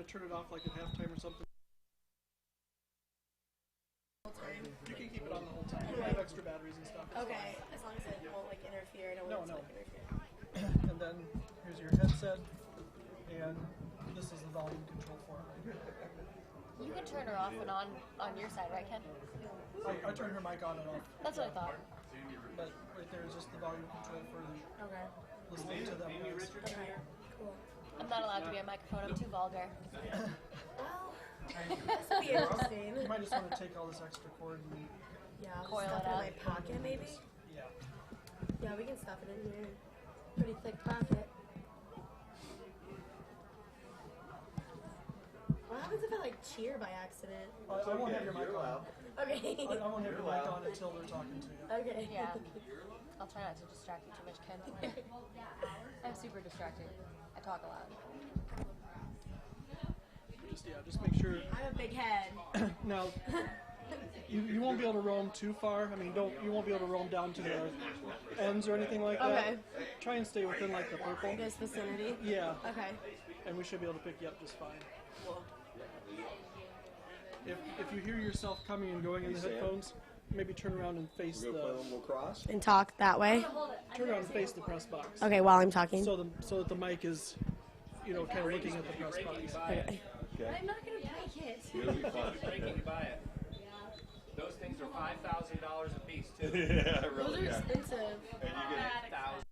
to turn it off like at halftime or something? You can keep it on the whole time. You have extra batteries and stuff. Okay, as long as it won't like interfere. I don't want it to like interfere. And then here's your headset, and this is the volume control for it. You can turn her off and on your side, right, Ken? I turn her mic on and off. That's what I thought. But right there is just the volume control for Okay. listening to them. Okay. Cool. I'm not allowed to be a microphone. I'm too vulgar. Well, this will be interesting. You might just want to take all this extra cord and Yeah, I'll Coil stuff it it in up. my pocket maybe. yeah. Yeah, we can stuff it in here. Pretty thick pocket. What happens if I like cheer by accident? I won't have your mic on. Okay. I won't have your mic on until they're talking to you. Okay. Yeah. I'll try not to distract you too much, Ken. I'm super distracting. I talk a lot. Just make sure. I have a big head. Now, you won't be able to roam too far. I mean, you won't be able to roam down to the ends or anything like that. Okay. Try and stay within like the purple. This vicinity? Yeah. Okay. And we should be able to pick you up just fine. If you hear yourself coming and going in the headphones, maybe turn around and face We're gonna play a the little cross. And talk that way? turn around and face the press box. Okay, while I'm talking. So that the mic is, kind of looking at the press box. Okay. Okay. I'm not going to break it. It'll be fun. Breaking, you buy it. Those things are $5,000 a piece too. Yeah, Those really. are Yeah. expensive. And you get $1,000.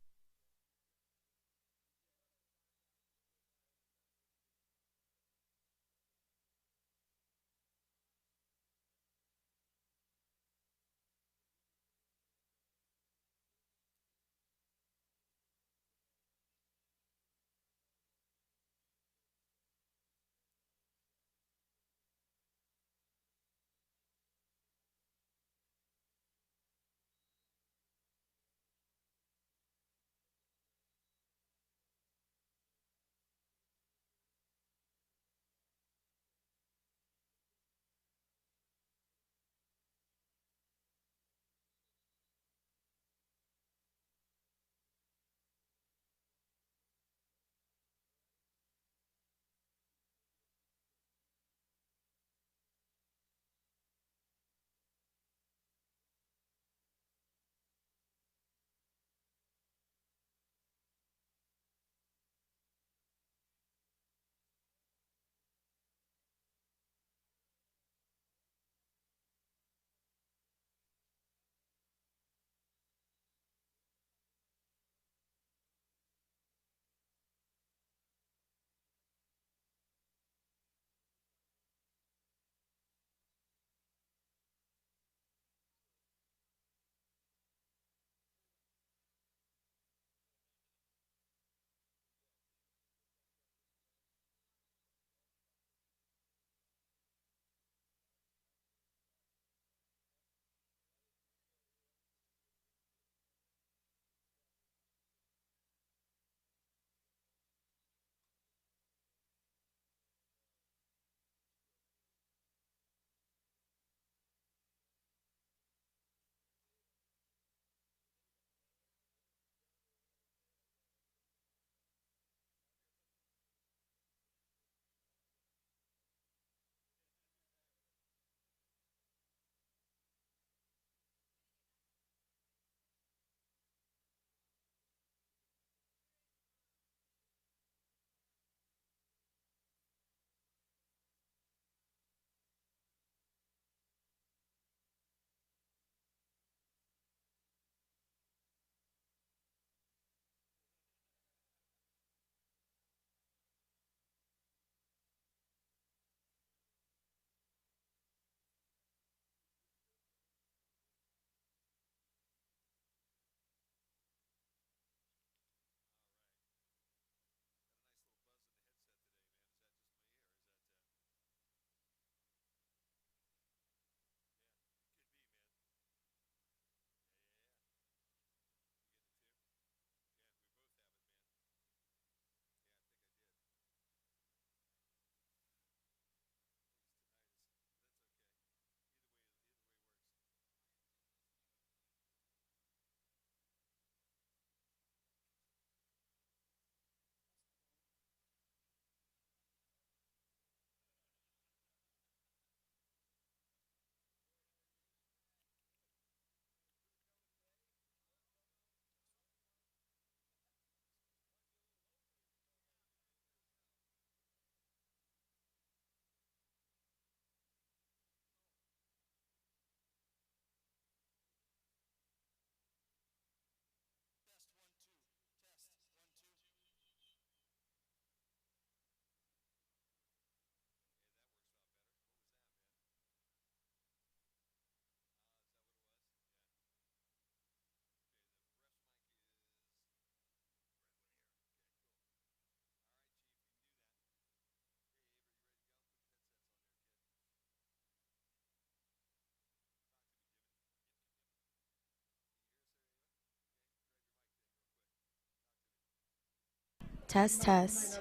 Test, test.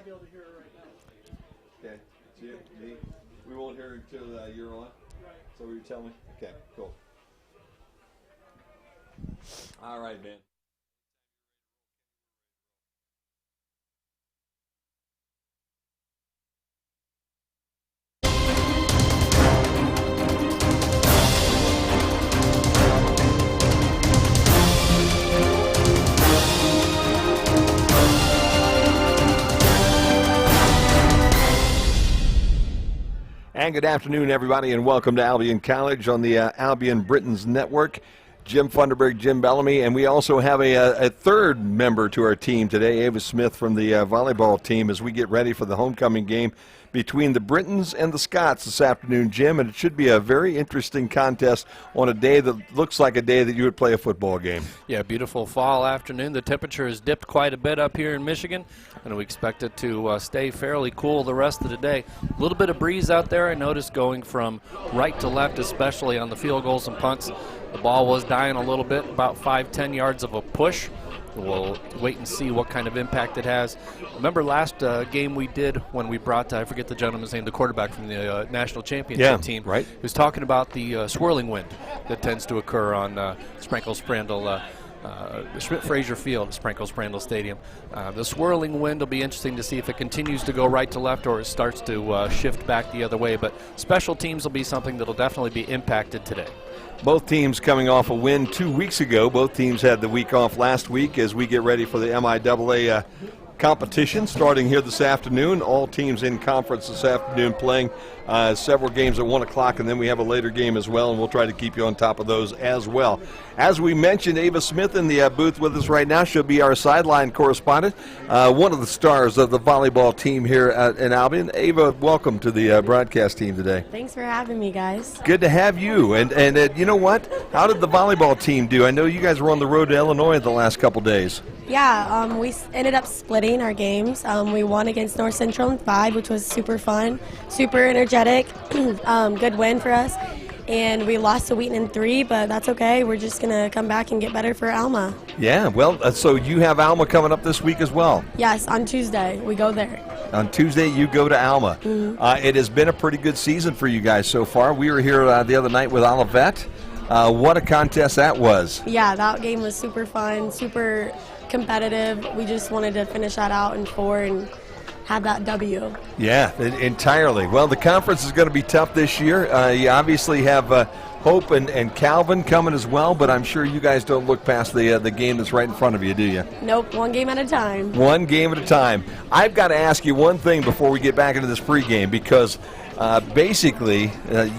Okay. We won't hear until you're on. So you tell me? Okay, cool. All right, man. And good afternoon, everybody, and welcome to Albion College on the Albion Britons Network. Jim Funderburg, Jim Bellamy, and we also have a third member to our team today, Ava Smith from the volleyball team, as we get ready for the homecoming game between the Britons and the Scots this afternoon, Jim, and it should be a very interesting contest on a day that looks like a day that you would play a football game. Yeah, beautiful fall afternoon. The temperature has dipped quite a bit up here in Michigan, and we expect it to stay fairly cool the rest of the day. A little bit of breeze out there, I noticed, going from right to left, especially on the field goals and punts. The ball was dying a little bit, about 5-10 yards of a push. We'll wait and see what kind of impact it has. Remember last game we did when we brought, I forget the gentleman's name, the quarterback from the national championship team. Right. He was talking about the swirling wind that tends to occur on Sprankle Sprandel Schmidt-Fraser Field, Sprankle Sprandel Stadium. The swirling wind will be interesting to see if it continues to go right to left or it starts to shift back the other way. But special teams will be something that will definitely be impacted today. Both teams coming off a win 2 weeks ago. Both teams had the week off last week as we get ready for the MIAA competition starting here this afternoon. All teams in conference this afternoon playing several games at 1 o'clock, and then we have a later game as well, and we'll try to keep you on top of those as well. As we mentioned, Ava Smith in the booth with us right now. She'll be our sideline correspondent, one of the stars of the volleyball team here in Albion. Ava, welcome to the broadcast team today. Thanks for having me, guys. Good to have you. And you know what? How did the volleyball team do? I know you guys were on the road to Illinois the last couple days. Yeah, we ended up splitting our games. We won against North Central in 5, which was super fun, super energetic, good win for us. And we lost to Wheaton in 3, but that's okay. We're just going to come back and get better for Alma. Yeah, well, so you have Alma coming up this week as well. Yes, on Tuesday. We go there. On Tuesday, you go to Alma. Mm-hmm. It has been a pretty good season for you guys so far. We were here the other night with Olivet. What a contest that was. Yeah, that game was super fun, super competitive. We just wanted to finish that out in 4 and have that W. Yeah, entirely. Well, the conference is going to be tough this year. You obviously have Hope and Calvin coming as well, but I'm sure you guys don't look past the game that's right in front of you, do you? Nope, one game at a time. One game at a time. I've got to ask you one thing before we get back into this pregame, because basically,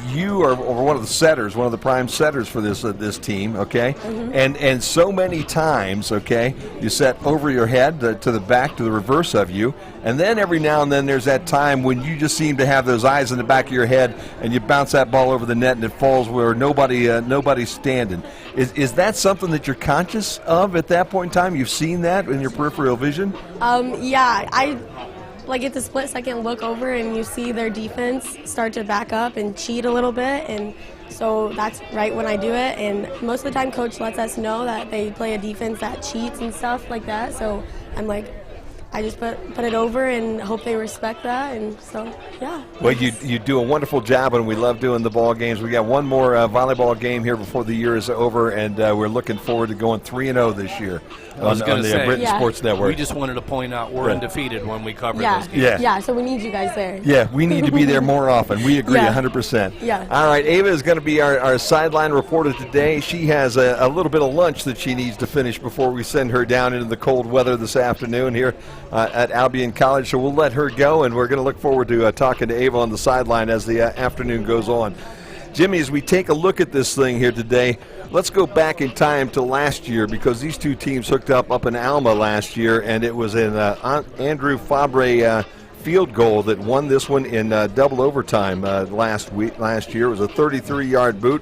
you are one of the setters, one of the prime setters for this team, okay? Mm-hmm. And so many times, okay, you set over your head to the back, to the reverse of you, and then every now and then there's that time when you just seem to have those eyes in the back of your head and you bounce that ball over the net and it falls where nobody's standing. Is that something that you're conscious of at that point in time? You've seen that in your peripheral vision? Yeah, I get the split second look over and you see their defense start to back up and cheat a little bit, and so that's right when I do it. And most of the time coach lets us know that they play a defense that cheats and stuff like that, so I'm like, I just put it over and hope they respect that, and so, yeah. Well, you do a wonderful job, and we love doing the ball games. We got one more volleyball game here before the year is over, and we're looking forward to going 3-0 this year on the Britain Sports Network. We just wanted to point out we're undefeated when we cover those games. Yeah, so we need you guys there. Yeah, we need to be there more often. We agree 100%. Yeah. All right, Ava is going to be our sideline reporter today. She has a little bit of lunch that she needs to finish before we send her down into the cold weather this afternoon here at Albion College, so we'll let her go, and we're going to look forward to talking to Ava on the sideline as the afternoon goes on. Jimmy, as we take a look at this thing here today, let's go back in time to last year, because these two teams hooked up in Alma last year, and it was an Andrew Fabray field goal that won this one in double overtime last year. It was a 33-yard boot,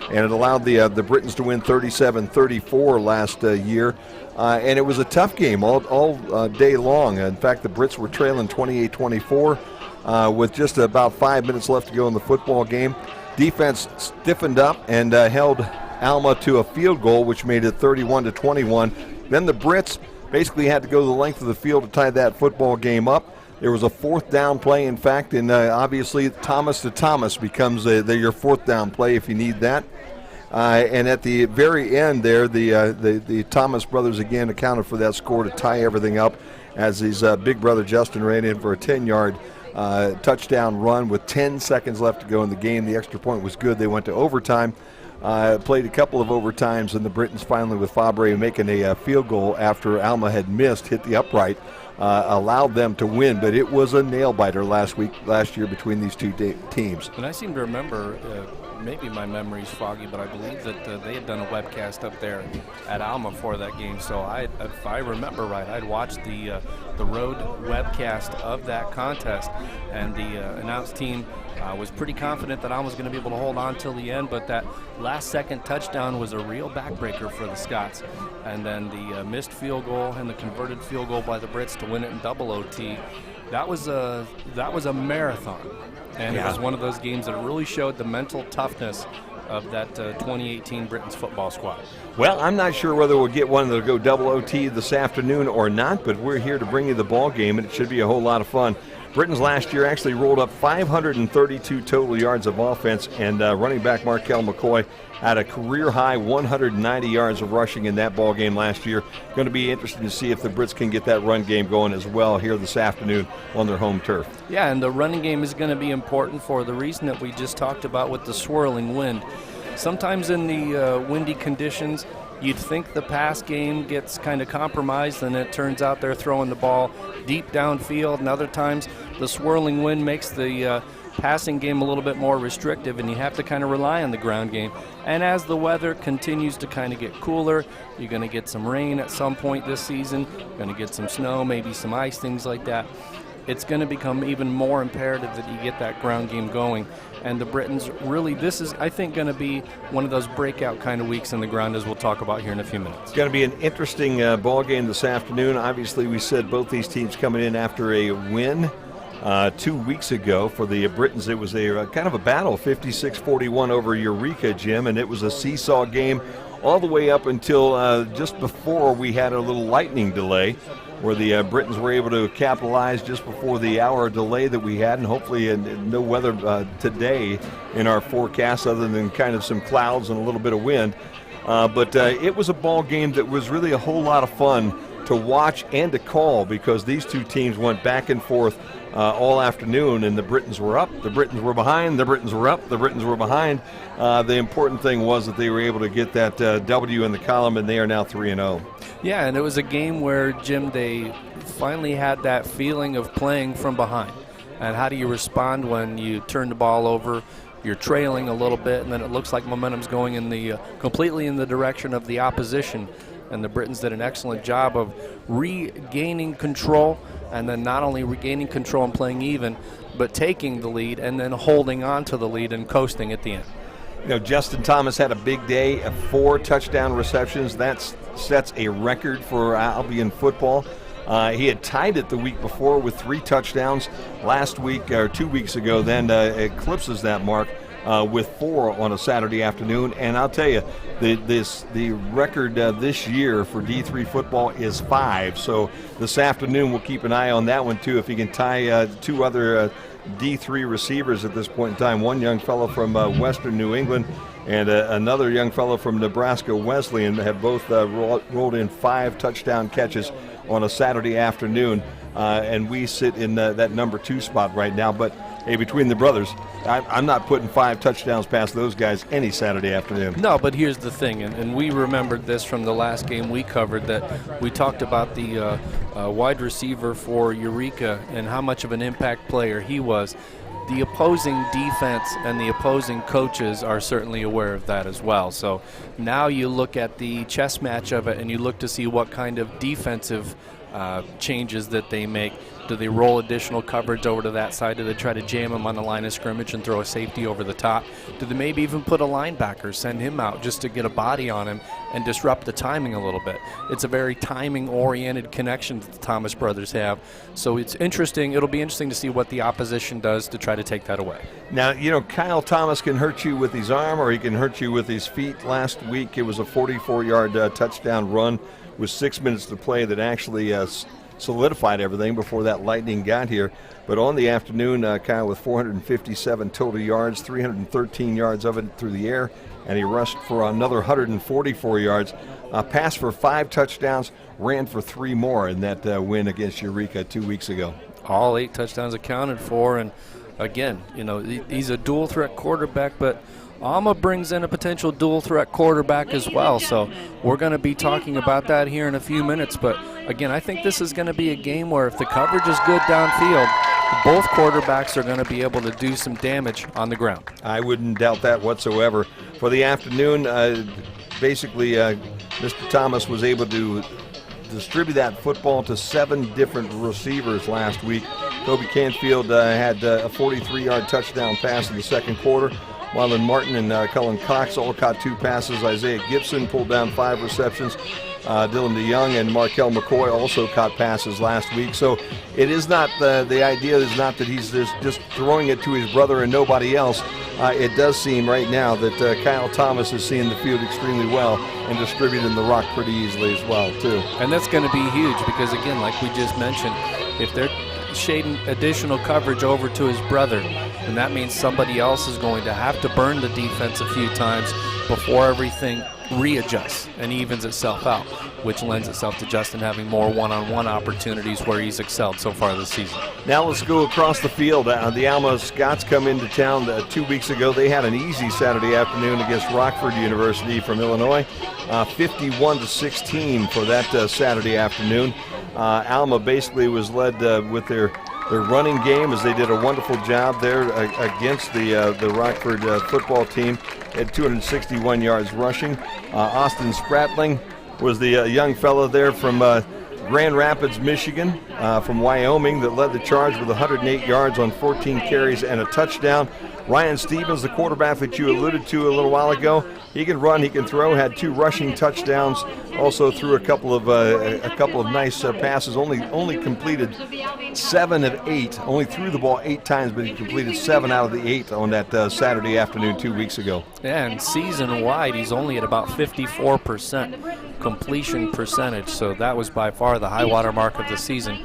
and it allowed the Britons to win 37-34 last year. And it was a tough game all day long. In fact, the Brits were trailing 28-24 with just about 5 minutes left to go in the football game. Defense stiffened up and held Alma to a field goal, which made it 31-21. Then the Brits basically had to go the length of the field to tie that football game up. There was a fourth down play, in fact, and obviously Thomas to Thomas becomes your fourth down play if you need that. And at the very end there, the Thomas brothers again accounted for that score to tie everything up as his big brother Justin ran in for a 10-yard touchdown run with 10 seconds left to go in the game. The extra point was good. They went to overtime, played a couple of overtimes, and the Britons finally, with Fabray making a field goal after Alma had missed, hit the upright, allowed them to win. But it was a nail-biter last year between these two teams. And I seem to remember, maybe my memory's foggy, but I believe that they had done a webcast up there at Alma for that game. So if I remember right, I'd watched the road webcast of that contest, and the announced team was pretty confident that Alma was going to be able to hold on till the end, but that last-second touchdown was a real backbreaker for the Scots. And then the missed field goal and the converted field goal by the Brits to win it in double OT. That was a marathon. And it was one of those games that really showed the mental toughness of that 2018 Britons football squad. Well, I'm not sure whether we'll get one that'll go double OT this afternoon or not, but we're here to bring you the ball game, and it should be a whole lot of fun. Britons last year actually rolled up 532 total yards of offense, and running back Marquel McCoy had a career-high 190 yards of rushing in that ball game last year. Going to be interesting to see if the Brits can get that run game going as well here this afternoon on their home turf. Yeah, and the running game is going to be important for the reason that we just talked about with the swirling wind. Sometimes in the windy conditions, you'd think the pass game gets kind of compromised, and it turns out they're throwing the ball deep downfield, and other times the swirling wind makes the passing game a little bit more restrictive, and you have to kind of rely on the ground game. And as the weather continues to kind of get cooler, you're going to get some rain at some point this season, you're going to get some snow, maybe some ice, things like that. It's going to become even more imperative that you get that ground game going. And the Britons really, this is, I think, going to be one of those breakout kind of weeks in the ground, as we'll talk about here in a few minutes. It's going to be an interesting ball game this afternoon. Obviously, we said both these teams coming in after a win 2 weeks ago. For the Britons, it was a kind of a battle, 56-41 over Yuriko, Jim, and it was a seesaw game all the way up until just before we had a little lightning delay, where the Britons were able to capitalize just before the hour delay that we had, and hopefully no weather today in our forecast other than kind of some clouds and a little bit of wind. But it was a ball game that was really a whole lot of fun to watch and to call, because these two teams went back and forth all afternoon, and the Britons were up, the Britons were behind, the Britons were up, the Britons were behind. The important thing was that they were able to get that W in the column, and they are now 3-0. Yeah, and it was a game where, Jim, they finally had that feeling of playing from behind. And how do you respond when you turn the ball over, you're trailing a little bit, and then it looks like momentum's going in the completely in the direction of the opposition. And the Britons did an excellent job of regaining control, and then not only regaining control and playing even, but taking the lead and then holding on to the lead and coasting at the end. You know, Justin Thomas had a big day, 4 touchdown receptions. That sets a record for Albion football. He had tied it the week before with 3 touchdowns last week, or 2 weeks ago, then eclipses that mark with 4 on a Saturday afternoon. And I'll tell you, the record this year for D3 football is 5. So this afternoon we'll keep an eye on that one too, if he can tie 2 other D3 receivers at this point in time. One young fellow from Western New England and another young fellow from Nebraska Wesleyan have both rolled in 5 touchdown catches on a Saturday afternoon, and we sit in that number 2 spot right now. But hey, between the brothers, I'm not putting 5 touchdowns past those guys any Saturday afternoon. No, but here's the thing, and we remembered this from the last game we covered, that we talked about the wide receiver for Yuriko and how much of an impact player he was. The opposing defense and the opposing coaches are certainly aware of that as well. So now you look at the chess match of it and you look to see what kind of defensive changes that they make. Do they roll additional coverage over to that side? Do they try to jam him on the line of scrimmage and throw a safety over the top? Do they maybe even put a linebacker, send him out just to get a body on him and disrupt the timing a little bit? It's a very timing-oriented connection that the Thomas brothers have. So it's interesting. It'll be interesting to see what the opposition does to try to take that away. Now, you know, Kyle Thomas can hurt you with his arm or he can hurt you with his feet. Last week it was a 44-yard touchdown run with 6 minutes to play that actually solidified everything before that lightning got here. But on the afternoon, Kyle, with 457 total yards, 313 yards of it through the air, and he rushed for another 144 yards, passed for 5 touchdowns, ran for 3 more in that win against Yuriko 2 weeks ago. All 8 touchdowns accounted for, and again, you know, he's a dual threat quarterback, but Alma brings in a potential dual threat quarterback as well, so we're going to be talking about that here in a few minutes. But again, I think this is going to be a game where if the coverage is good downfield, both quarterbacks are going to be able to do some damage on the ground. I wouldn't doubt that whatsoever. For the afternoon, basically Mr. Thomas was able to distribute that football to 7 different receivers last week. Toby Canfield had a 43-yard touchdown pass in the second quarter. Marlon Martin and Cullen Cox all caught 2 passes. Isaiah Gibson pulled down 5 receptions. Dylan DeYoung and Marquel McCoy also caught passes last week. So it is not the idea is not that he's just throwing it to his brother and nobody else. It does seem right now that Kyle Thomas is seeing the field extremely well and distributing the rock pretty easily as well, too. And that's going to be huge because, again, like we just mentioned, if they're shading additional coverage over to his brother, and that means somebody else is going to have to burn the defense a few times before everything readjusts and evens itself out, which lends itself to Justin having more one-on-one opportunities where he's excelled so far this season. Now let's go across the field. The Alma Scots come into town 2 weeks ago. They had an easy Saturday afternoon against Rockford University from Illinois, 51-16 for that Saturday afternoon. Alma basically was led with their running game, as they did a wonderful job there against the Rockford football team at 261 yards rushing. Austin Spratling was the young fellow there from Grand Rapids, Michigan, from Wyoming, that led the charge with 108 yards on 14 carries and a touchdown. Ryan Stevens, the quarterback that you alluded to a little while ago, he can run, he can throw, had 2 rushing touchdowns, also threw a couple of nice passes, only completed 7 of 8, only threw the ball 8 times, but he completed 7 out of the 8 on that Saturday afternoon 2 weeks ago. Yeah, and season-wide, he's only at about 54% completion percentage, so that was by far the high water mark of the season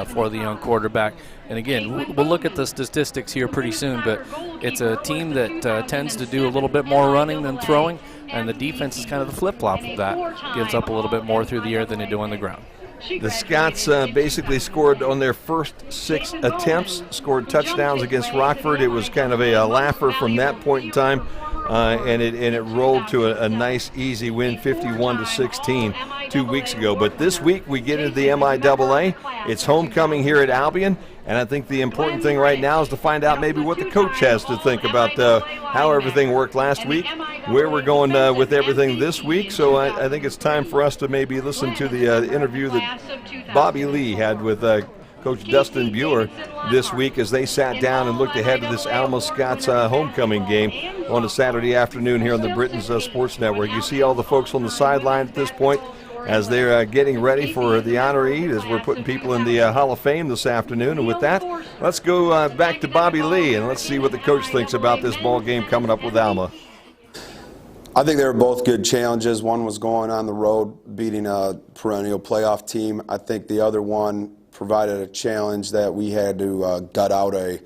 for the young quarterback. And again, we'll look at the statistics here pretty soon, but it's a team that tends to do a little bit more running than throwing, and the defense is kind of the flip-flop of that. Gives up a little bit more through the air than they do on the ground. The Scots basically scored on their first 6 attempts, scored touchdowns against Rockford. It was kind of a laugher from that point in time, and it rolled to a nice, easy win, 51-16 2 weeks ago. But this week we get into the MIAA. It's homecoming here at Albion, and I think the important thing right now is to find out maybe what the coach has to think about how everything worked last week, where we're going with everything this week. So I think it's time for us to maybe listen to the interview that Bobby Lee had with Coach Dustin Bueller this week as they sat down and looked ahead to this Alma Scots homecoming game on a Saturday afternoon here on the Brits Sports Network. You see all the folks on the sideline at this point as they're getting ready for the honoree, as we're putting people in the Hall of Fame this afternoon. And with that, let's go back to Bobby Lee and let's see what the coach thinks about this ball game coming up with Alma. I think they were both good challenges. One was going on the road, beating a perennial playoff team. I think the other one provided a challenge that we had to gut out a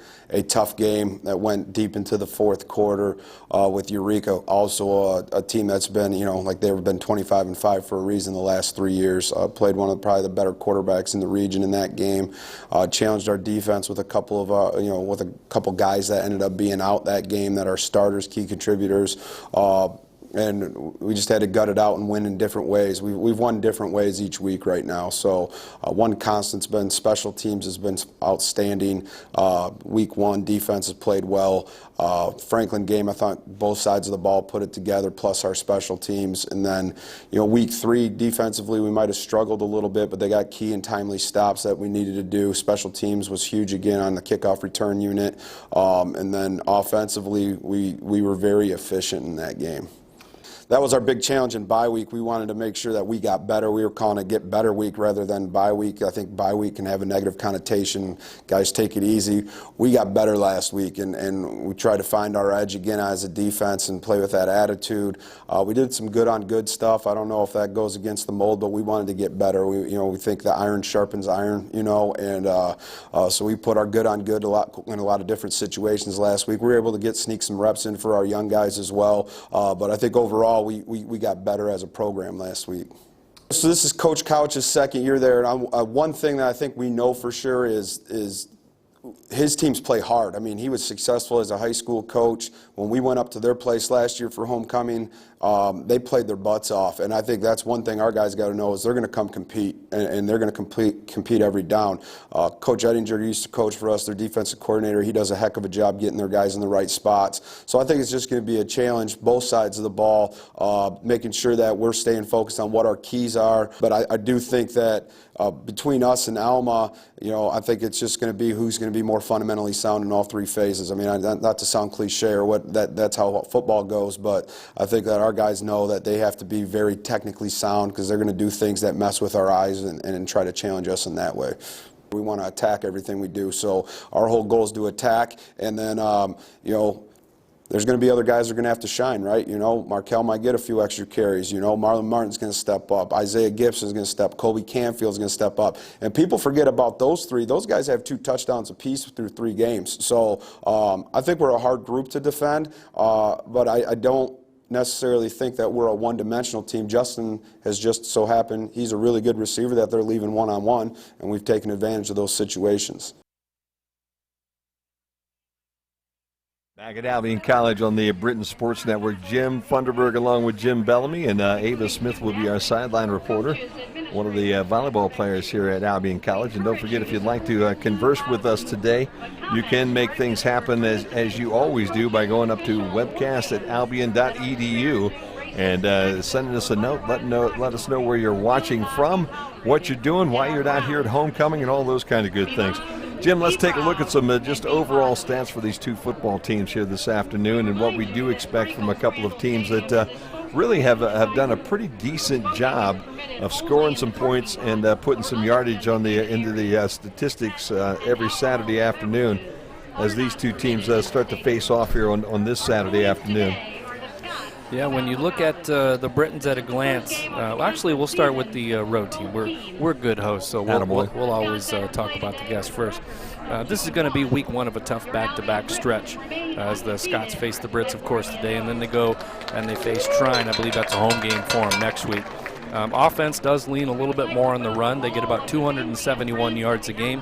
tough game that went deep into the fourth quarter with Yuriko. Also a team that's been, like they've been 25-5 for a reason the last 3 years. Played one of probably the better quarterbacks in the region in that game. Challenged our defense with a couple of, with a couple guys that ended up being out that game that are starters, key contributors. And we just had to gut it out and win in different ways. We've won different ways each week right now. So one constant's been special teams has been outstanding. Week 1, defense has played well. Franklin game, I thought both sides of the ball put it together, plus our special teams. And then, week 3, defensively, we might have struggled a little bit, but they got key and timely stops that we needed to do. Special teams was huge again on the kickoff return unit. And then offensively, we were very efficient in that game. that was our big challenge in bye week. We wanted to make sure that we got better. We were calling it get better week rather than bye week. I think bye week can have a negative connotation. Guys, take it easy. We got better last week, and we tried to find our edge again as a defense and play with that attitude. We did some good on good stuff. I don't know if that goes against the mold, but we wanted to get better. We think that iron sharpens iron, and so we put our good on good in a lot of different situations last week. We were able to sneak some reps in for our young guys as well, but I think overall we got better as a program last week. So this is Coach Couch's second year there, and one thing that I think we know for sure is his teams play hard. I mean, he was successful as a high school coach. When we went up to their place last year for homecoming, they played their butts off. And I think that's one thing our guys got to know is they're going to come compete, and they're going to compete every down. Coach Ettinger used to coach for us, their defensive coordinator. He does a heck of a job getting their guys in the right spots. So I think it's just going to be a challenge, both sides of the ball, making sure that we're staying focused on what our keys are. But I do think that between us and Alma, I think it's just going to be who's going to be more fundamentally sound in all three phases. I mean, not to sound cliche or that's how football goes, but I think that our guys know that they have to be very technically sound because they're going to do things that mess with our eyes and try to challenge us in that way. We want to attack everything we do, so our whole goal is to attack, and then there's going to be other guys that are going to have to shine, right? Marquel might get a few extra carries. Marlon Martin's going to step up. Isaiah Gibson's going to step up. Colby Camfil's going to step up. And people forget about those three. Those guys have 2 touchdowns apiece through 3 games. So I think we're a hard group to defend, but I don't necessarily think that we're a one-dimensional team. Justin has just so happened, he's a really good receiver that they're leaving one-on-one, and we've taken advantage of those situations. Back at Albion College on the Britain Sports Network, Jim Funderburg along with Jim Bellamy, and Ava Smith will be our sideline reporter, one of the volleyball players here at Albion College. And don't forget, if you'd like to converse with us today, you can make things happen as you always do by going up to webcast@albion.edu and sending us a note, let us know where you're watching from, what you're doing, why you're not here at homecoming, and all those kind of good things. Jim, let's take a look at some just overall stats for these 2 football teams here this afternoon and what we do expect from a couple of teams that really have done a pretty decent job of scoring some points and putting some yardage into the statistics every Saturday afternoon as these 2 teams start to face off here on this Saturday afternoon. Yeah, when you look at the Britons at a glance, actually we'll start with the road team. We're good hosts, so we'll always talk about the guests first. This is going to be week 1 of a tough back-to-back stretch as the Scots face the Brits, of course, today, and then they go and they face Trine. I believe that's a home game for them next week. Offense does lean a little bit more on the run. They get about 271 yards a game.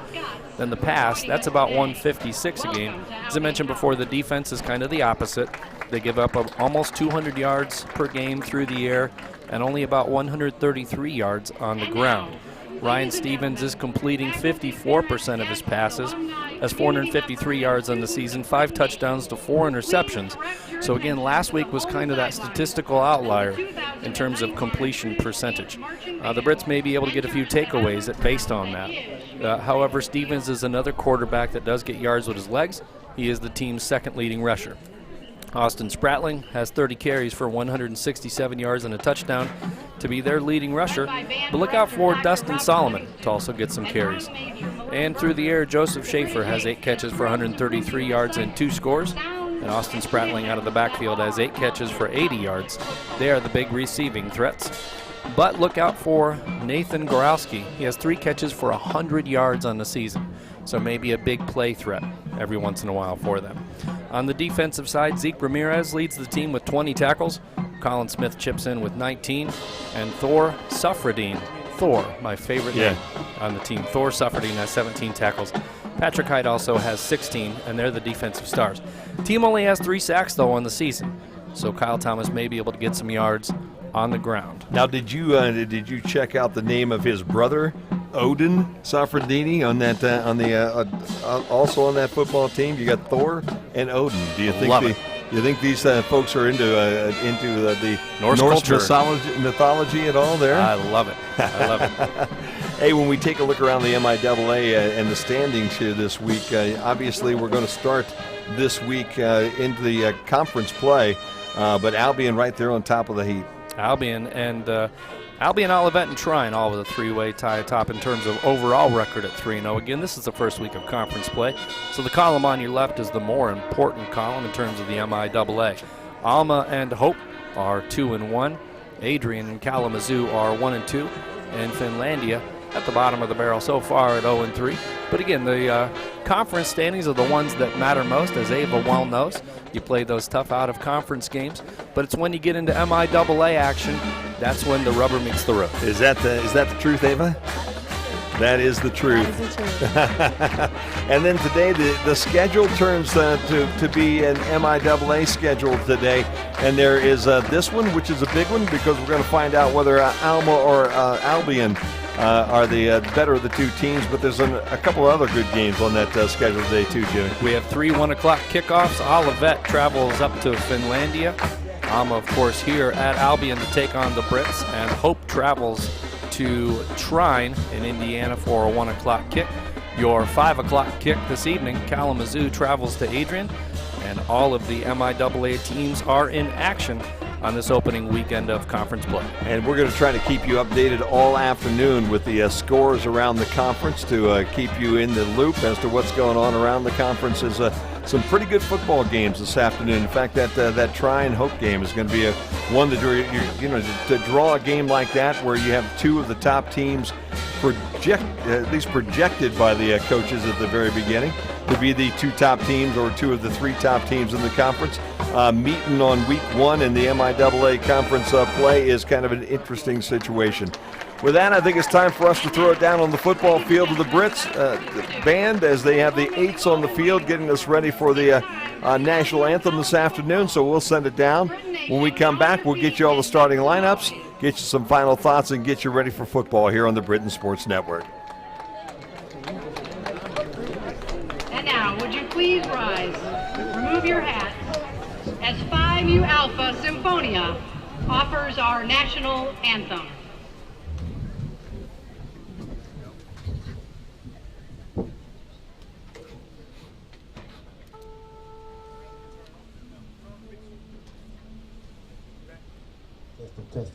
Then the pass, that's about 156 a game. As I mentioned before, the defense is kind of the opposite. They give up almost 200 yards per game through the air and only about 133 yards on the ground. Ryan Stevens is completing 54% of his passes, has 453 yards on the season, 5 touchdowns to 4 interceptions. So again, last week was kind of that statistical outlier in terms of completion percentage. The Brits may be able to get a few takeaways based on that. However, Stevens is another quarterback that does get yards with his legs. He is the team's second leading rusher. Austin Spratling has 30 carries for 167 yards and a touchdown to be their leading rusher. But look out for Dustin Solomon to also get some carries. And through the air, Joseph Schaefer has 8 catches for 133 yards and 2 scores. And Austin Spratling out of the backfield has 8 catches for 80 yards. They are the big receiving threats. But look out for Nathan Gorowski. He has 3 catches for 100 yards on the season. So maybe a big play threat every once in a while for them. On the defensive side, Zeke Ramirez leads the team with 20 tackles. Colin Smith chips in with 19. And Thor Suffredine, my favorite name on the team. Thor Suffredine has 17 tackles. Patrick Hyde also has 16, and they're the defensive stars. Team only has 3 sacks, though, on the season. So Kyle Thomas may be able to get some yards on the ground. Now, did you check out the name of his brother, Odin Safradini, on that also on that football team? You got Thor and Odin. Do you think these folks are into the Norse mythology at all there? I love it. Hey, when we take a look around the MIAA and the standings here this week, obviously we're going to start this week into the conference play. but Albion right there on top of the heap. Albion, Olivet, and Trine, all with a three-way tie atop in terms of overall record at 3-0. Again, this is the first week of conference play, so the column on your left is the more important column in terms of the MIAA. Alma and Hope are 2-1. Adrian and Kalamazoo are 1-2, and Finlandia at the bottom of the barrel so far at 0-3. But again, the conference standings are the ones that matter most, as Ava well knows. You play those tough out-of-conference games, but it's when you get into MIAA action, that's when the rubber meets the road. Is that the truth, Ava? That is the truth. That is the truth. And then today, the schedule turns to be an MIAA schedule today. And there is this one, which is a big one, because we're going to find out whether Alma or Albion are the better of the two teams. But there's a couple of other good games on that schedule today, too, Jimmy. We have 3 1 o'clock kickoffs. Olivet travels up to Finlandia. Alma, of course, here at Albion to take on the Brits. And Hope travels to Trine in Indiana for a 1 o'clock kick. Your 5 o'clock kick this evening, Kalamazoo travels to Adrian, and all of the MIAA teams are in action on this opening weekend of conference play. And we're going to try to keep you updated all afternoon with the scores around the conference to keep you in the loop as to what's going on around the conference. There's some pretty good football games this afternoon. In fact, that Trine Hope game is going to be one that to draw a game like that where you have 2 of the top teams at least projected by the coaches at the very beginning to be the 2 top teams or 2 of the 3 top teams in the conference. Meeting on week 1 in the MIAA conference play is kind of an interesting situation. With that, I think it's time for us to throw it down on the football field to the Brits band as they have the 8s on the field getting us ready for the national anthem this afternoon. So we'll send it down. When we come back, we'll get you all the starting lineups, get you some final thoughts, and get you ready for football here on the Britain Sports Network. And now, would you please rise, remove your hats, as Phi Mu Alpha Symphonia offers our national anthem. Testing.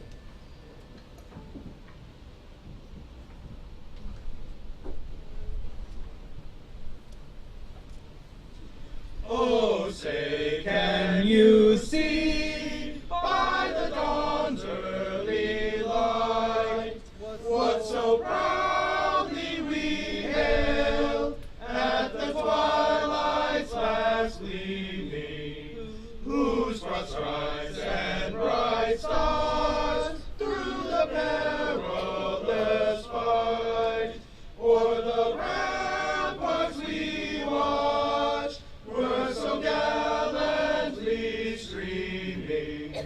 Oh, say, can you see by the dawn's early light what so proudly we hailed at the twilight's last gleaming, whose broad stripes and bright stars through the perilous fight o'er the ramparts we watched were so gallantly streaming,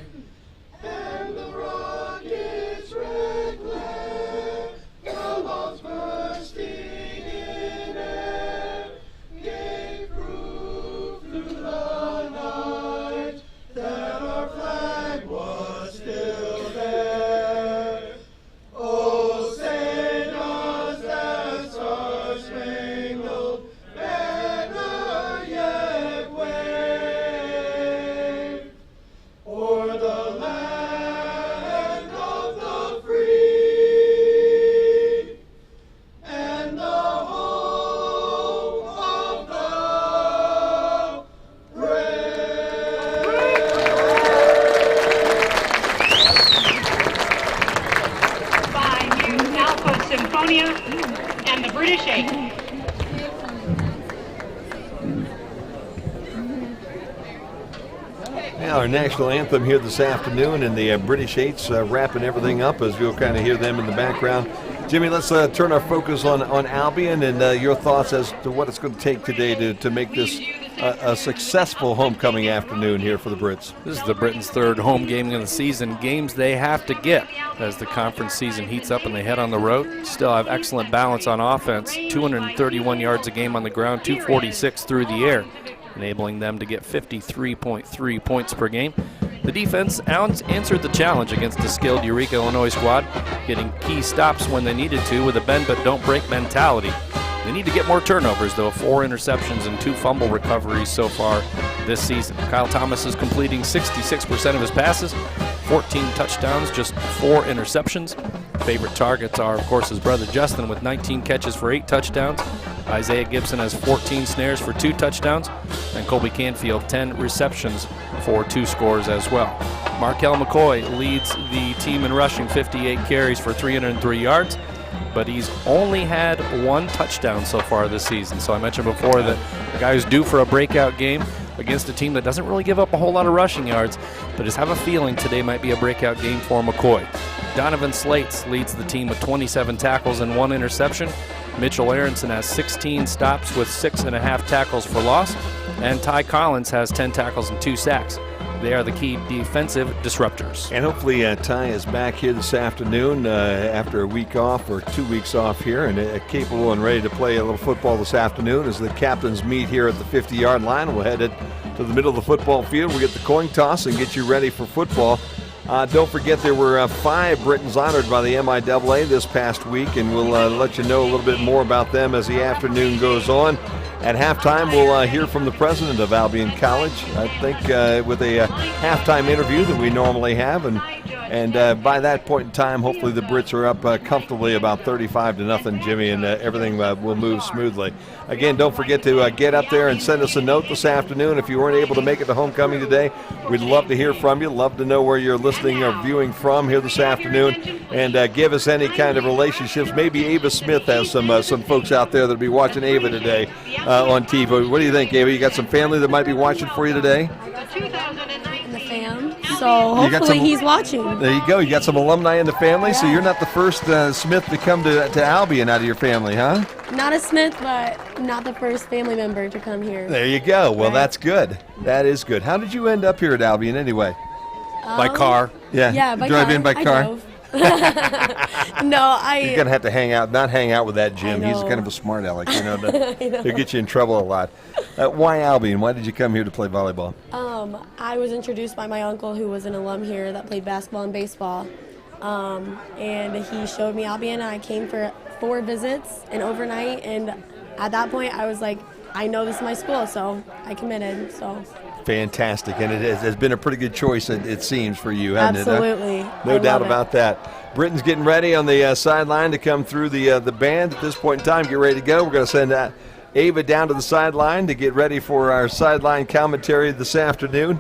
and the rocket's red glare, the bombs bursting in air, gave proof through the night that our flag was still there. Oh, say does that star-spangled banner yet wave o'er the land of the free and the home of the brave? Phi Mu Alpha Symphonia and the British 8. Yeah, our national anthem here this afternoon, and the British 8s wrapping everything up as you'll kind of hear them in the background. Jimmy, let's turn our focus on Albion and your thoughts as to what it's going to take today to make this a successful homecoming afternoon here for the Brits. This is the Britain's 3rd home game of the season, games they have to get as the conference season heats up and they head on the road. Still have excellent balance on offense, 231 yards a game on the ground, 246 through the air, enabling them to get 53.3 points per game. The defense answered the challenge against the skilled Yuriko, Illinois squad, getting key stops when they needed to with a bend but don't break mentality. They need to get more turnovers, though. 4 interceptions and 2 fumble recoveries so far this season. Kyle Thomas is completing 66% of his passes, 14 touchdowns, just 4 interceptions. Favorite targets are, of course, his brother Justin with 19 catches for 8 touchdowns. Isaiah Gibson has 14 snares for 2 touchdowns. And Colby Canfield, 10 receptions for 2 scores as well. Marquel McCoy leads the team in rushing, 58 carries for 303 yards. But he's only had 1 touchdown so far this season. So I mentioned before that the guy who's due for a breakout game against a team that doesn't really give up a whole lot of rushing yards, but just have a feeling today might be a breakout game for McCoy. Donovan Slates leads the team with 27 tackles and 1 interception. Mitchell Aronson has 16 stops with 6.5 tackles for loss. And Ty Collins has 10 tackles and 2 sacks. They are the key defensive disruptors. And hopefully Ty is back here this afternoon after a week off or 2 weeks off here, and capable and ready to play a little football this afternoon as the captains meet here at the 50-yard line. We'll head it to the middle of the football field. We'll get the coin toss and get you ready for football. Don't forget there were 5 Britons honored by the MIAA this past week, and we'll let you know a little bit more about them as the afternoon goes on. At halftime, we'll hear from the president of Albion College, I think, with a halftime interview that we normally have. And by that point in time, hopefully the Brits are up comfortably about 35-0, Jimmy, and everything will move smoothly. Again, don't forget to get up there and send us a note this afternoon. If you weren't able to make it to homecoming today, we'd love to hear from you. Love to know where you're listening or viewing from here this afternoon. And give us any kind of relationships. Maybe Ava Smith has some folks out there that'll be watching Ava today on TV. What do you think, Ava? You got some family that might be watching for you today? The fam. So hopefully he's watching. There you go. You got some alumni in the family, yeah. So you're not the first Smith to come to Albion out of your family, huh? Not a Smith, but not the first family member to come here. There you go. Well, that's good. That is good. How did you end up here at Albion anyway? By car. Yeah, by Drive car. in by car? You're gonna have to not hang out with that Jim. He's kind of a smart aleck, he'll get you in trouble a lot. Why Albion? Why did you come here to play volleyball? I was introduced by my uncle, who was an alum here that played basketball and baseball, and he showed me Albion. And I came for 4 visits and overnight, and at that point I was like, I know this is my school, so I committed. So. Fantastic, and it has been a pretty good choice, it seems, for you, hasn't Absolutely. it? Huh? No doubt about that. Britain's getting ready on the sideline to come through the band. At this point in time, get ready to go. We're going to send Ava down to the sideline to get ready for our sideline commentary this afternoon.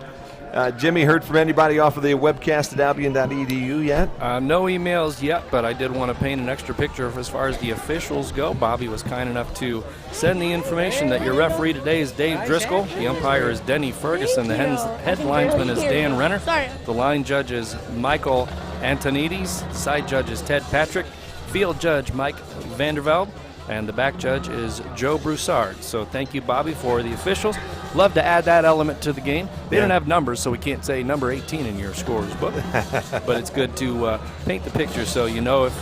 Jimmy, heard from anybody off of the webcast at albion.edu yet? No emails yet, but I did want to paint an extra picture as far as the officials go. Bobby was kind enough to send the information that your referee today is Dave Driscoll. The umpire is Denny Ferguson. The head linesman is Dan Renner. The line judge is Michael Antonides. Side judge is Ted Patrick. Field judge Mike Vandervelde. And the back judge is Joe Broussard. So thank you, Bobby, for the officials. Love to add that element to the game. They don't have numbers, so we can't say number 18 in your scores book. But it's good to paint the picture so you know if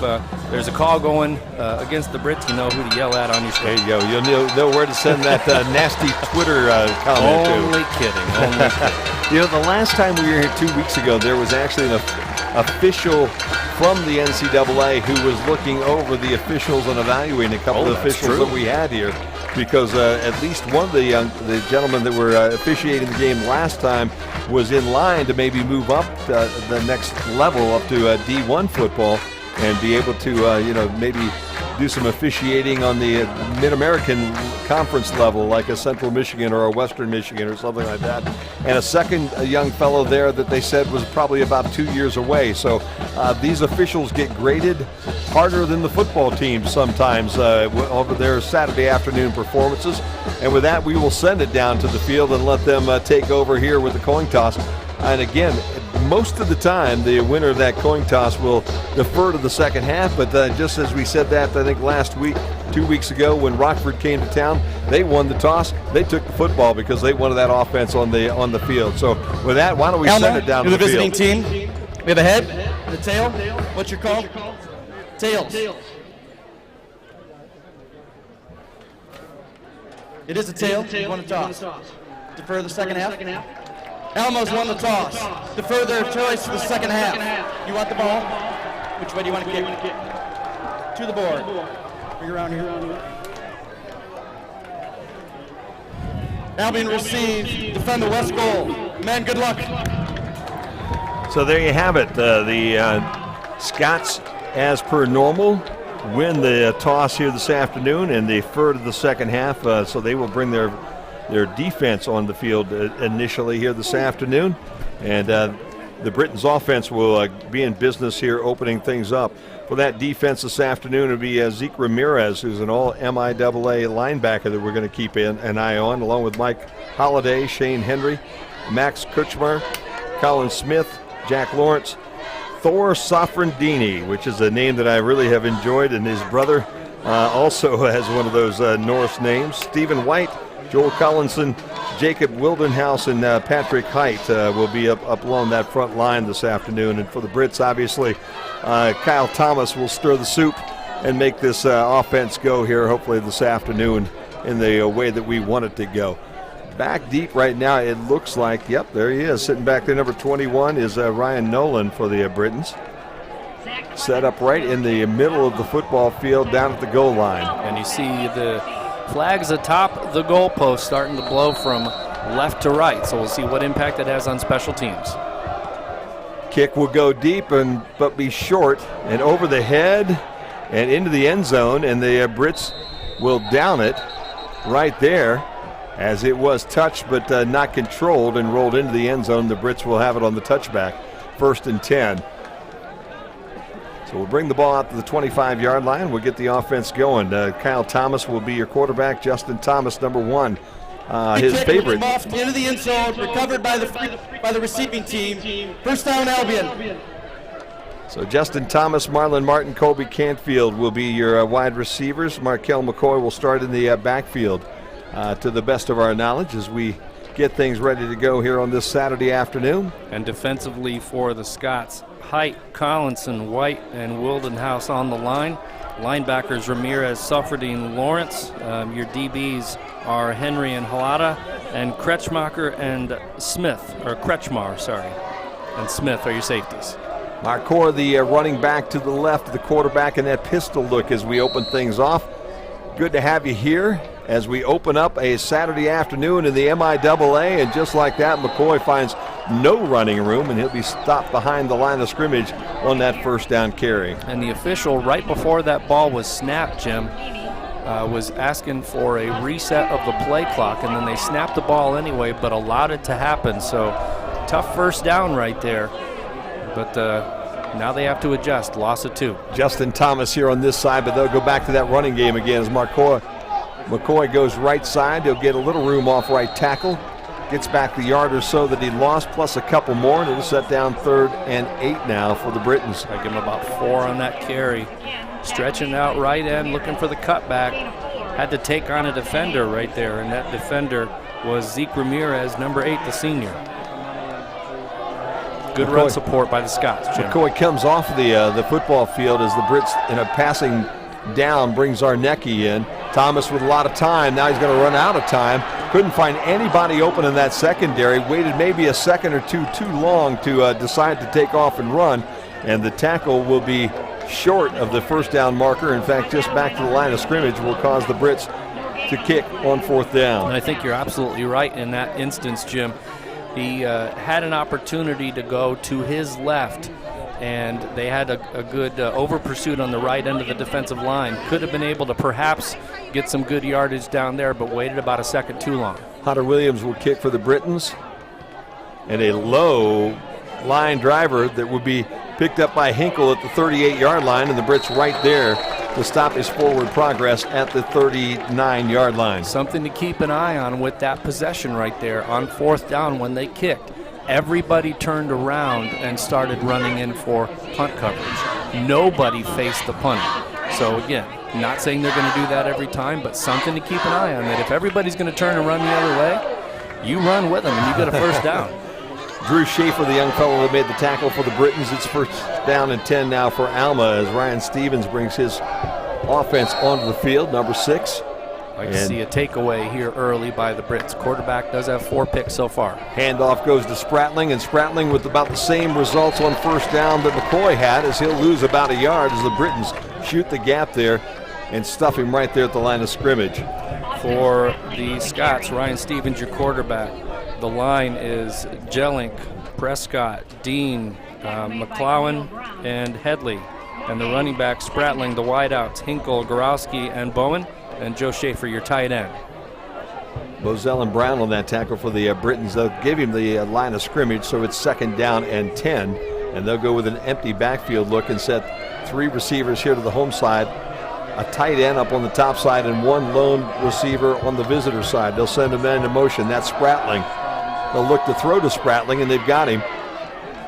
there's a call going against the Brits, you know who to yell at on your screen. There you go. You'll know where to send that nasty Twitter comment to. Only kidding. The last time we were here 2 weeks ago, there was actually an official from the NCAA who was looking over the officials and evaluating a couple of officials that we had here, because at least one of the gentlemen that were officiating the game last time was in line to maybe move up the next level up to D1 football and be able to maybe do some officiating on the Mid-American Conference level, like a Central Michigan or a Western Michigan or something like that. And a second young fellow there that they said was probably about 2 years away. So these officials get graded harder than the football teams sometimes over their Saturday afternoon performances. And with that, we will send it down to the field and let them take over here with the coin toss. And again, most of the time, the winner of that coin toss will defer to the second half. But just as we said that, I think last week, 2 weeks ago, when Rockford came to town, they won the toss. They took the football because they wanted that offense on the field. So with that, why don't we Alma, send it down to you're the visiting field? team. We have a head, and a tail. What's your call? Tails. It is a tail. You want to toss. Defer the second half. Alma's won the toss. Defer their choice to the second half. You want the ball? Which way do you want to kick? To the board. Bring around here. Albion receive, defend the west goal. Men, good luck. So there you have it. The Scots, as per normal, win the toss here this afternoon and they defer to the second half, so they will bring their defense on the field initially here this afternoon, and the Britons offense will be in business here opening things up. For that defense this afternoon, it'll be Zeke Ramirez, who's an all MIAA linebacker that we're going to keep an eye on, along with Mike Holliday, Shane Henry, Max Kutchmar, Colin Smith, Jack Lawrence, Thor Safrandini, which is a name that I really have enjoyed, and his brother also has one of those Norse names. Stephen White, Joel Collinson, Jacob Wildenhouse, and Patrick Height will be up along that front line this afternoon. And for the Brits, obviously, Kyle Thomas will stir the soup and make this offense go here, hopefully this afternoon, in the way that we want it to go. Back deep right now, it looks like, yep, there he is. Sitting back there, number 21 is Ryan Nolan for the Britons. Set up right in the middle of the football field down at the goal line. And you see the flags atop the goalpost starting to blow from left to right, so we'll see what impact it has on special teams. Kick will go deep but be short and over the head and into the end zone, and the Brits will down it right there, as it was touched but not controlled and rolled into the end zone. The Brits will have it on the touchback, 1st and 10. So we'll bring the ball out to the 25-yard line. We'll get the offense going. Kyle Thomas will be your quarterback. Justin Thomas, number 1. His favorite. Off into the end zone, recovered by the receiving team. First down, Albion. So Justin Thomas, Marlon Martin, Colby Camfil will be your wide receivers. Marquel McCoy will start in the backfield, to the best of our knowledge, as we get things ready to go here on this Saturday afternoon. And defensively for the Scots, Height, Collinson, White, and Wildenhouse on the line. Linebackers Ramirez, Suffredine, Lawrence. Your DBs are Henry and Halata, and Kretschmacher and Smith, or Kretschmar, sorry, and Smith are your safeties. Marcor, the running back to the left, the quarterback in that pistol look as we open things off. Good to have you here as we open up a Saturday afternoon in the MIAA, and just like that, McCoy finds no running room, and he'll be stopped behind the line of scrimmage on that first down carry. And the official, right before that ball was snapped, Jim, was asking for a reset of the play clock, and then they snapped the ball anyway, but allowed it to happen. So tough first down right there, but now they have to adjust. Loss of 2. Justin Thomas here on this side, but they'll go back to that running game again as McCoy goes right side. He'll get a little room off right tackle. Gets back the yard or so that he lost, plus a couple more, and it'll set down 3rd and 8 now for the Britons. I give him about 4 on that carry. Stretching out right end, looking for the cutback. Had to take on a defender right there, and that defender was Zeke Ramirez, number 8, the senior. Good McCoy, run support by the Scots, Jim. McCoy comes off the football field as the Brits, in a passing down, brings Arnecki in. Thomas with a lot of time. Now he's going to run out of time. Couldn't find anybody open in that secondary. Waited maybe a second or two too long to decide to take off and run. And the tackle will be short of the first down marker. In fact, just back to the line of scrimmage will cause the Brits to kick on 4th down. And I think you're absolutely right in that instance, Jim. He had an opportunity to go to his left, and they had a good over pursuit on the right end of the defensive line. Could have been able to perhaps get some good yardage down there, but waited about a second too long. Hunter Williams will kick for the Britons, and a low line driver that will be picked up by Hinkle at the 38-yard line, and the Brits right there to stop his forward progress at the 39-yard line. Something to keep an eye on with that possession right there on 4th down when they kicked. Everybody turned around and started running in for punt coverage. Nobody faced the punter. So again, not saying they're going to do that every time, but something to keep an eye on, that if everybody's going to turn and run the other way, you run with them and you get a first down. Drew Schaefer, the young fellow that made the tackle for the Britons. It's 1st down and 10 now for Alma as Ryan Stevens brings his offense onto the field, number 6. I can see a takeaway here early by the Brits. Quarterback does have 4 picks so far. Handoff goes to Spratling, and Spratling with about the same results on first down that McCoy had, as he'll lose about a yard as the Britons shoot the gap there and stuff him right there at the line of scrimmage. For the Scots, Ryan Stevens, your quarterback. The line is Jellink, Prescott, Dean, McClowan, and Headley. And the running back, Spratling, the wideouts, Hinkle, Gorowski, and Bowen, and Joe Schaefer, your tight end. Bozell and Brown on that tackle for the Britons. They'll give him the line of scrimmage, so it's 2nd down and 10. And they'll go with an empty backfield look and set 3 receivers here to the home side, a tight end up on the top side, and 1 lone receiver on the visitor side. They'll send him into motion. That's Spratling. They'll look to throw to Spratling, and they've got him.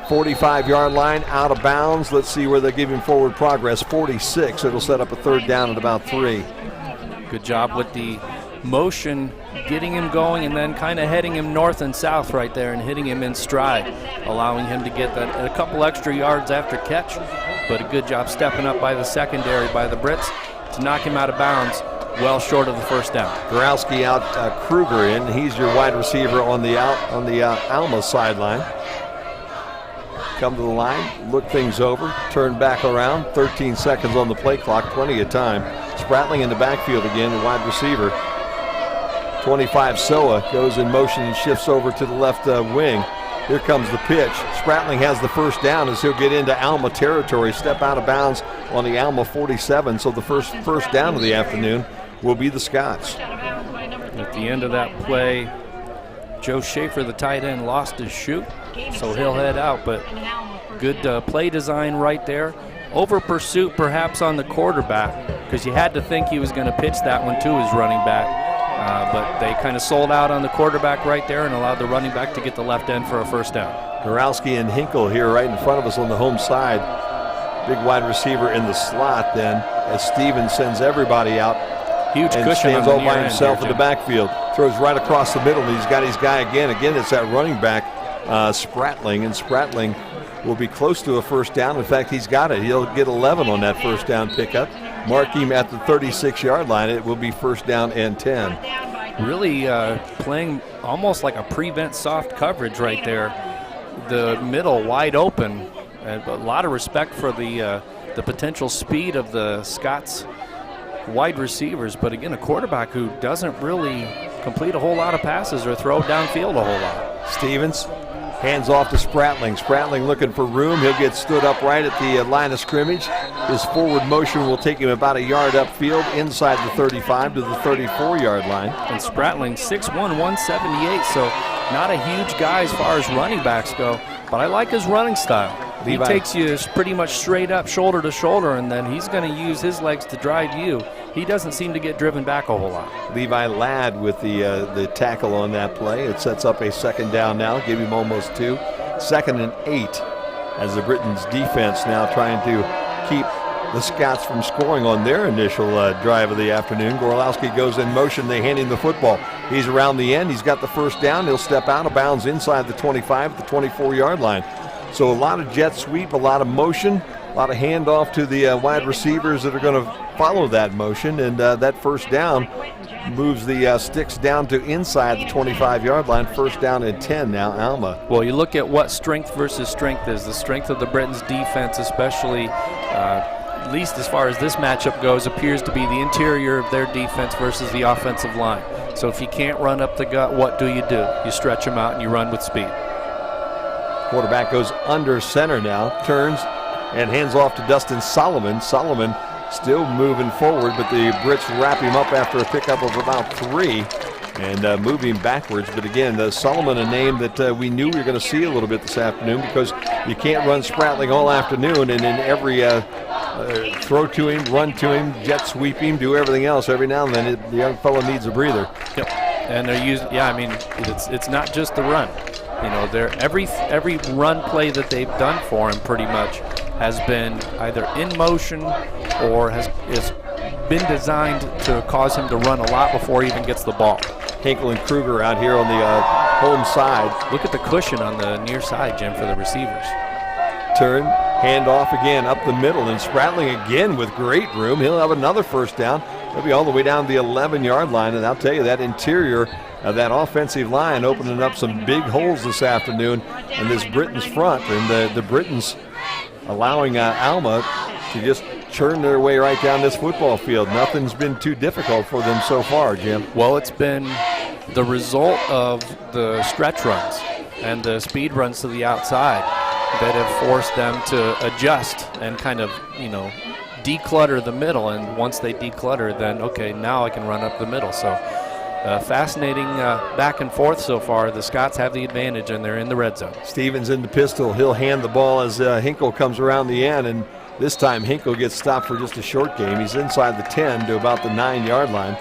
45-yard line, out of bounds. Let's see where they give him forward progress. 46. It'll set up a 3rd down at about 3. Good job with the motion, getting him going, and then kind of heading him north and south right there and hitting him in stride, allowing him to get a couple extra yards after catch. But a good job stepping up by the secondary, by the Brits, to knock him out of bounds, well short of the 1st down. Gorowski out, Kruger in. He's your wide receiver on the Alma sideline. Come to the line, look things over, turn back around. 13 seconds on the play clock, plenty of time. Spratling in the backfield again, the wide receiver. 25 Soa goes in motion and shifts over to the left wing. Here comes the pitch. Spratling has the 1st down as he'll get into Alma territory, step out of bounds on the Alma 47. So the first down of the afternoon will be the Scots. At the end of that play, Joe Schaefer, the tight end, lost his shoe, so he'll head out. But good play design right there. Over pursuit perhaps on the quarterback, because you had to think he was going to pitch that one to his running back. But they kind of sold out on the quarterback right there and allowed the running back to get the left end for a 1st down. Gorowski and Hinkle here right in front of us on the home side. Big wide receiver in the slot then, as Stevens sends everybody out. Huge and cushion stands on all the by near himself end in the backfield. Throws right across the middle, and he's got his guy again. Again, it's that running back, Spratling, and Spratling will be close to a 1st down. In fact, he's got it. He'll get 11 on that 1st down pickup. Mark him at the 36-yard line. It will be 1st down and 10. Really playing almost like a prevent soft coverage right there. The middle wide open, and a lot of respect for the potential speed of the Scots wide receivers. But again, a quarterback who doesn't really complete a whole lot of passes or throw downfield a whole lot. Stevens hands off to Spratling. Spratling looking for room. He'll get stood up right at the line of scrimmage. His forward motion will take him about a yard upfield inside the 35 to the 34-yard line. And Spratling 6'1", 178, so not a huge guy as far as running backs go, but I like his running style. He takes you pretty much straight up, shoulder to shoulder, and then he's going to use his legs to drive you. He doesn't seem to get driven back a whole lot. Levi Ladd with the tackle on that play. It sets up a 2nd down now, give him almost 2. 2nd and 8 as the Britons defense now trying to keep the Scots from scoring on their initial drive of the afternoon. Gorowski goes in motion. They hand him the football. He's around the end. He's got the 1st down. He'll step out of bounds inside the 25 at the 24-yard line. So a lot of jet sweep, a lot of motion, a lot of handoff to the wide receivers that are going to follow that motion. And that 1st down moves the sticks down to inside the 25-yard line. 1st down and 10 now, Alma. Well, you look at what strength versus strength is. The strength of the Britons' defense, especially, at least as far as this matchup goes, appears to be the interior of their defense versus the offensive line. So if you can't run up the gut, what do? You stretch them out and you run with speed. Quarterback goes under center now, turns and hands off to Dustin Solomon. Solomon still moving forward, but the Brits wrap him up after a pickup of about 3 and move him backwards. But again, Solomon, a name that we knew we were going to see a little bit this afternoon, because you can't run Spratling all afternoon and in every throw to him, run to him, jet sweep him, do everything else. Every now and then the young fellow needs a breather. Yep. And they're using, it's not just the run. You know, every run play that they've done for him pretty much has been either in motion or has been designed to cause him to run a lot before he even gets the ball. Hinkle and Kruger out here on the home side. Look at the cushion on the near side, Jim, for the receivers. Turn, hand off again up the middle, and Spratling again with great room. He'll have another 1st down. He'll be all the way down the 11-yard line, and I'll tell you, that interior of that offensive line opening up some big holes this afternoon in this Britons front, and the Britons allowing Alma to just churn their way right down this football field. Nothing's been too difficult for them so far, Jim. Well, it's been the result of the stretch runs and the speed runs to the outside that have forced them to adjust and kind of, declutter the middle. And once they declutter, then, okay, now I can run up the middle. So fascinating back and forth so far. The Scots have the advantage, and they're in the red zone. Stevens in the pistol. He'll hand the ball as Hinkle comes around the end, and this time Hinkle gets stopped for just a short game. He's inside the 10 to about the 9-yard line,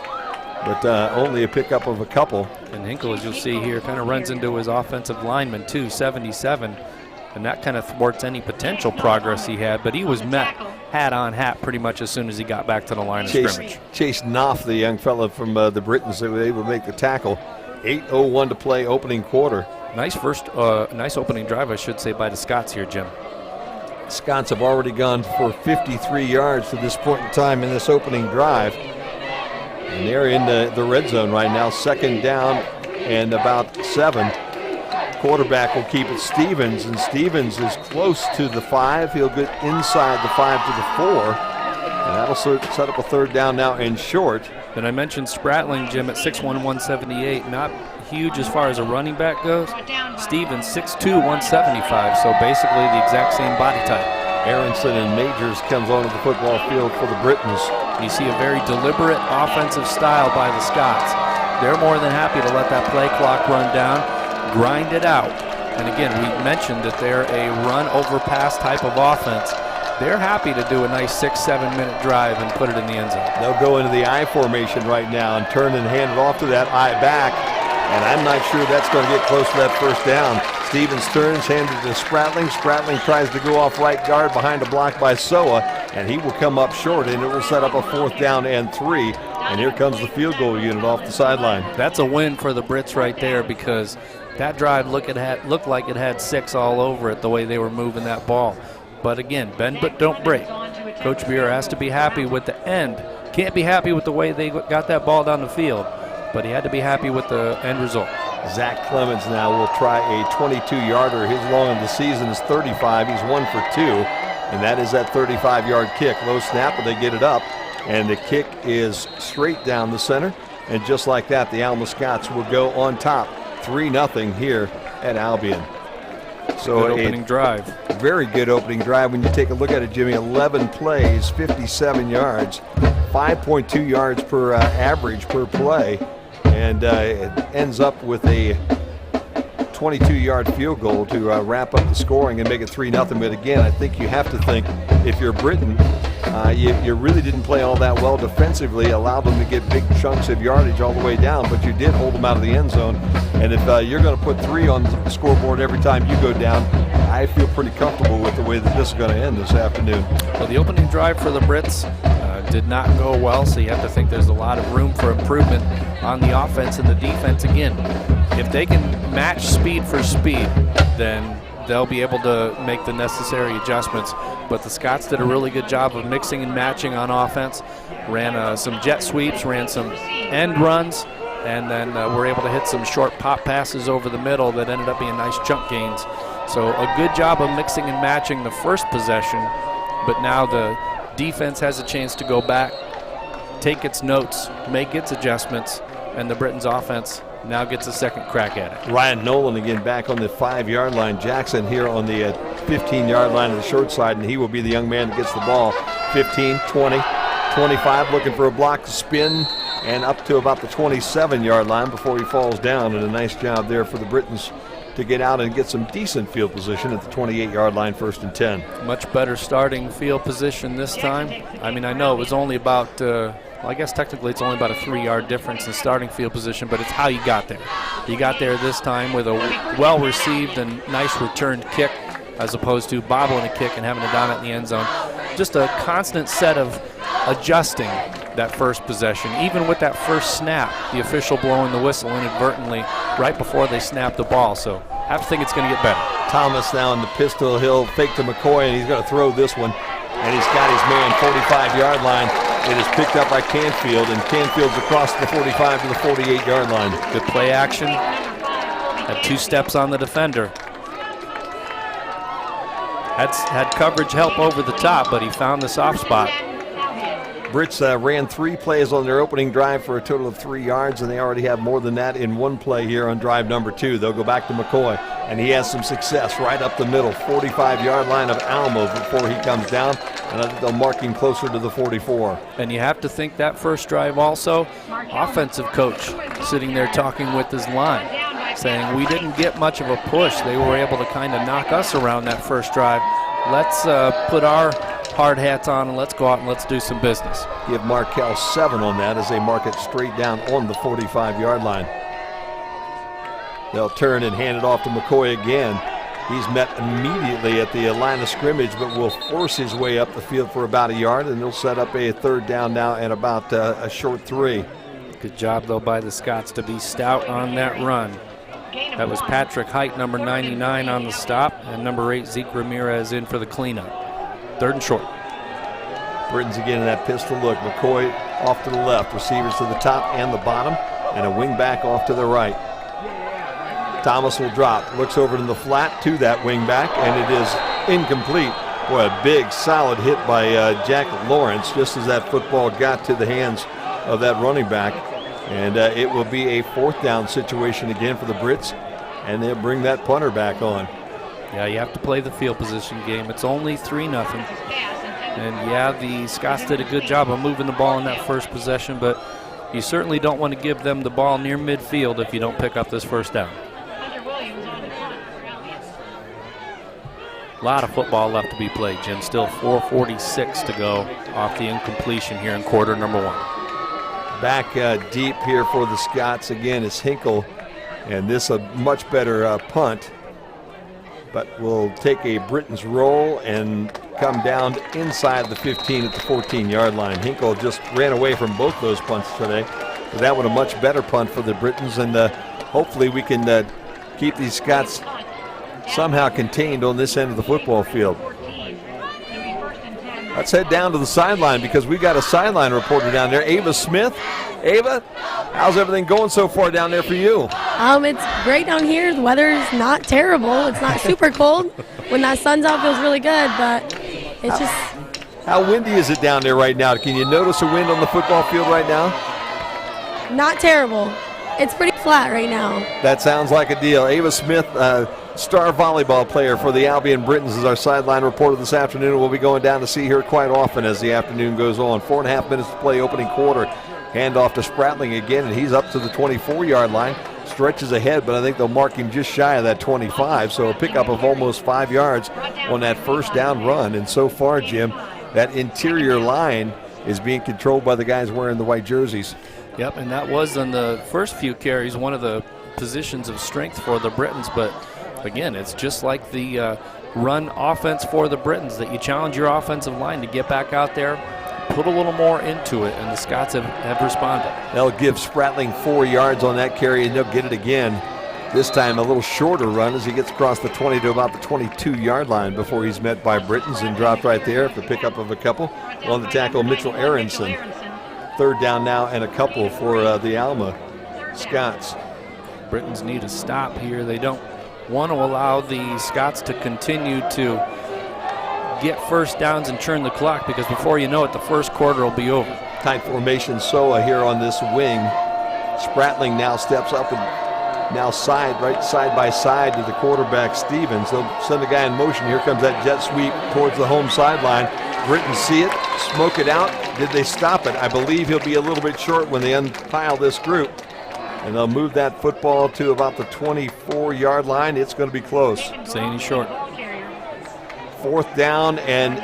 but only a pickup of a couple. And Hinkle, as you'll see here, kind of runs into his offensive lineman too, 77, and that kind of thwarts any potential progress he had, but he was met hat on hat pretty much as soon as he got back to the line of scrimmage. Chase Knopf, the young fella from the Britons, they were able to make the tackle. 8:01 to play, opening quarter. Nice nice opening drive, I should say, by the Scots here, Jim. Scots have already gone for 53 yards to this point in time in this opening drive. And they're in the red zone right now, second down and about 7. Quarterback will keep it Stevens, and Stevens is close to the 5. He'll get inside the 5 to the 4. And that'll set up a third down now and short. And I mentioned Spratling, Jim, at 6'1", 178. Not huge as far as a running back goes. Stevens, 6'2", 175. So basically the exact same body type. Aronson and Majors comes onto the football field for the Britons. You see a very deliberate offensive style by the Scots. They're more than happy to let that play clock run down, grind it out. And again, we mentioned that they're a run over pass type of offense. They're happy to do a nice 6-7 minute drive and put it in the end zone. They'll go into the I formation right now and turn and hand it off to that I back. And I'm not sure that's going to get close to that first down. Stevens turns, hands it to Spratling. Spratling tries to go off right guard behind a block by Soa, and he will come up short, and it will set up a 4th down and 3. And here comes the field goal unit off the sideline. That's a win for the Brits right there, because that drive looked like it had 6 all over it, the way they were moving that ball. But again, bend but don't break. Coach Beer has to be happy with the end. Can't be happy with the way they got that ball down the field, but he had to be happy with the end result. Zach Clemens now will try a 22-yarder. His long of the season is 35. He's 1 for 2, and that is that 35-yard kick. Low snap, but they get it up, and the kick is straight down the center. And just like that, the Alma Scots will go on top, 3-0 here at Albion. So good opening drive. Very good opening drive. When you take a look at it, Jimmy, 11 plays, 57 yards, 5.2 yards per average per play, and it ends up with a 22-yard field goal to wrap up the scoring and make it 3-0. But again, I think you have to think, if you're Britain, you really didn't play all that well defensively, allowed them to get big chunks of yardage all the way down, but you did hold them out of the end zone. And if you're going to put 3 on the scoreboard every time you go down, I feel pretty comfortable with the way that this is going to end this afternoon. Well, the opening drive for the Brits did not go well, so you have to think there's a lot of room for improvement on the offense and the defense. Again, if they can match speed for speed, then they'll be able to make the necessary adjustments. But the Scots did a really good job of mixing and matching on offense, ran some jet sweeps, ran some end runs, and then were able to hit some short pop passes over the middle that ended up being nice chunk gains. So a good job of mixing and matching the first possession, but now the defense has a chance to go back, take its notes, make its adjustments, and the Britons offense now gets a second crack at it. Ryan Nolan again back on the 5-yard line. Jackson here on the 15-yard line of the short side, and he will be the young man that gets the ball. 15, 20, 25, looking for a block to spin, and up to about the 27-yard line before he falls down. And a nice job there for the Britons to get out and get some decent field position at the 28-yard line, 1st and 10. Much better starting field position this time. I mean, I know it was only about, well, I guess technically it's only about a 3-yard difference in starting field position, but it's how you got there. You got there this time with a well-received and nice returned kick, as opposed to bobbling a kick and having it down at the end zone. Just a constant set of adjusting that first possession. Even with that first snap, the official blowing the whistle inadvertently right before they snap the ball. So I have to think it's going to get better. Thomas now in the pistol. He'll fake to McCoy, and he's going to throw this one. And he's got his man 45-yard line. It is picked up by Camfil, and Camfil's across the 45 to the 48-yard line. Good play action. Had 2 steps on the defender. Had coverage help over the top, but he found the soft spot. Brits ran 3 plays on their opening drive for a total of 3 yards, and they already have more than that in 1 play here on drive number 2. They'll go back to McCoy, and he has some success right up the middle, 45-yard line of Alma before he comes down, and I think they'll mark him closer to the 44. And you have to think that first drive also, offensive coach sitting there talking with his line, saying we didn't get much of a push. They were able to kind of knock us around that first drive. Let's put our hard hats on and let's go out and let's do some business. Give Marquel 7 on that as they mark it straight down on the 45-yard line. They'll turn and hand it off to McCoy again. He's met immediately at the line of scrimmage, but will force his way up the field for about a yard, and they'll set up a 3rd down now and about a short 3. Good job, though, by the Scots to be stout on that run. That was Patrick Height, number 99, on the stop, and number 8, Zeke Ramirez, in for the cleanup. 3rd and short. Britons again in that pistol look. McCoy off to the left, receivers to the top and the bottom, and a wing back off to the right. Thomas will drop, looks over to the flat to that wing back, and it is incomplete. Boy, a big, solid hit by Jack Lawrence just as that football got to the hands of that running back. And it will be a 4th down situation again for the Brits, and they'll bring that punter back on. Yeah, you have to play the field position game. It's only 3-0. And yeah, the Scots did a good job of moving the ball in that first possession, but you certainly don't want to give them the ball near midfield if you don't pick up this 1st down. A lot of football left to be played, Jim. Still 4:46 to go off the incompletion here in quarter number 1. Back deep here for the Scots again is Hinkle, and this a much better punt, but will take a Britons roll and come down inside the 15 at the 14-yard line. Hinkle just ran away from both those punts today, but that one a much better punt for the Britons, and hopefully we can keep these Scots somehow contained on this end of the football field. Let's head down to the sideline because we got a sideline reporter down there, Ava Smith. Ava, how's everything going so far down there for you? It's great down here. The weather's not terrible. It's not super cold. When that sun's out, it feels really good, but it's just... How windy is it down there right now? Can you notice a wind on the football field right now? Not terrible. It's pretty flat right now. That sounds like a deal. Ava Smith, star volleyball player for the Albion Britons, is our sideline reporter this afternoon. We'll be going down to see her quite often as the afternoon goes on. 4.5 minutes to play opening quarter. Handoff to Spratling again, and he's up to the 24-yard line. Stretches ahead, but I think they'll mark him just shy of that 25, so a pickup of almost 5 yards on that 1st down run. And so far, Jim, that interior line is being controlled by the guys wearing the white jerseys. Yep, and that was in the first few carries one of the positions of strength for the Britons, but again, it's just like the run offense for the Britons, that you challenge your offensive line to get back out there, put a little more into it, and the Scots have responded. They'll give Spratling 4 yards on that carry, and they'll get it again. This time a little shorter run as he gets across the 20 to about the 22-yard line before he's met by Britons and dropped right there for pickup of a couple. On the tackle, Mitchell Aronson. 3rd down now and a couple for the Alma Scots. Britons need a stop here. They don't want to allow the Scots to continue to get 1st downs and churn the clock, because before you know it, the 1st quarter will be over. Tight formation, Soa here on this wing. Spratling now steps up and now side by side to the quarterback Stevens. They'll send the guy in motion. Here comes that jet sweep towards the home sideline. Britons see it, smoke it out. Did they stop it? I believe he'll be a little bit short when they unpile this group. And they'll move that football to about the 24-yard line. It's going to be close. Saying he's short. 4th down and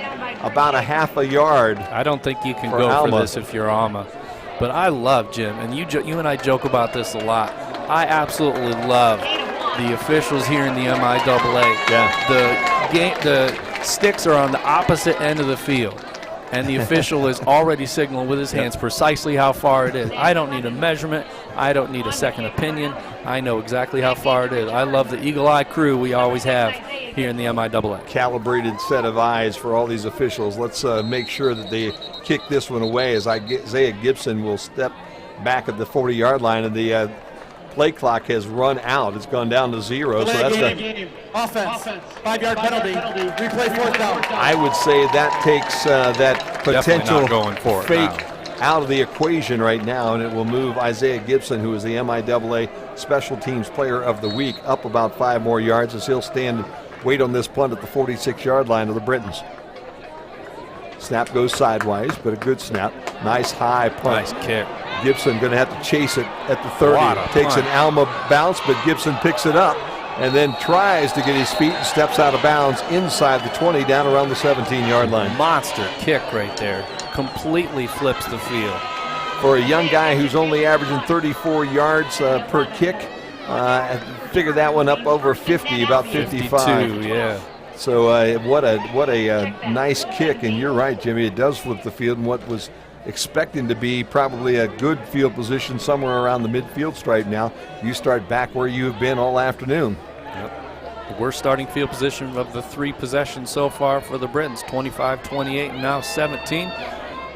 about a half a yard. I don't think you can go Alma. for this if you're Alma. But I love, Jim, and you and I joke about this a lot. I absolutely love the officials here in the MIAA. Yeah. The sticks are on the opposite end of the field, and the official is already signaling with his hands precisely how far it is. I don't need a measurement. I don't need a second opinion. I know exactly how far it is. I love the eagle-eye crew we always have here in the MIAA. Calibrated set of eyes for all these officials. Let's make sure that they kick this one away as Isaiah Gibson will step back at the 40-yard line, and the play clock has run out. It's gone down to 0. So that's Offense. 5-yard penalty. Replay 4th down. I would say that takes that potential going for it fake out of the equation right now, and it will move Isaiah Gibson, who is the MIAA Special Teams Player of the Week, up about 5 more yards as he'll stand and wait on this punt at the 46-yard line of the Britons. Snap goes sideways, but a good snap. Nice high punt. Nice kick. Gibson going to have to chase it at the 30. Takes an Alma bounce, but Gibson picks it up and then tries to get his feet and steps out of bounds inside the 20 down around the 17-yard line. Monster kick right there. Completely flips the field. For a young guy who's only averaging 34 yards per kick, figure that one up over 50, about 55. 52, yeah. So what a nice kick, and you're right, Jimmy. It does flip the field, and what was expecting to be probably a good field position somewhere around the midfield stripe now, you start back where you've been all afternoon. Yep. The worst starting field position of the 3 possessions so far for the Britons, 25, 28, and now 17.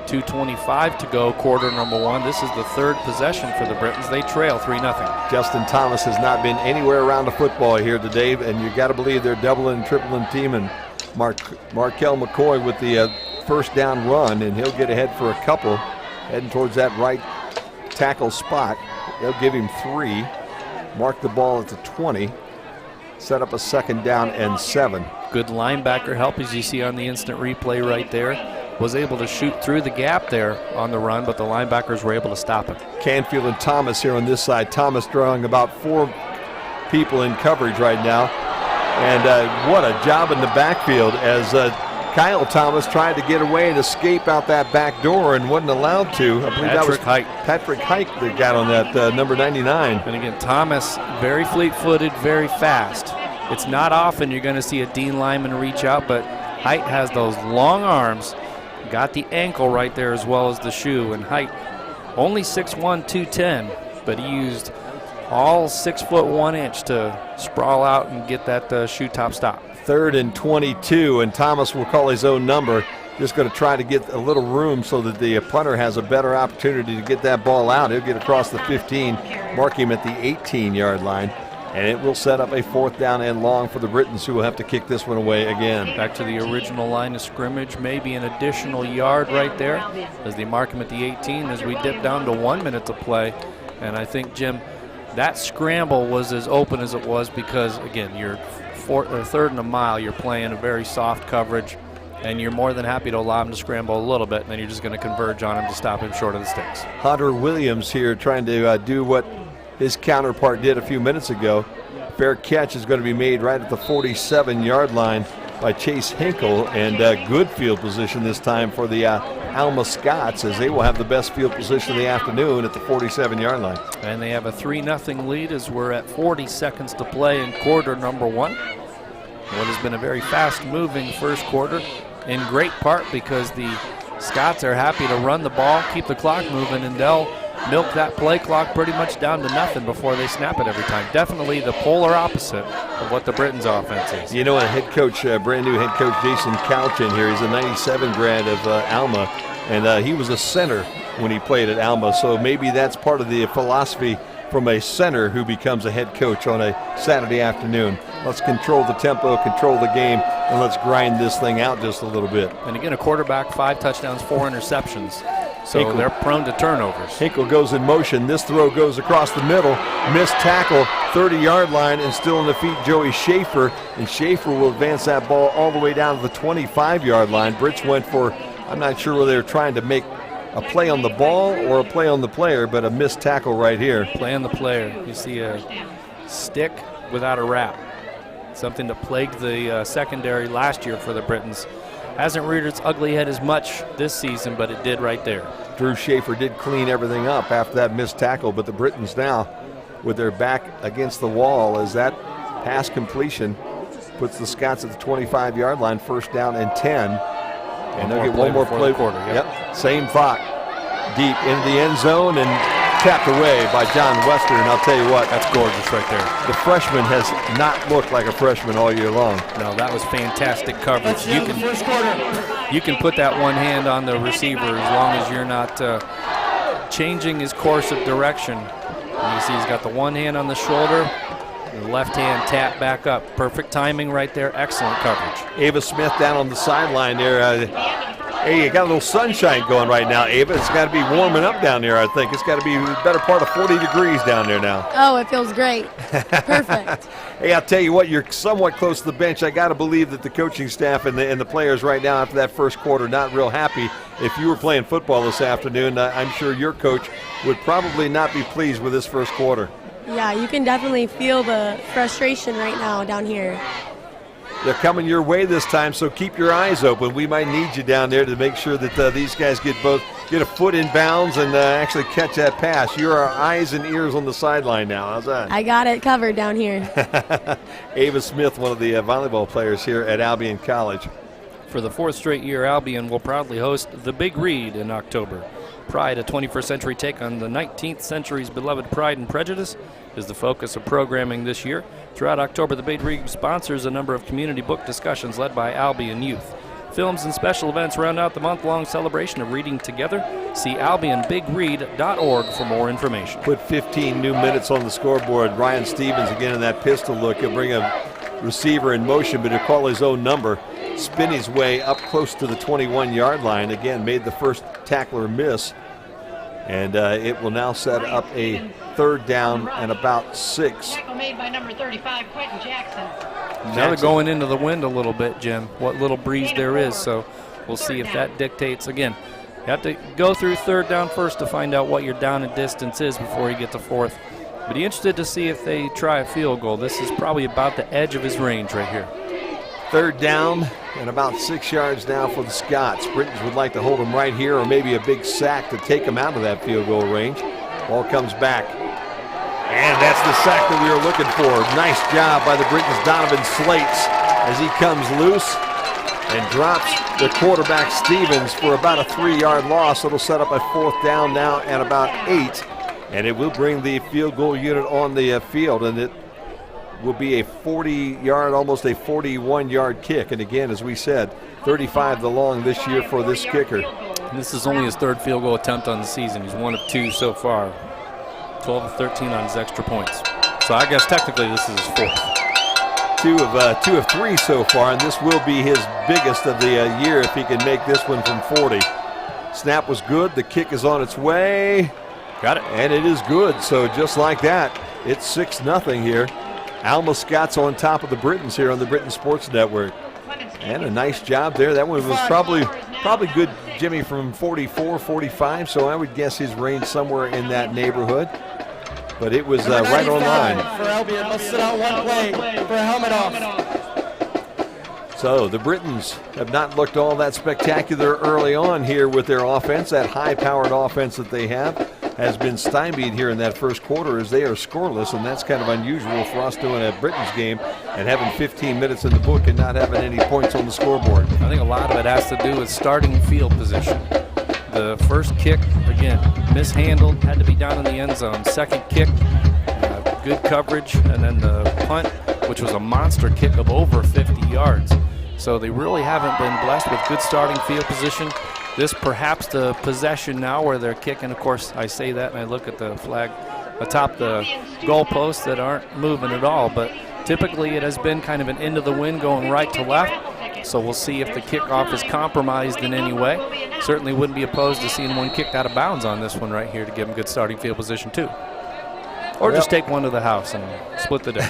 2:25 to go, quarter number 1. This is the 3rd possession for the Britons. They trail 3-0. Justin Thomas has not been anywhere around the football here today, and you got to believe they're doubling and tripling team. And Marquel McCoy with the first down run, and he'll get ahead for a couple, heading towards that right tackle spot. They'll give him 3, mark the ball at the 20, set up a 2nd down and 7. Good linebacker help, as you see on the instant replay right there. Was able to shoot through the gap there on the run, but the linebackers were able to stop him. Camfil and Thomas here on this side. Thomas drawing about 4 people in coverage right now. And what a job in the backfield as Kyle Thomas tried to get away and escape out that back door and wasn't allowed to. I believe that was Patrick Hike that got on that number 99. And again, Thomas, very fleet-footed, very fast. It's not often you're going to see a Dean lineman reach out, but Hite has those long arms. Got the ankle right there as well as the shoe. And Hite, only 6'1", 210, but he used all 6 foot 1 inch to sprawl out and get that shoe top stop. 3rd and 22, and Thomas will call his own number. Just going to try to get a little room so that the punter has a better opportunity to get that ball out. He'll get across the 15, mark him at the 18-yard line. And it will set up a 4th down and long for the Britons, who will have to kick this one away again. Back to the original line of scrimmage, maybe an additional yard right there as they mark him at the 18 as we dip down to 1 minute to play. And I think, Jim, that scramble was as open as it was because, again, you're 3rd and a mile, you're playing a very soft coverage, and you're more than happy to allow him to scramble a little bit, and then you're just going to converge on him to stop him short of the sticks. Hunter Williams here trying to do what his counterpart did a few minutes ago. Fair catch is going to be made right at the 47-yard line by Chase Hinkle, and good field position this time for the Alma Scots, as they will have the best field position of the afternoon at the 47-yard line. And they have a 3-0 lead as we're at 40 seconds to play in quarter number 1. What has been a very fast-moving first quarter, in great part because the Scots are happy to run the ball, keep the clock moving, and they'll milk that play clock pretty much down to nothing before they snap it every time. Definitely the polar opposite of what the Britons' offense is. You know, a head coach, brand new head coach, Jason Couch in here. He's a 97 grad of Alma, and he was a center when he played at Alma, so maybe that's part of the philosophy from a center who becomes a head coach on a Saturday afternoon. Let's control the tempo, control the game, and let's grind this thing out just a little bit. And again, a quarterback, 5 touchdowns, 4 interceptions. So they're prone to turnovers. Hinkle goes in motion. This throw goes across the middle. Missed tackle, 30-yard line, and still in the feet Joey Schaefer. And Schaefer will advance that ball all the way down to the 25-yard line. Brits went for, I'm not sure whether they're trying to make a play on the ball or a play on the player, but a missed tackle right here. Play on the player. You see a stick without a wrap. Something that plagued the secondary last year for the Britons. Hasn't reared its ugly head as much this season, but it did right there. Drew Schaefer did clean everything up after that missed tackle, but the Britons now with their back against the wall as that pass completion puts the Scots at the 25-yard line, 1st down and 10. And they'll get one more play. Quarter, yep, same thought. Deep into the end zone and tapped away by John Wester. And I'll tell you what, that's gorgeous right there. The freshman has not looked like a freshman all year long. No, that was fantastic coverage. You can put that one hand on the receiver as long as you're not changing his course of direction And you see he's got the one hand on the shoulder, and the left hand tap back up. Perfect timing right there. Excellent coverage. Ava Smith down on the sideline there. Hey, you got a little sunshine going right now, Ava. It's got to be warming up down there, I think. It's got to be the better part of 40 degrees down there now. Oh, it feels great. Perfect. Hey, I'll tell you what, you're somewhat close to the bench. I got to believe that the coaching staff and the players right now after that first quarter not real happy. If you were playing football this afternoon, I'm sure your coach would probably not be pleased with this first quarter. Yeah, you can definitely feel the frustration right now down here. They're coming your way this time, so keep your eyes open. We might need you down there to make sure that these guys get a foot in bounds and actually catch that pass. You're our eyes and ears on the sideline now. How's that? I got it covered down here. Ava Smith, one of the volleyball players here at Albion College. For the 4th straight year, Albion will proudly host the Big Read in October. Pride, a 21st century take on the 19th century's beloved Pride and Prejudice, is the focus of programming this year. Throughout October, the Big Read sponsors a number of community book discussions led by Albion Youth. Films and special events round out the month-long celebration of reading together. See albionbigread.org for more information. Put 15 new minutes on the scoreboard. Ryan Stevens again in that pistol look. He'll bring a receiver in motion, but he'll call his own number. Spin his way up close to the 21-yard line. Again, made the first tackler miss. And it will now set up a 3rd down and about 6. Tackle made by number 35, Quentin Jackson. Now they're going into the wind a little bit, Jim. What little breeze there is, so we'll see if that dictates. Again, you have to go through 3rd down first to find out what your down and distance is before you get to 4th. But be interested to see if they try a field goal. This is probably about the edge of his range right here. 3rd down and about 6 yards now for the Scots. Britons would like to hold them right here, or maybe a big sack to take them out of that field goal range. Ball comes back. And that's the sack that we were looking for. Nice job by the Britons, Donovan Slates, as he comes loose and drops the quarterback Stevens for about a 3-yard loss. It'll set up a 4th down now and about 8. And it will bring the field goal unit on the field, and it will be a 40-yard, almost a 41-yard kick. And again, as we said, 35 the long this year for this kicker. And this is only his 3rd field goal attempt on the season. He's 1 of 2 so far. 12 of 13 on his extra points. So I guess technically this is his 4th. 2 of 3 so far, and this will be his biggest of the year if he can make this one from 40. Snap was good. The kick is on its way. Got it. And it is good. So just like that, it's 6-0 here. Alma Scots on top of the Britons here on the Britain Sports Network. And a nice job there. That one was probably good, Jimmy, from 44, 45. So I would guess his range somewhere in that neighborhood. But it was right on line. For Albion, let's sit out one play for a helmet off. So the Britons have not looked all that spectacular early on here with their offense. That high-powered offense that they have has been stymied here in that first quarter as they are scoreless, and that's kind of unusual for us doing a Britons game and having 15 minutes in the book and not having any points on the scoreboard. I think a lot of it has to do with starting field position. The first kick, again, mishandled, had to be down in the end zone. Second kick, good coverage, and then the punt, which was a monster kick of over 50 yards. So they really haven't been blessed with good starting field position. This perhaps the possession now where they're kicking. Of course, I say that and I look at the flag atop the goalposts that aren't moving at all. But typically it has been kind of an into the wind going right to left. So we'll see if the kickoff is compromised in any way. Certainly wouldn't be opposed to seeing one kicked out of bounds on this one right here to give them good starting field position too. Or just take one to the house and split the day.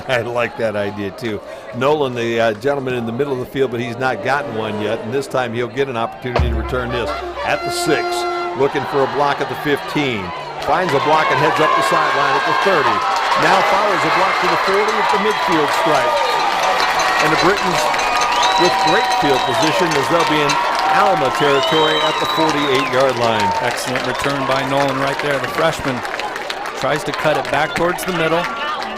I like that idea too. Nolan, the gentleman in the middle of the field, but he's not gotten one yet. And this time he'll get an opportunity to return this at the 6. Looking for a block at the 15. Finds a block and heads up the sideline at the 30. Now follows a block to the 40 at the midfield stripe. And the Britons with great field position as they'll be in Alma territory at the 48-yard line. Excellent return by Nolan right there. The freshman tries to cut it back towards the middle,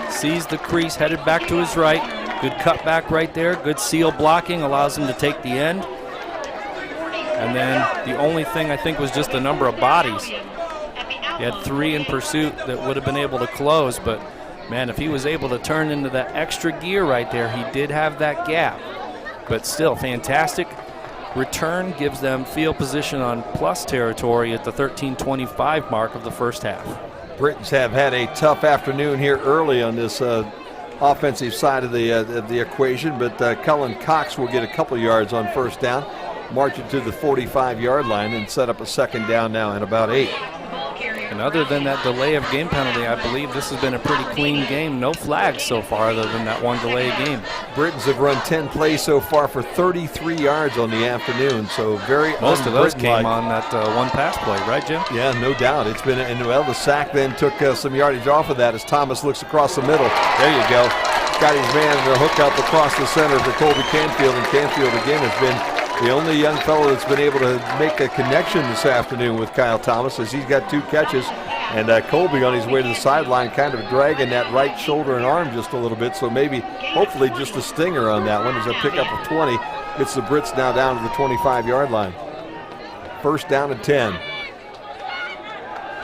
sees the crease headed back to his right. Good cutback right there. Good seal blocking allows him to take the end. And then the only thing I think was just the number of bodies. He had 3 in pursuit that would have been able to close, but man, if he was able to turn into that extra gear right there, he did have that gap. But still, fantastic return, gives them field position on plus territory at the 13:25 mark of the first half. Britons have had a tough afternoon here early on this offensive side of the equation, but Cullen Cox will get a couple yards on first down, march it to the 45-yard line, and set up a second down now and about 8. And other than that delay of game penalty, I believe this has been a pretty clean game. No flags so far other than that one delay game. Britons have run 10 plays so far for 33 yards on the afternoon, so very most of those came on that one pass play, right, Jim? Yeah, no doubt. It's been, and well, the sack then took some yardage off of that as Thomas looks across the middle. There you go. Got his man in a hookup across the center for Colby Camfil, and Camfil again has been the only young fellow that's been able to make a connection this afternoon with Kyle Thomas, as he's got 2 catches. And Colby on his way to the sideline kind of dragging that right shoulder and arm just a little bit, so maybe, hopefully, just a stinger on that one as a pickup of 20. Gets the Brits now down to the 25-yard line. First down and 10.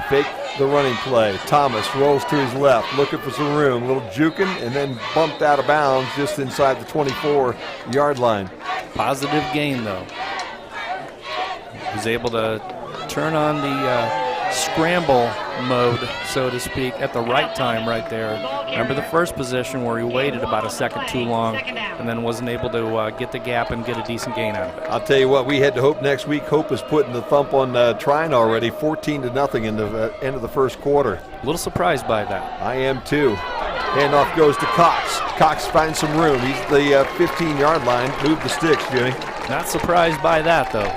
Fake the running play. Thomas rolls to his left, looking for some room, a little juking, and then bumped out of bounds just inside the 24-yard line. Positive gain, though. He was able to turn on the scramble mode, so to speak, at the right time right there. Remember the first possession where he waited about a second too long and then wasn't able to get the gap and get a decent gain out of it. I'll tell you what, we head to Hope next week. Hope is putting the thump on Trine already, 14-0 in the end of the first quarter. A little surprised by that. I am too. Handoff goes to Cox. Cox finds some room. He's the 15-yard line. Move the sticks, Jimmy. Not surprised by that, though.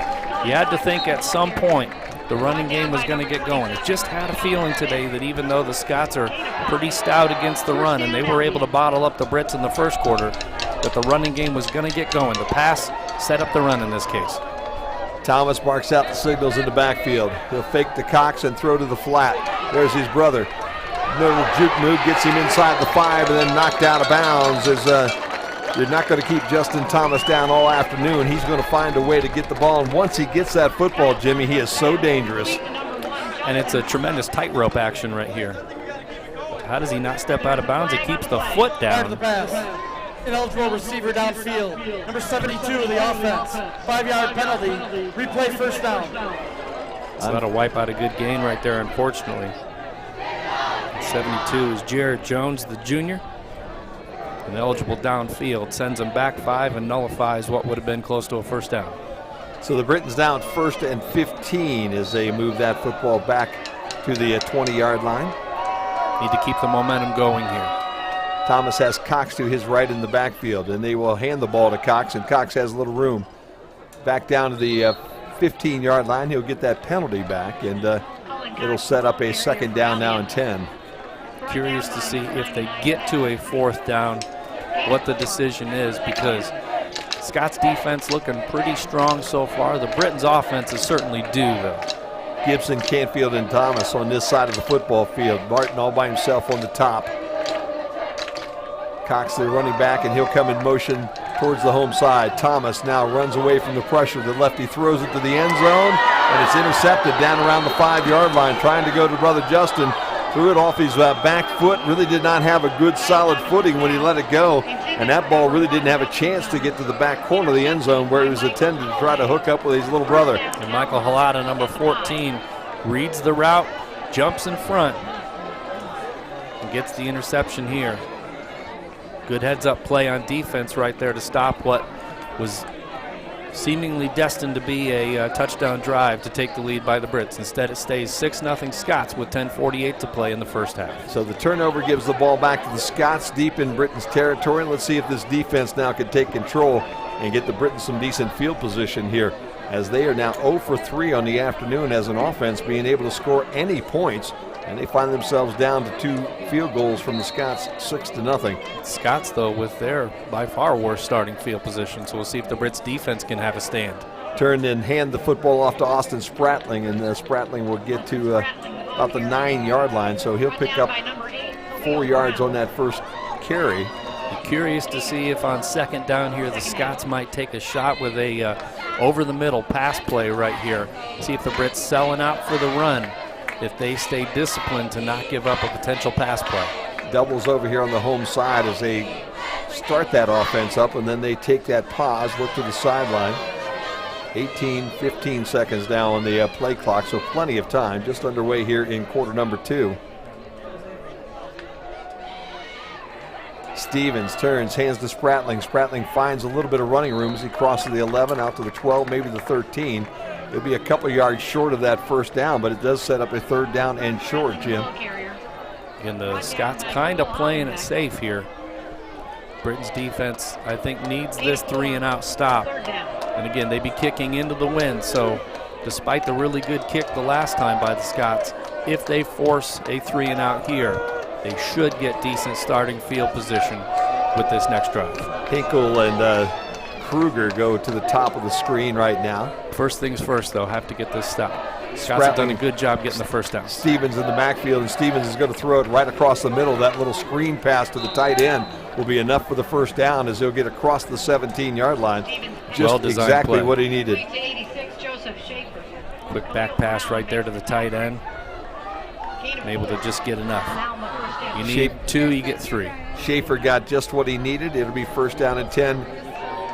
You had to think at some point the running game was going to get going. It just had a feeling today that even though the Scots are pretty stout against the run and they were able to bottle up the Brits in the first quarter, that the running game was going to get going. The pass set up the run in this case. Thomas marks out the signals in the backfield. He'll fake the Cox and throw to the flat. There's his brother. Little juke move gets him inside the 5 and then knocked out of bounds. You're not going to keep Justin Thomas down all afternoon. He's going to find a way to get the ball, and once he gets that football, Jimmy, he is so dangerous. And it's a tremendous tightrope action right here. How does he not step out of bounds? He keeps the foot down. The pass. Ineligible receiver downfield. Number 72 of the offense. 5-yard penalty. Replay first down. So that'll wipe out a good gain right there, unfortunately. 72 is Jared Jones, the junior. Ineligible downfield, sends him back 5 and nullifies what would have been close to a first down. So the Britons down 1st and 15 as they move that football back to the 20-yard line. Need to keep the momentum going here. Thomas has Cox to his right in the backfield, and they will hand the ball to Cox, and Cox has a little room. Back down to the 15-yard line. He'll get that penalty back, and it'll set up a second down now and 10. Curious to see if they get to a 4th down, what the decision is, because Scott's defense looking pretty strong so far. The Britons' offense is certainly due, though. Gibson, Canfield, and Thomas on this side of the football field. Martin all by himself on the top. Cox, the running back, and he'll come in motion towards the home side. Thomas now runs away from the pressure. The lefty throws it to the end zone, and it's intercepted down around the 5-yard line, trying to go to brother Justin. Threw it off his back foot, really did not have a good solid footing when he let it go, and that ball really didn't have a chance to get to the back corner of the end zone where he was intended to try to hook up with his little brother. And Michael Halata, number 14, reads the route, jumps in front, and gets the interception here. Good heads-up play on defense right there to stop what was seemingly destined to be a touchdown drive to take the lead by the Brits. Instead, it stays 6-0 Scots with 10:48 to play in the first half. So the turnover gives the ball back to the Scots deep in Britain's territory. Let's see if this defense now can take control and get the Britons some decent field position here, as they are now 0 for 3 on the afternoon as an offense, being able to score any points, and they find themselves down to 2 field goals from the Scots, 6-0. Scots, though, with their by far worst starting field position, so we'll see if the Brits defense can have a stand. Turn and hand the football off to Austin Spratling, and Spratling will get to about the 9-yard line, so he'll pick up 4 yards on that first carry. Be curious to see if on second down here the Scots might take a shot with a over-the-middle pass play right here. See if the Brits selling out for the run, if they stay disciplined to not give up a potential pass play. Doubles over here on the home side as they start that offense up, and then they take that pause, look to the sideline. 15 seconds now on the play clock, so plenty of time, just underway here in quarter number 2. Stevens turns, hands to Spratling. Spratling finds a little bit of running room as he crosses the 11 out to the 12, maybe the 13. It'll be a couple yards short of that first down, but it does set up a third down and short, Jim. And the Scots kind of playing it safe here. Britain's defense, I think, needs this 3-and-out stop. And again, they'd be kicking into the wind, so despite the really good kick the last time by the Scots, if they force a 3-and-out here, they should get decent starting field position with this next drive. Hinkle and Kruger go to the top of the screen right now. First things first, though, have to get this stop. Scots have done a good job getting the first down. Stevens in the backfield, and Stevens is going to throw it right across the middle. That little screen pass to the tight end will be enough for the first down as he'll get across the 17-yard line. Just exactly what he needed. Quick back pass right there to the tight end. And able to just get enough. You need 2, you get 3. Schaefer got just what he needed. It'll be first down and 10.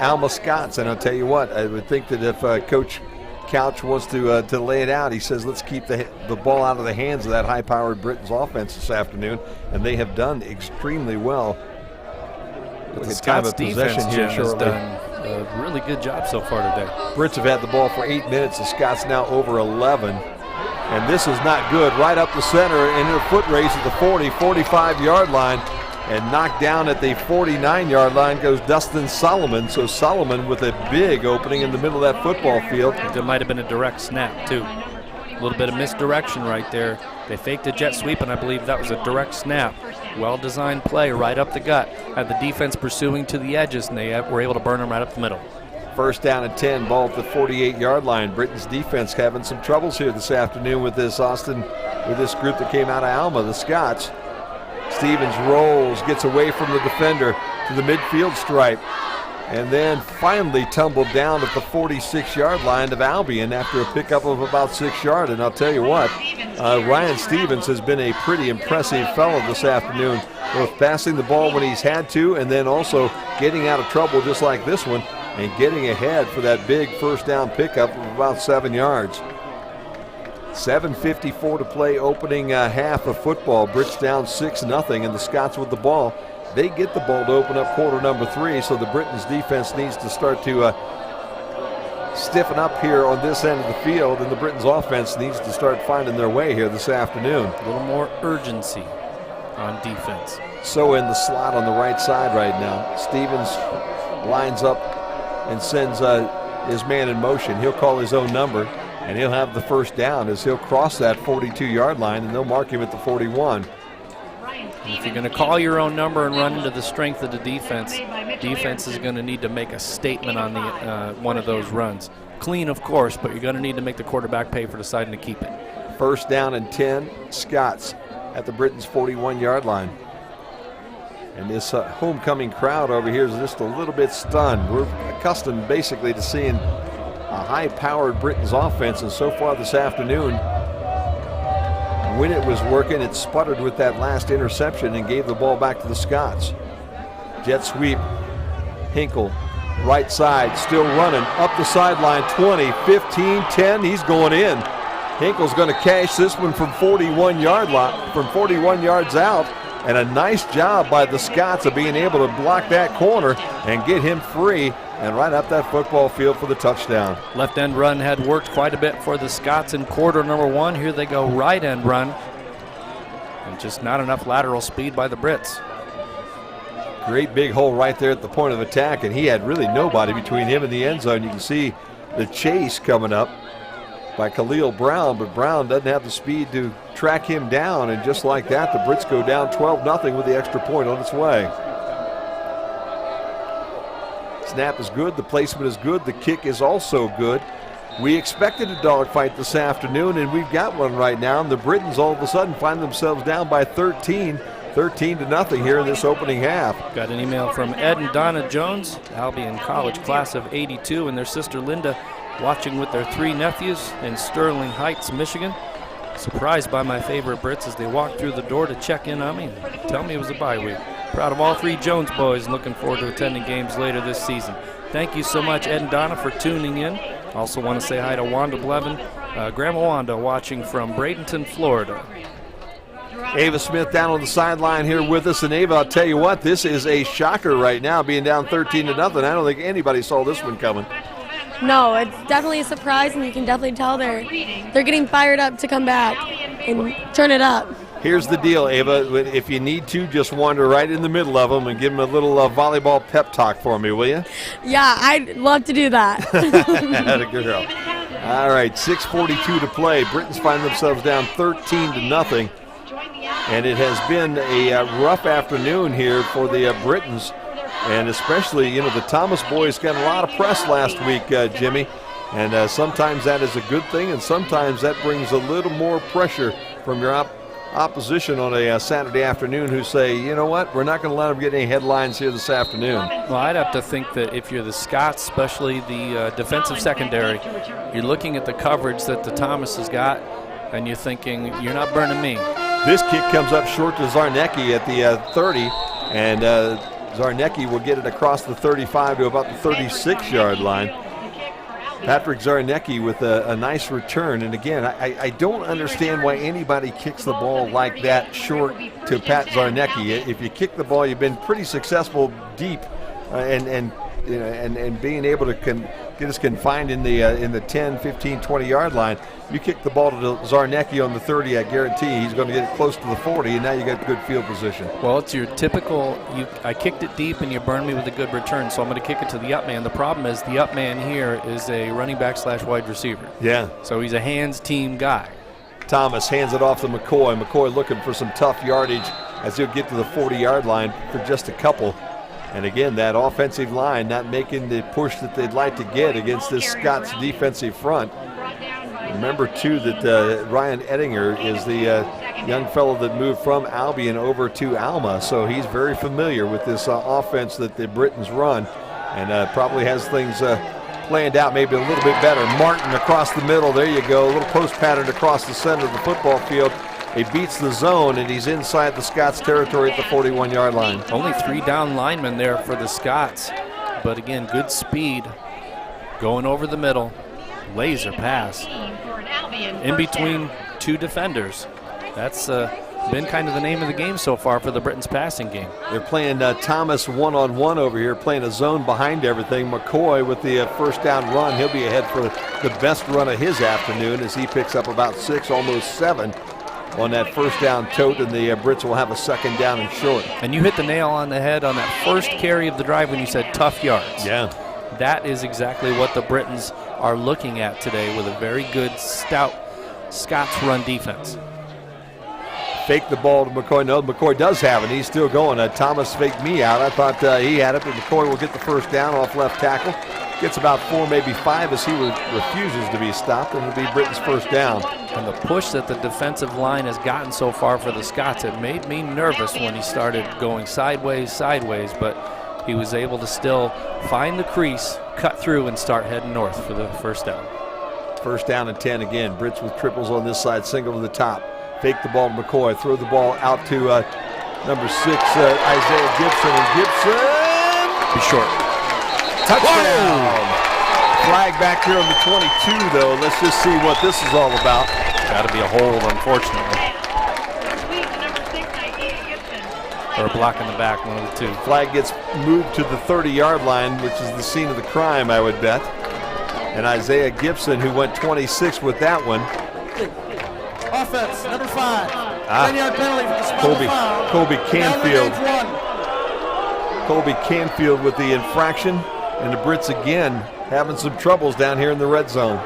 Alma Scots, and I'll tell you what, I would think that if Coach Couch wants to lay it out, he says let's keep the ball out of the hands of that high-powered Britain's offense this afternoon, and they have done extremely well. But the Scots defense here has done a really good job so far today. Brits have had the ball for 8 minutes. The Scots now over 11. And this is not good. Right up the center, and in a foot race at the 40, 45-yard line. And knocked down at the 49-yard line goes Dustin Solomon. So Solomon with a big opening in the middle of that football field. There might have been a direct snap, too. A little bit of misdirection right there. They faked a jet sweep, and I believe that was a direct snap. Well-designed play right up the gut. Had the defense pursuing to the edges, and they were able to burn them right up the middle. First down and 10, ball at the 48-yard line. Britain's defense having some troubles here this afternoon with this with this group that came out of Alma, the Scots. Stevens rolls, gets away from the defender to the midfield stripe, and then finally tumbled down at the 46-yard line of Albion after a pickup of about 6 yards. And I'll tell you what, Ryan Stevens has been a pretty impressive fellow this afternoon, both passing the ball when he's had to and then also getting out of trouble just like this one and getting ahead for that big first down pickup of about 7 yards. 7:54 to play, opening half of football. Brits down 6-0, and the Scots with the ball. They get the ball to open up quarter number 3, so the Britain's defense needs to start to stiffen up here on this end of the field, and the Britain's offense needs to start finding their way here this afternoon. A little more urgency on defense. So in the slot on the right side right now, Stevens lines up and sends his man in motion. He'll call his own number, and he'll have the first down as he'll cross that 42-yard line, and they'll mark him at the 41. If you're going to call your own number and run into the strength of the defense is going to need to make a statement on the one of those runs. Clean, of course, but you're going to need to make the quarterback pay for deciding to keep it. First down and 10, Scots at the Britain's 41-yard line. And this homecoming crowd over here is just a little bit stunned. We're accustomed basically to seeing a high-powered Britain's offense, and so far this afternoon, when it was working, it sputtered with that last interception and gave the ball back to the Scots. Jet sweep, Hinkle, right side, still running, up the sideline, 20, 15, 10, he's going in. Hinkle's going to cash this one from 41 yards out, and a nice job by the Scots of being able to block that corner and get him free and right up that football field for the touchdown. Left end run had worked quite a bit for the Scots in quarter number 1. Here they go, right end run. And just not enough lateral speed by the Brits. Great big hole right there at the point of attack, and he had really nobody between him and the end zone. You can see the chase coming up by Khalil Brown, but Brown doesn't have the speed to track him down, and just like that, the Brits go down 12-0 with the extra point on its way. Snap is good, the placement is good, the kick is also good. We expected a dogfight this afternoon, and we've got one right now, and the Britons all of a sudden find themselves down by 13-0 here in this opening half. Got an email from Ed and Donna Jones, Albion College class of 82, and their sister Linda watching with their 3 nephews in Sterling Heights, Michigan. Surprised by my favorite Brits as they walked through the door to check in on me and tell me it was a bye week. Proud of all 3 Jones boys and looking forward to attending games later this season. Thank you so much, Ed and Donna, for tuning in. Also want to say hi to Wanda Blevin, Grandma Wanda, watching from Bradenton, Florida. Ava Smith down on the sideline here with us. And Ava, I'll tell you what, this is a shocker right now, being down 13-0. I don't think anybody saw this one coming. No, it's definitely a surprise, and you can definitely tell they're getting fired up to come back and turn it up. Here's the deal, Ava. If you need to, just wander right in the middle of them and give them a little volleyball pep talk for me, will you? Yeah, I'd love to do that. Had a girl. All right, 6:42 to play. Britons find themselves down 13-0. And it has been a rough afternoon here for the Britons. And especially, the Thomas boys got a lot of press last week, Jimmy. And sometimes that is a good thing, and sometimes that brings a little more pressure from your opposition on a Saturday afternoon who say, you know what, we're not going to let them get any headlines here this afternoon. Well, I'd have to think that if you're the Scots, especially the defensive secondary, you're looking at the coverage that the Thomas has got, and you're thinking, you're not burning me. This kick comes up short to Zarnecki at the 30, and Zarnecki will get it across the 35 to about the 36-yard line. Patrick Zarnecki with a nice return. And again, I don't understand why anybody kicks the ball like that short to Pat Zarnecki. If you kick the ball, you've been pretty successful deep and being able to get us confined in the 10, 15, 20-yard line. You kick the ball to Zarnecki on the 30, I guarantee he's going to get it close to the 40, and now you got good field position. Well, it's your typical, I kicked it deep and you burned me with a good return, so I'm going to kick it to the up man. The problem is the up man here is a running back / wide receiver. Yeah. So he's a hands team guy. Thomas hands it off to McCoy. McCoy looking for some tough yardage as he'll get to the 40-yard line for just a couple. And again, that offensive line not making the push that they'd like to get against this Scots defensive front. Remember, too, that Ryan Ettinger is the young fellow that moved from Albion over to Alma, so he's very familiar with this offense that the Britons run, and probably has things planned out maybe a little bit better. Martin across the middle, there you go, a little post pattern across the center of the football field. He beats the zone, and he's inside the Scots territory at the 41-yard line. Only 3 down linemen there for the Scots, but again, good speed, going over the middle, laser pass. In between 2 defenders. That's been kind of the name of the game so far for the Britons passing game. They're playing Thomas one-on-one over here, playing a zone behind everything. McCoy with the first down run. He'll be ahead for the best run of his afternoon as he picks up about 6, almost 7 on that first down tote, and the Brits will have a second down and short. And you hit the nail on the head on that first carry of the drive when you said tough yards. Yeah. That is exactly what the Britons are looking at today with a very good, stout Scots run defense. Fake the ball to McCoy. No, McCoy does have it. He's still going. Thomas faked me out. I thought he had it, but McCoy will get the first down off left tackle. Gets about 4, maybe 5 as he refuses to be stopped, and it'll be Britain's first down. And the push that the defensive line has gotten so far for the Scots, it made me nervous when he started going sideways, but he was able to still find the crease, cut through, and start heading north for the first down. First down and 10 again. Brits with triples on this side, single to the top. Fake the ball to McCoy, throw the ball out to number 6, Isaiah Gibson. And Gibson, be short. Touchdown. Whoa. Flag back here on the 22, though. Let's just see what this is all about. Got to be a hold, unfortunately. Or a block in the back, one of the 2. Flag gets moved to the 30-yard line, which is the scene of the crime, I would bet. And Isaiah Gibson, who went 26 with that one. Offense, number 5. 10-yard penalty for the Sprankle foul. Colby Camfil. Colby Camfil with the infraction. And the Brits again having some troubles down here in the red zone.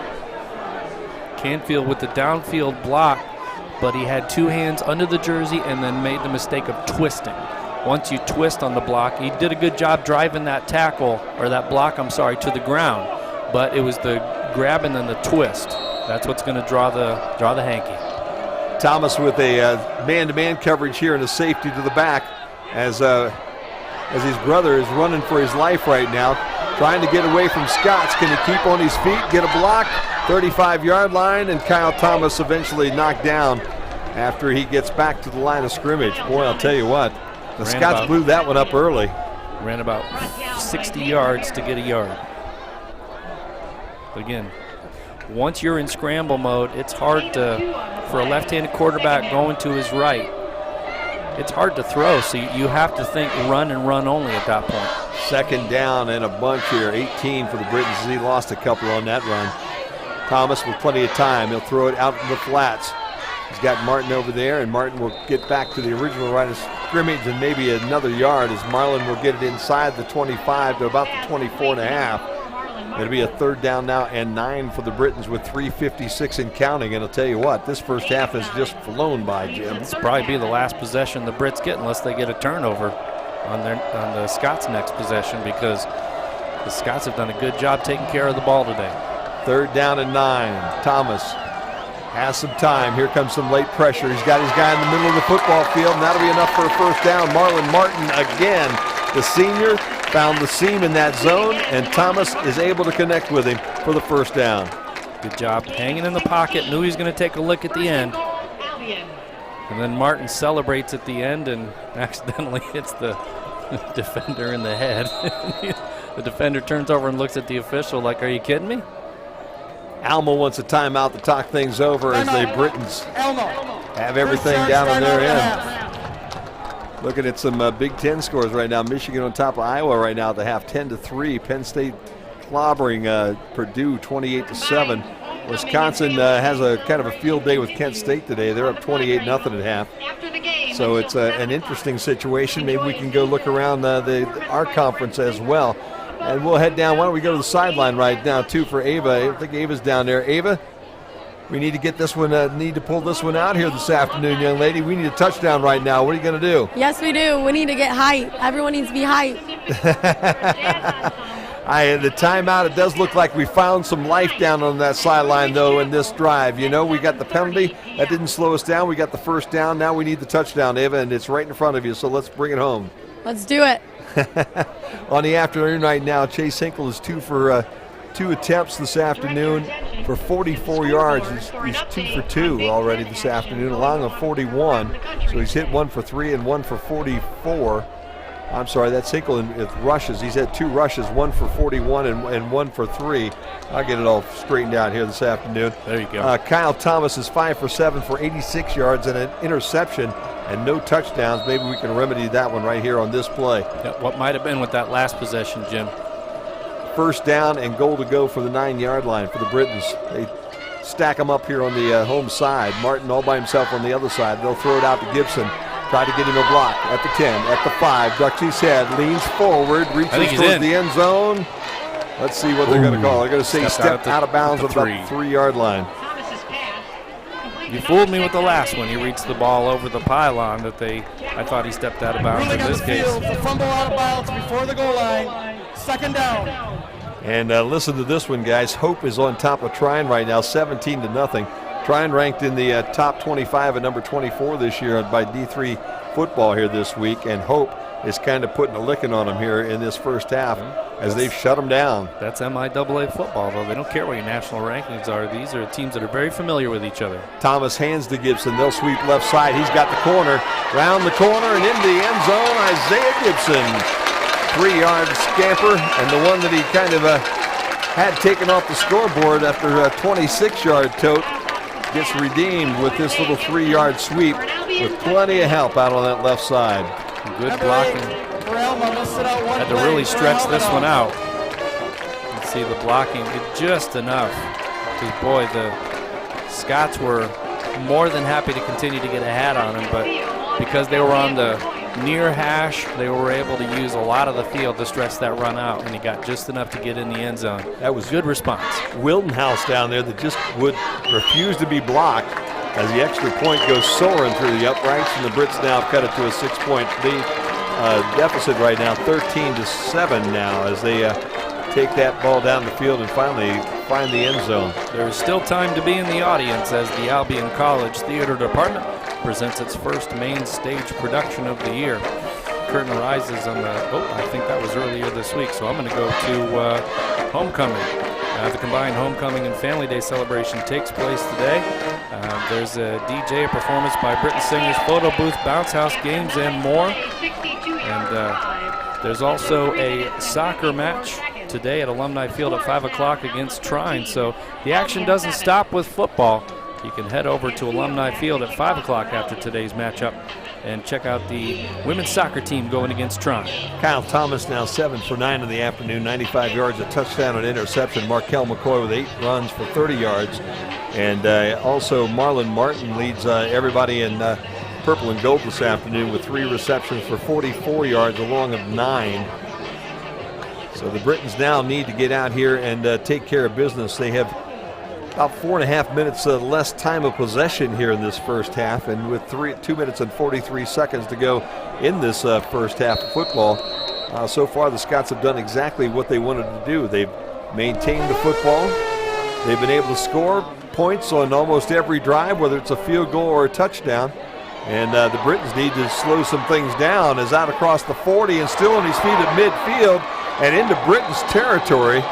Camfil with the downfield block, but he had 2 hands under the jersey and then made the mistake of twisting. Once you twist on the block, he did a good job driving that tackle, or that block, I'm sorry, to the ground. But it was the grab and then the twist. That's what's going to draw the hanky. Thomas with a man-to-man coverage here and a safety to the back as his brother is running for his life right now, trying to get away from Scots. Can he keep on his feet, get a block? 35-yard line, and Kyle Thomas eventually knocked down after he gets back to the line of scrimmage. Boy, I'll tell you what, the Scots blew that one up early. Ran about 60 yards to get a yard. But again, once you're in scramble mode, it's hard for a left-handed quarterback going to his right. It's hard to throw, so you have to think run and run only at that point. Second down and a bunch here. 18 for the Britons. He lost a couple on that run. Thomas with plenty of time. He'll throw it out in the flats. He's got Martin over there, and Martin will get back to the original line of scrimmage and maybe another yard as Marlon will get it inside the 25 to about the 24.5. It'll be a third down now and 9 for the Britons with 3:56 and counting. And I'll tell you what, this first half has just flown by, Jim. This will probably be the last possession the Brits get unless they get a turnover on the Scots' next possession, because the Scots have done a good job taking care of the ball today. Third down and 9. Thomas has some time. Here comes some late pressure. He's got his guy in the middle of the football field, and that'll be enough for a first down. Marlon Martin again, the senior, found the seam in that zone, and Thomas is able to connect with him for the first down. Good job hanging in the pocket. Knew he was going to take a lick at the end. And then Martin celebrates at the end and accidentally hits the defender in the head. The defender turns over and looks at the official like, are you kidding me? Alma wants a timeout to talk things over as the Britons have everything down on their end. Looking at some Big Ten scores right now. Michigan on top of Iowa right now at the half, 10-3. Penn State clobbering Purdue 28-7. Wisconsin has a kind of a field day with Kent State today. They're up 28-0 at half. So it's an interesting situation. Maybe we can go look around our conference as well. And we'll head down. Why don't we go to the sideline right now, too, for Ava. I think Ava's down there. Ava, we need to get this one, need to pull this one out here this afternoon, young lady. We need a touchdown right now. What are you going to do? Yes, we do. We need to get hype. Everyone needs to be hype. The timeout, it does look like we found some life down on that sideline, though, in this drive. You know, we got the penalty. That didn't slow us down. We got the first down. Now we need the touchdown, Ava, and it's right in front of you, so let's bring it home. Let's do it. On the afternoon right now, Chase Hinkle is 2 for 2 attempts this afternoon for 44 yards. He's 2 for 2 already this afternoon, along a 41. So he's hit 1 for 3 and 1 for 44. I'm sorry, that's Hinkle with rushes. He's had 2 rushes, 1 for 41 and 1 for 3. I'll get it all straightened out here this afternoon. There you go. Kyle Thomas is 5 for 7 for 86 yards and an interception and no touchdowns. Maybe we can remedy that one right here on this play. Yeah, what might have been with that last possession, Jim? First down and goal to go for the 9-yard line for the Britons. They stack them up here on the home side. Martin all by himself on the other side. They'll throw it out to Gibson. Try to get him a block at the 10, at the 5. Ducks his head, leans forward, reaches towards the end zone. Let's see what they're going to call. They're going to say step out of bounds at about the 3-yard line. You fooled me with the last one. He reached the ball over the pylon that I thought he stepped out of bounds in this case. The fumble out of bounds before the goal line. Second down. And listen to this one, guys. Hope is on top of Trine right now, 17-0. Trine ranked in the top 25 at number 24 this year by D3 football here this week, and Hope is kind of putting a licking on them here in this first half as they've shut them down. That's MIAA football, though. They don't care what your national rankings are. These are teams that are very familiar with each other. Thomas hands to Gibson. They'll sweep left side. He's got the corner. Round the corner and into the end zone, Isaiah Gibson. 3-yard scamper, and the one that he kind of had taken off the scoreboard after a 26-yard tote gets redeemed with this little 3-yard sweep with plenty of help out on that left side. Good blocking. Had to really stretch this one out. You can see the blocking just enough. Because, boy, the Scots were more than happy to continue to get a hat on him, but because they were on the near hash, they were able to use a lot of the field to stretch that run out, and he got just enough to get in the end zone. That was good response. Wilton House down there that just would refuse to be blocked as the extra point goes soaring through the uprights, and the Brits now cut it to a 6-point deficit right now, 13-7 now, as they take that ball down the field and finally find the end zone. There's still time to be in the audience as the Albion College Theater Department presents its first main stage production of the year. Curtain rises on the, I think that was earlier this week, so I'm going to go to Homecoming. The combined Homecoming and Family Day celebration takes place today. There's a DJ, a performance by Brits singers, photo booth, bounce house games, and more. And there's also a soccer match today at Alumni Field at 5 o'clock against Trine. So the action doesn't stop with football. You can head over to Alumni Field at 5 o'clock after today's matchup and check out the women's soccer team going against Trine. Kyle Thomas now 7 for 9 in the afternoon, 95 yards, a touchdown and interception. Marquel McCoy with 8 runs for 30 yards. And also Marlon Martin leads everybody in purple and gold this afternoon with 3 receptions for 44 yards along of 9. So the Britons now need to get out here and take care of business. They have about 4.5 minutes less time of possession here in this first half, and with 2 minutes and 43 seconds to go in this first half of football. So far the Scots have done exactly what they wanted to do. They've maintained the football. They've been able to score points on almost every drive, whether it's a field goal or a touchdown. And the Britons need to slow some things down. Is out across the 40 and still on his feet at midfield and into Britons territory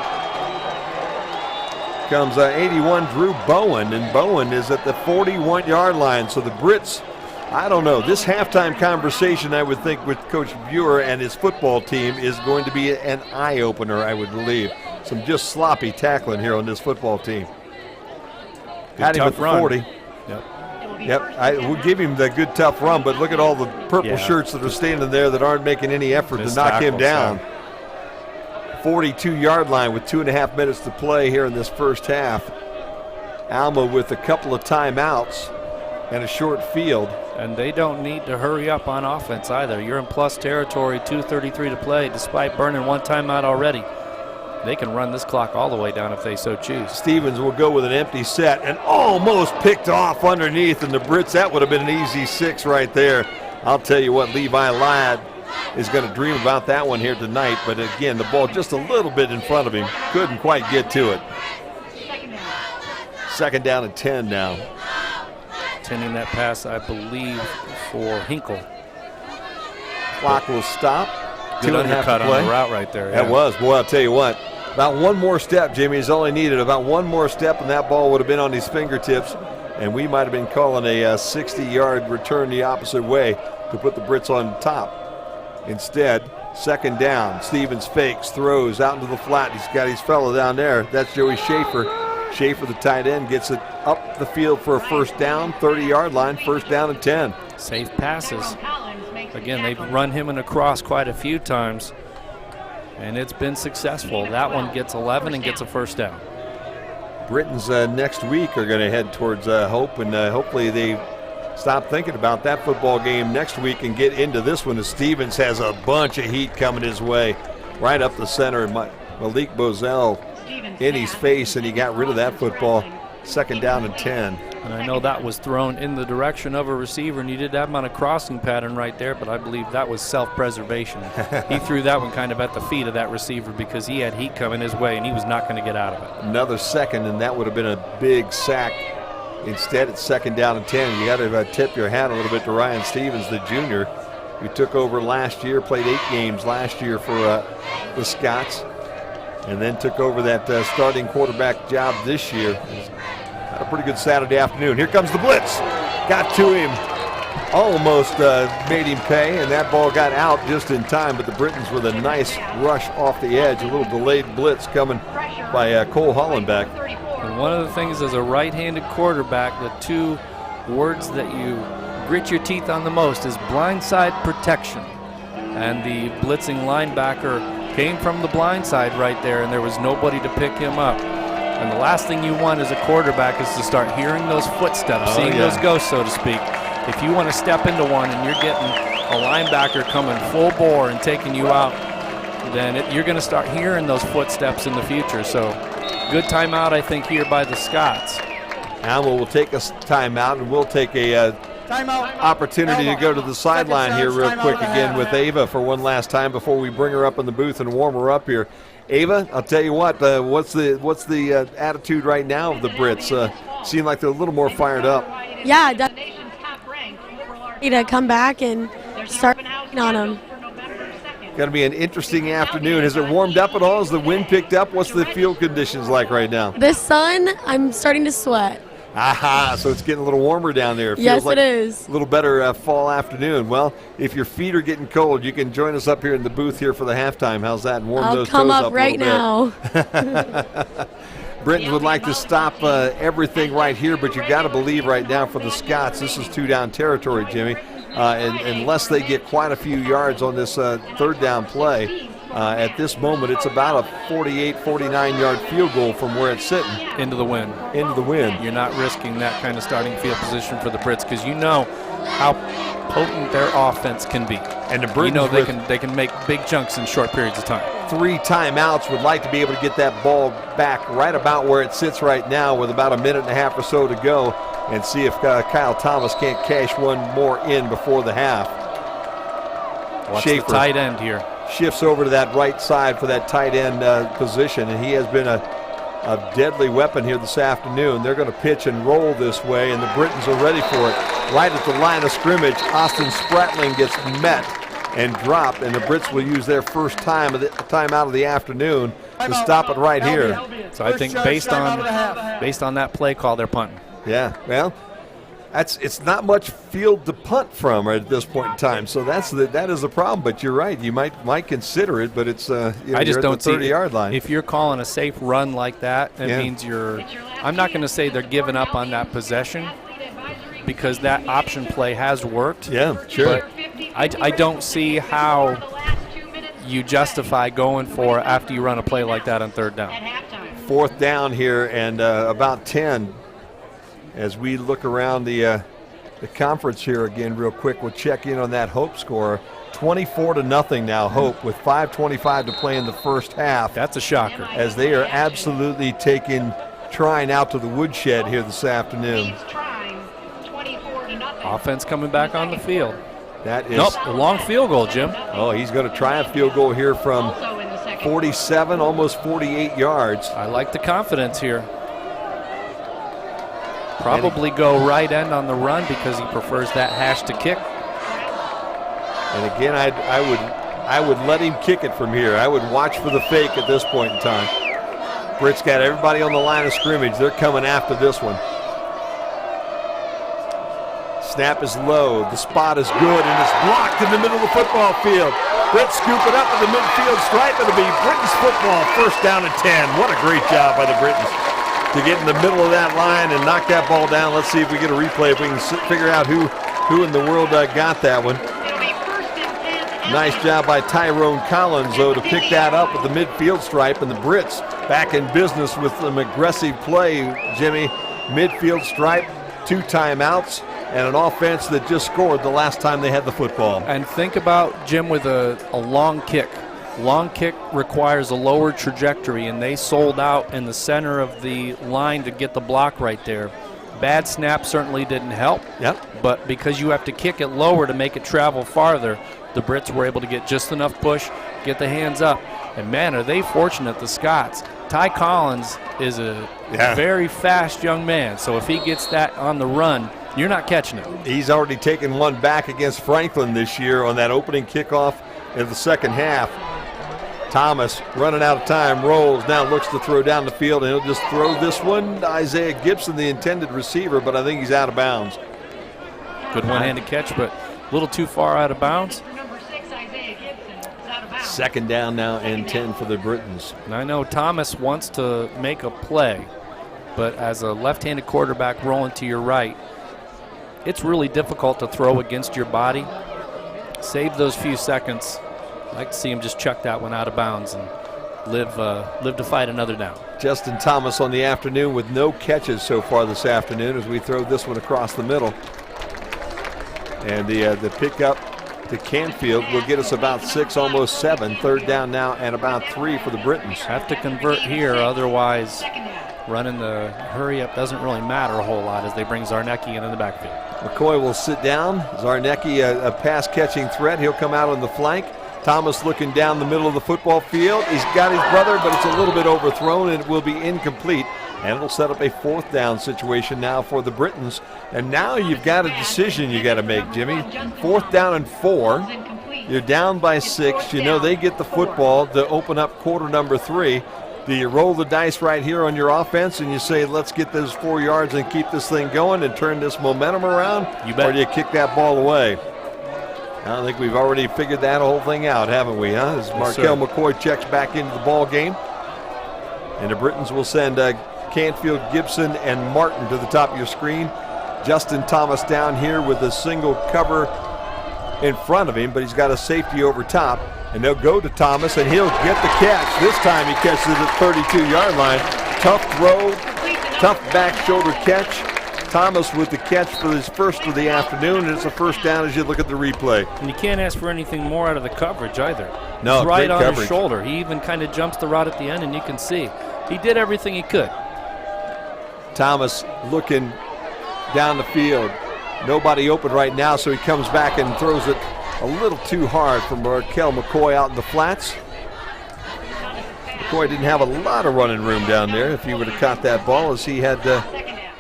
comes 81 Drew Bowen, and Bowen is at the 41-yard line. So the Brits, I don't know, this halftime conversation I would think with Coach Buer and his football team is going to be an eye-opener, I would believe. Some just sloppy tackling here on this football team. Had him at the 40. Yep, I will give him the good tough run, but look at all the purple shirts that are standing there that aren't making any effort to knock him down. 42-yard line with 2.5 minutes to play here in this first half. Alma with a couple of timeouts and a short field. And they don't need to hurry up on offense either. You're in plus territory, 2:33 to play, despite burning 1 timeout already. They can run this clock all the way down if they so choose. Stevens will go with an empty set and almost picked off underneath, and the Brits, that would have been an easy 6 right there. I'll tell you what, Levi Ladd is going to dream about that one here tonight, but again, the ball just a little bit in front of him. Couldn't quite get to it. Second down and 10 now. Intending that pass, I believe, for Hinkle. Clock will stop. Good 2.5 undercut to play. on the route right there. That was, boy, I'll tell you what. About one more step, Jimmy, is all he needed. About one more step, and that ball would have been on his fingertips, and we might have been calling a 60-yard return the opposite way to put the Brits on top. Instead, second down. Stevens fakes, throws out into the flat. He's got his fellow down there. That's Joey Schaefer. Schaefer, the tight end, gets it up the field for a first down, 30-yard line, first down and 10. Safe passes. Again, they've run him in a cross quite a few times, and it's been successful. That one gets 11 and gets a first down. Britons next week are going to head towards Hope, and hopefully they stop thinking about that football game next week and get into this one, as Stevens has a bunch of heat coming his way right up the center. Malik Bozell in his face, and he got rid of that football. Second down and 10. And I know that was thrown in the direction of a receiver, and you did have him on a crossing pattern right there, but I believe that was self-preservation. He threw that one kind of at the feet of that receiver because he had heat coming his way, and he was not going to get out of it. Another second, and that would have been a big sack. Instead, it's second down and 10. You got to tip your hat a little bit to Ryan Stevens, the junior, who took over last year, played 8 games last year for the Scots, and then took over that starting quarterback job this year. Had a pretty good Saturday afternoon. Here comes the blitz. Got to him. Almost made him pay, and that ball got out just in time, but the Britons with a nice rush off the edge. A little delayed blitz coming by Cole Hollenbeck. And one of the things as a right-handed quarterback, the 2 words that you grit your teeth on the most is blindside protection. And the blitzing linebacker came from the blind side right there, and there was nobody to pick him up. And the last thing you want as a quarterback is to start hearing those footsteps, seeing those ghosts, so to speak. If you want to step into one and you're getting a linebacker coming full bore and taking you out, then you're going to start hearing those footsteps in the future. So good timeout, I think, here by the Scots. Alma will take a timeout, and we'll take a opportunity to go to the sideline here real quick again with Ava for one last time before we bring her up in the booth and warm her up here. Ava, I'll tell you what, what's the attitude right now of the Brits? Seem like they're a little more fired up. Yeah, to come back and start on them. Going to be an interesting afternoon. Has it warmed up at all? Has the wind picked up? What's the field conditions like right now? The sun, I'm starting to sweat. Aha, so it's getting a little warmer down there. It feels Yes, like it is. a little better fall afternoon. Well, if your feet are getting cold, you can join us up here in the booth here for the halftime. How's that? And warm I'll those come toes up up right a little bit. Britons would like to stop everything right here, but you've got to believe right now for the Scots, this is 2-down territory, Jimmy. And unless they get quite a few yards on this third down play, at this moment, it's about a 48, 49-yard field goal from where it's sitting. Into the wind. Into the wind. You're not risking that kind of starting field position for the Brits because you know how potent their offense can be. And the Britons, you know they can make big chunks in short periods of time. 3 timeouts, would like to be able to get that ball back right about where it sits right now with about a minute and a half or so to go and see if Kyle Thomas can't cash one more in before the half. Watch the tight end here. Shifts over to that right side for that tight end position, and he has been a deadly weapon here this afternoon. They're going to pitch and roll this way, and the Britons are ready for it. Right at the line of scrimmage, Austin Spratling gets met and dropped, and the Brits will use their first time out of the afternoon to stop it right here. So I think based on that play call, they're punting. Yeah, well, it's not much field to punt from right at this point in time. So that is the problem. But you're right. You might consider it, but it's I just don't see the 30-yard line. If you're calling a safe run like that, it means I'm not going to say they're giving up on that possession because that option play has worked. Yeah, sure. But I don't see how you justify going for after you run a play like that on third down. 4th down here and about 10. As we look around the conference here again real quick, we'll check in on that Hope score. 24-0 now, Hope, with 5:25 to play in the first half. That's a shocker. As they are absolutely trying out to the woodshed here this afternoon. Offense coming back on the field. That is a long field goal, Jim. Oh, he's going to try a field goal here from 47, almost 48 yards. I like the confidence here. Probably go right end on the run because he prefers that hash to kick. And again, I would let him kick it from here. I would watch for the fake at this point in time. Brits got everybody on the line of scrimmage. They're coming after this one. Snap is low. The spot is good, and it's blocked in the middle of the football field. Brits scoop it up at the midfield stripe. It'll be Britons football, 1st down and 10. What a great job by the Britons to get in the middle of that line and knock that ball down. Let's see if we get a replay, if we can figure out who in the world got that one. Nice job by Tyrone Collins, though, to pick that up at the midfield stripe, and the Brits back in business with an aggressive play, Jimmy. Midfield stripe, 2 timeouts, and an offense that just scored the last time they had the football. And think about, Jim, with a long kick. Long kick requires a lower trajectory, and they sold out in the center of the line to get the block right there. Bad snap certainly didn't help. Yep. But because you have to kick it lower to make it travel farther, the Brits were able to get just enough push, get the hands up. And, man, are they fortunate, the Scots. Ty Collins is a very fast young man, so if he gets that on the run, you're not catching it. He's already taken one back against Franklin this year on that opening kickoff in the second half. Thomas running out of time, rolls, now looks to throw down the field, and he'll just throw this one to Isaiah Gibson, the intended receiver, but I think he's out of bounds. Good one-handed catch, but a little too far out of bounds. 2nd down now and 10 for the Britons. And I know Thomas wants to make a play, but as a left-handed quarterback rolling to your right, it's really difficult to throw against your body. Save those few seconds. I'd like to see him just chuck that one out of bounds and live to fight another down. Justin Thomas on the afternoon with no catches so far this afternoon as we throw this one across the middle. And the pickup to Camfil will get us about 6, almost 7. 3rd down now and about 3 for the Britons. Have to convert here, otherwise running the hurry-up doesn't really matter a whole lot as they bring Zarnecki in the backfield. McCoy will sit down. Zarnecki, a pass-catching threat. He'll come out on the flank. Thomas looking down the middle of the football field. He's got his brother, but it's a little bit overthrown, and it will be incomplete. And it'll set up a 4th down situation now for the Britons. And now you've got a decision you got to make, Jimmy. 4th down and 4. You're down by 6. You know they get the football to open up quarter number 3. Do you roll the dice right here on your offense and you say, let's get those 4 yards and keep this thing going and turn this momentum around? You bet. Or do you kick that ball away? I think we've already figured that whole thing out, haven't we, huh? As Marquel McCoy checks back into the ball game. And the Britons will send Camfil, Gibson, and Martin to the top of your screen. Justin Thomas down here with a single cover in front of him, but he's got a safety over top. And they'll go to Thomas, and he'll get the catch. This time he catches it at 32-yard line. Tough throw, tough back shoulder catch. Thomas with the catch for his first of the afternoon, and it's a first down as you look at the replay. And you can't ask for anything more out of the coverage either. No, it's right great on coverage. his shoulder. He even kind of jumps the route at the end, and you can see he did everything he could. Thomas looking down the field. Nobody open right now, so he comes back and throws it a little too hard for Marquel McCoy out in the flats. McCoy didn't have a lot of running room down there if he would have caught that ball, as he had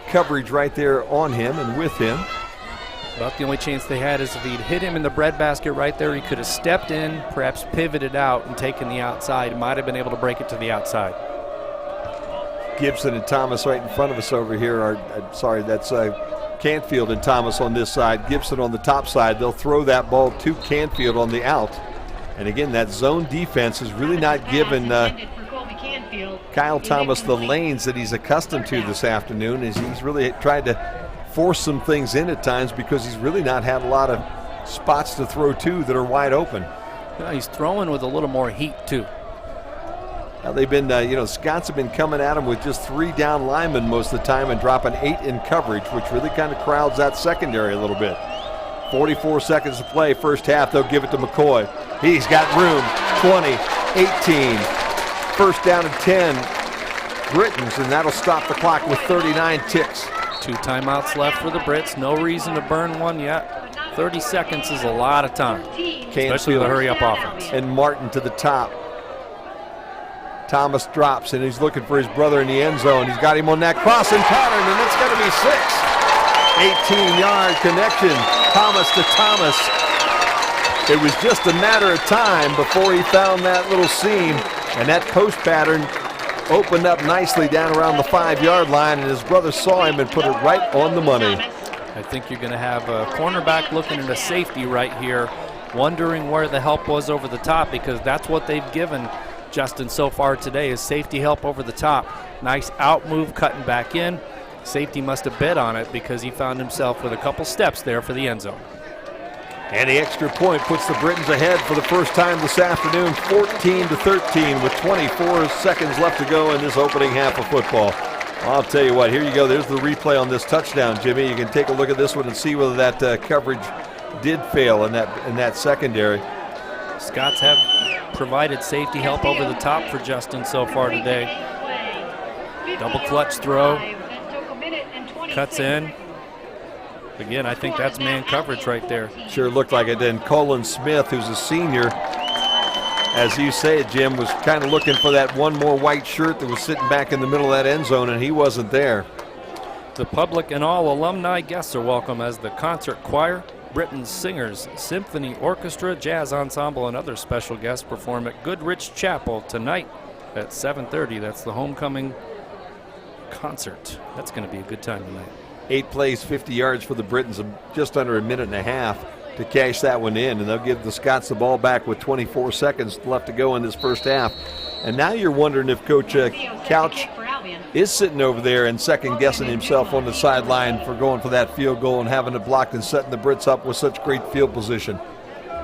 coverage right there on him and with him. About the only chance they had is if he'd hit him in the breadbasket right there, he could have stepped in, perhaps pivoted out and taken the outside. Might have been able to break it to the outside. Gibson and Thomas right in front of us over here are, that's Canfield and Thomas on this side, Gibson on the top side. They'll throw that ball to Canfield on the out. And again, that zone defense is really not giving Kyle Thomas the lanes that he's accustomed to this afternoon, as he's really tried to force some things in at times because he's really not had a lot of spots to throw to that are wide open. Yeah, he's throwing with a little more heat too. Now they've been, Scots have been coming at him with just 3 down linemen most of the time and dropping 8 in coverage, which really kind of crowds that secondary a little bit. 44 seconds to play, first half. They'll give it to McCoy. He's got room. 20, 18, first down and 10. Britons, and that'll stop the clock with 39 ticks. 2 timeouts left for the Brits. No reason to burn one yet. 30 seconds is a lot of time, especially with a hurry-up offense. And Martin to the top. Thomas drops, and he's looking for his brother in the end zone. He's got him on that crossing pattern, and it's going to be 6. 18-yard connection, Thomas to Thomas. It was just a matter of time before he found that little seam, and that post pattern opened up nicely down around the 5-yard line, and his brother saw him and put it right on the money. I think you're going to have a cornerback looking at a safety right here, wondering where the help was over the top, because that's what they've given Justin so far today, is safety help over the top. Nice out move, cutting back in. Safety must have bet on it because he found himself with a couple steps there for the end zone. And the extra point puts the Britons ahead for the first time this afternoon, 14-13, with 24 seconds left to go in this opening half of football. Well, I'll tell you what, here you go. There's the replay on this touchdown, Jimmy. You can take a look at this one and see whether that coverage did fail in that secondary. Scots have provided safety help over the top for Justin so far today. Double clutch throw, cuts in. Again, I think that's man coverage right there. Sure looked like it. Then Colin Smith, who's a senior, as you say, Jim, was kind of looking for that one more white shirt that was sitting back in the middle of that end zone, and he wasn't there. The public and all alumni guests are welcome as the concert choir, Britons singers, symphony orchestra, jazz ensemble, and other special guests perform at Goodrich Chapel tonight at 7:30. That's the homecoming concert. That's going to be a good time tonight. 8 plays, 50 yards for the Britons, just under a minute and a half to cash that one in, and they'll give the Scots the ball back with 24 seconds left to go in this first half. And now you're wondering if Coach Couch is sitting over there and second-guessing himself on the sideline for going for that field goal and having it blocked and setting the Brits up with such great field position.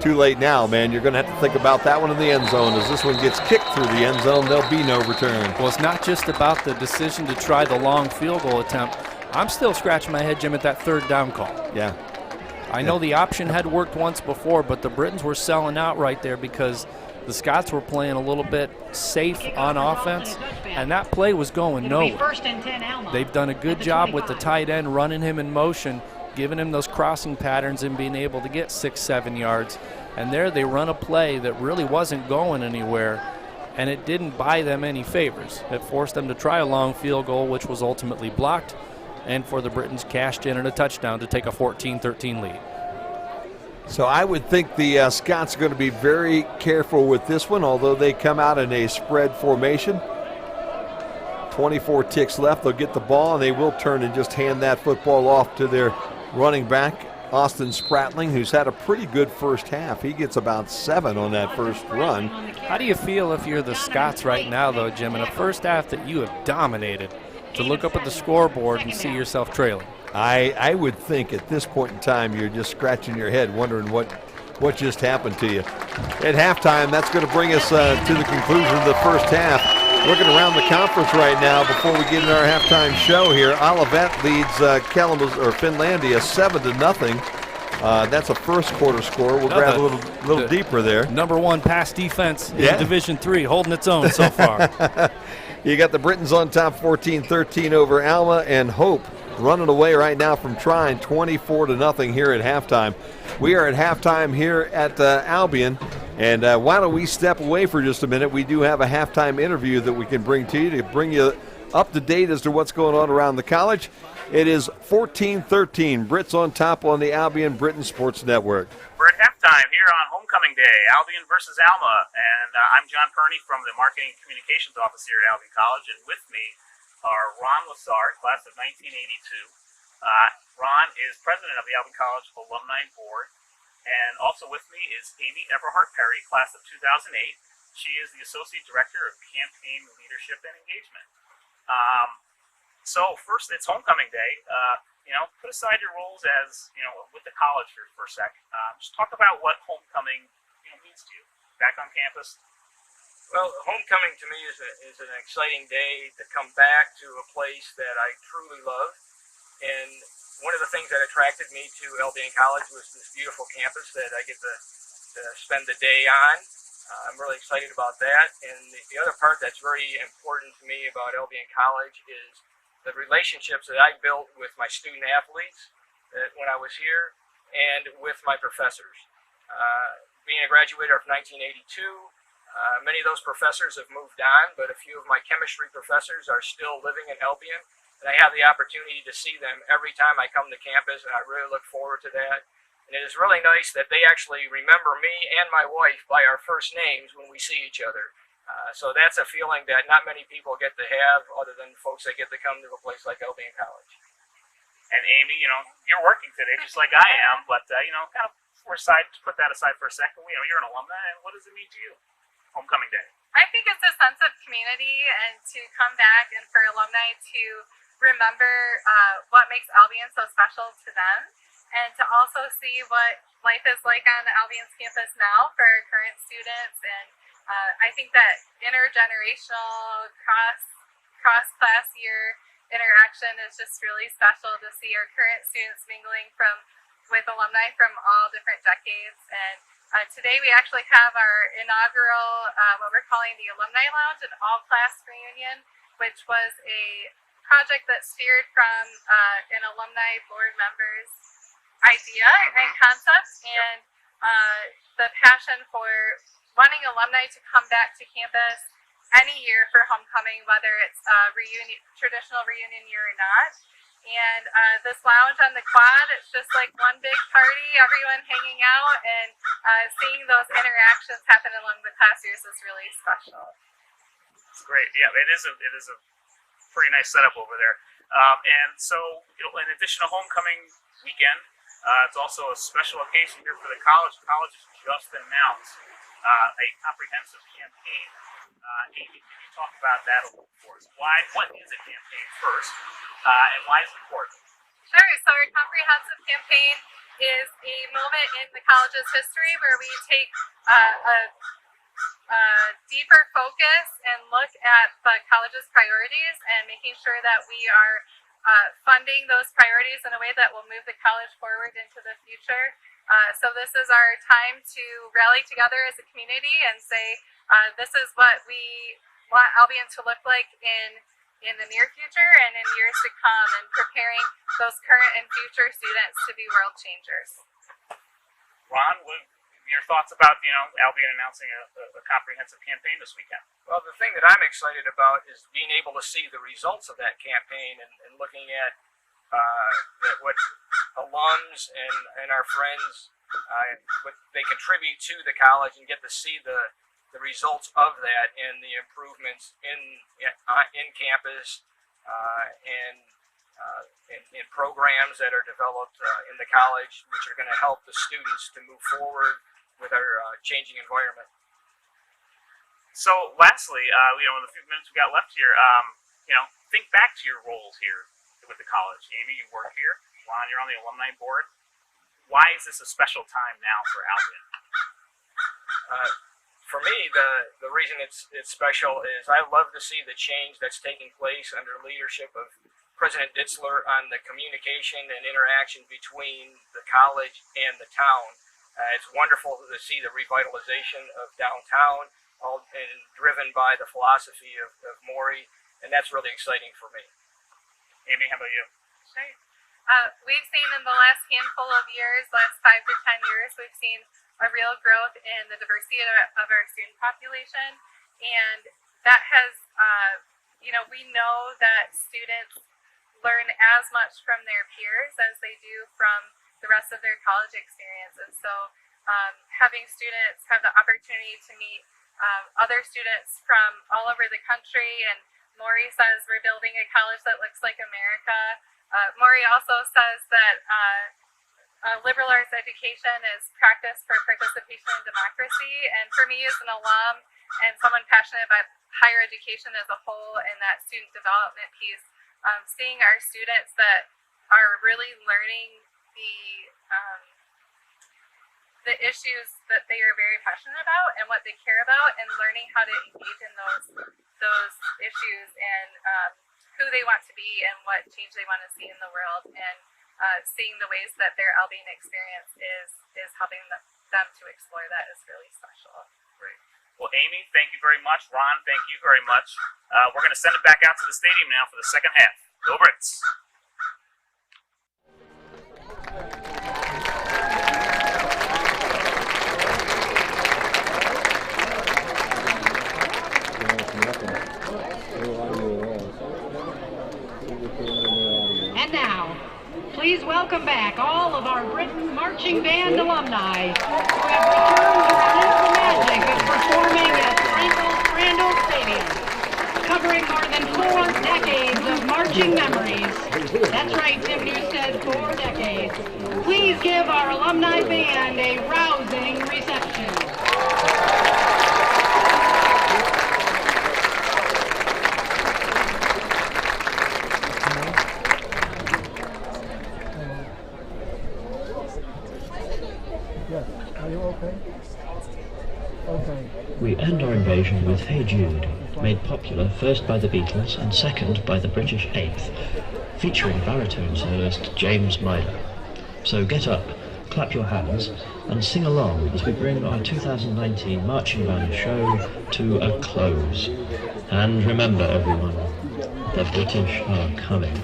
Too late now, man. You're going to have to think about that one in the end zone. As this one gets kicked through the end zone, there'll be no return. Well, it's not just about the decision to try the long field goal attempt. I'm still scratching my head, Jim, at that third down call. Yeah. I know the option had worked once before, but the Britons were selling out right there because the Scots were playing a little bit safe on offense, and that play was going nowhere. First and 10, Alma. They've done a good job with the tight end, running him in motion, giving him those crossing patterns and being able to get 6-7 yards. And there they run a play that really wasn't going anywhere, and it didn't buy them any favors. It forced them to try a long field goal, which was ultimately blocked, and for the Britons cashed in at a touchdown to take a 14-13 lead. So I would think the Scots are going to be very careful with this one, although they come out in a spread formation. 24 ticks left. They'll get the ball, and they will turn and just hand that football off to their running back, Austin Spratling, who's had a pretty good first half. He gets about 7 on that first run. How do you feel if you're the Scots right now, though, Jim, in a first half that you have dominated, to look up at the scoreboard and see yourself trailing? I would think at this point in time you're just scratching your head wondering what just happened to you. At halftime, that's going to bring us to the conclusion of the first half. Looking around the conference right now before we get in our halftime show here, Olivet leads Finlandia 7-0. That's a first quarter score. We'll grab a little deeper there. #1 pass defense in Division III, holding its own so far. You got the Britons on top 14-13 over Alma, and Hope running away right now from Trine 24-0 here at halftime. We are at halftime here at Albion, and why don't we step away for just a minute? We do have a halftime interview that we can bring to you to bring you up to date as to what's going on around the college. It is 14-13, Brits on top on the Albion Britain Sports Network. We're at halftime here on Homecoming Day, Albion versus Alma, and I'm John Perney from the Marketing and Communications Office here at Albion College, and with me are Ron Lassard, class of 1982. Ron is president of the Albion College Alumni Board, and also with me is Amy Everhart Perry, class of 2008. She is the associate director of campaign leadership and engagement. So first, it's homecoming day. Put aside your roles as with the college for a sec. Just talk about what homecoming means to you. Back on campus. Well, homecoming to me is an exciting day to come back to a place that I truly love. And one of the things that attracted me to Albion College was this beautiful campus that I get to spend the day on. I'm really excited about that. And the other part that's very important to me about Albion College is the relationships that I built with my student athletes when I was here and with my professors. Being a graduate of 1982, many of those professors have moved on, but a few of my chemistry professors are still living in Albion, and I have the opportunity to see them every time I come to campus, and I really look forward to that. And it is really nice that they actually remember me and my wife by our first names when we see each other. So that's a feeling that not many people get to have other than folks that get to come to a place like Albion College. And Amy, you're working today just like I am, but kind of put that aside for a second. You're an alumni, and what does it mean to you? Homecoming day. I think it's a sense of community, and to come back and for alumni to remember what makes Albion so special to them, and to also see what life is like on Albion's campus now for our current students. And I think that intergenerational cross-class year interaction is just really special to see our current students mingling with alumni from all different decades. And today we actually have our inaugural, what we're calling the Alumni Lounge, an all-class reunion, which was a project that steered from an alumni board member's idea and concept, and the passion for wanting alumni to come back to campus any year for homecoming, whether it's a traditional reunion year or not. And this lounge on the quad, it's just like one big party, everyone hanging out, and seeing those interactions happen along the class years is really special. It's great. Yeah, it is a pretty nice setup over there. And so, in addition to homecoming weekend, it's also a special occasion here for the college. The college has just announced a comprehensive campaign. Amy, can you talk about that a little for us? What is a campaign first, and why is it important? Sure. So our comprehensive campaign is a moment in the college's history where we take a deeper focus and look at the college's priorities and making sure that we are funding those priorities in a way that will move the college forward into the future. So this is our time to rally together as a community and say, this is what we want Albion to look like in the near future and in years to come, and preparing those current and future students to be world changers. Ron, your thoughts about Albion announcing a comprehensive campaign this weekend? Well, the thing that I'm excited about is being able to see the results of that campaign and looking at what alums and our friends what they contribute to the college, and get to see the the results of that and the improvements in campus and in programs that are developed in the college, which are going to help the students to move forward with our changing environment. So lastly, in the few minutes we got left here, think back to your roles here with the college. Amy, you work here. Ron, you're on the alumni board. Why is this a special time now for Albion? For me, the reason it's special is I love to see the change that's taking place under leadership of President Ditzler on the communication and interaction between the college and the town. It's wonderful to see the revitalization of downtown, all and driven by the philosophy of Maury, and that's really exciting for me. Amy, how about you? Sure. We've seen in the last handful of years, last 5 to 10 years, we've seen a real growth in the diversity of our student population, and that has, we know that students learn as much from their peers as they do from the rest of their college experience, and so having students have the opportunity to meet other students from all over the country, and Maury says we're building a college that looks like America. Maury also says that liberal arts education is practice for participation in democracy, and for me as an alum and someone passionate about higher education as a whole and that student development piece, seeing our students that are really learning the issues that they are very passionate about and what they care about, and learning how to engage in those issues and who they want to be and what change they want to see in the world, and seeing the ways that their Albion experience is helping them to explore that is really special. Great. Well, Amy, thank you very much. Ron, thank you very much. We're going to send it back out to the stadium now for the second half. Go Brits! And now, please welcome back all of our Brits marching band alumni who have returned to relive the magic of performing at Sprankle Sprandel Stadium, covering more than 4 decades of marching memories. That's right, Tim Newstead, 4 decades. Please give our alumni band a rousing reception. Are you okay? Okay. We end our invasion with Hey Jude, made popular first by the Beatles and second by the British Eighth, featuring baritone soloist James Myler. So get up, clap your hands, and sing along as we bring our 2019 marching band show to a close. And remember, everyone, the British are coming.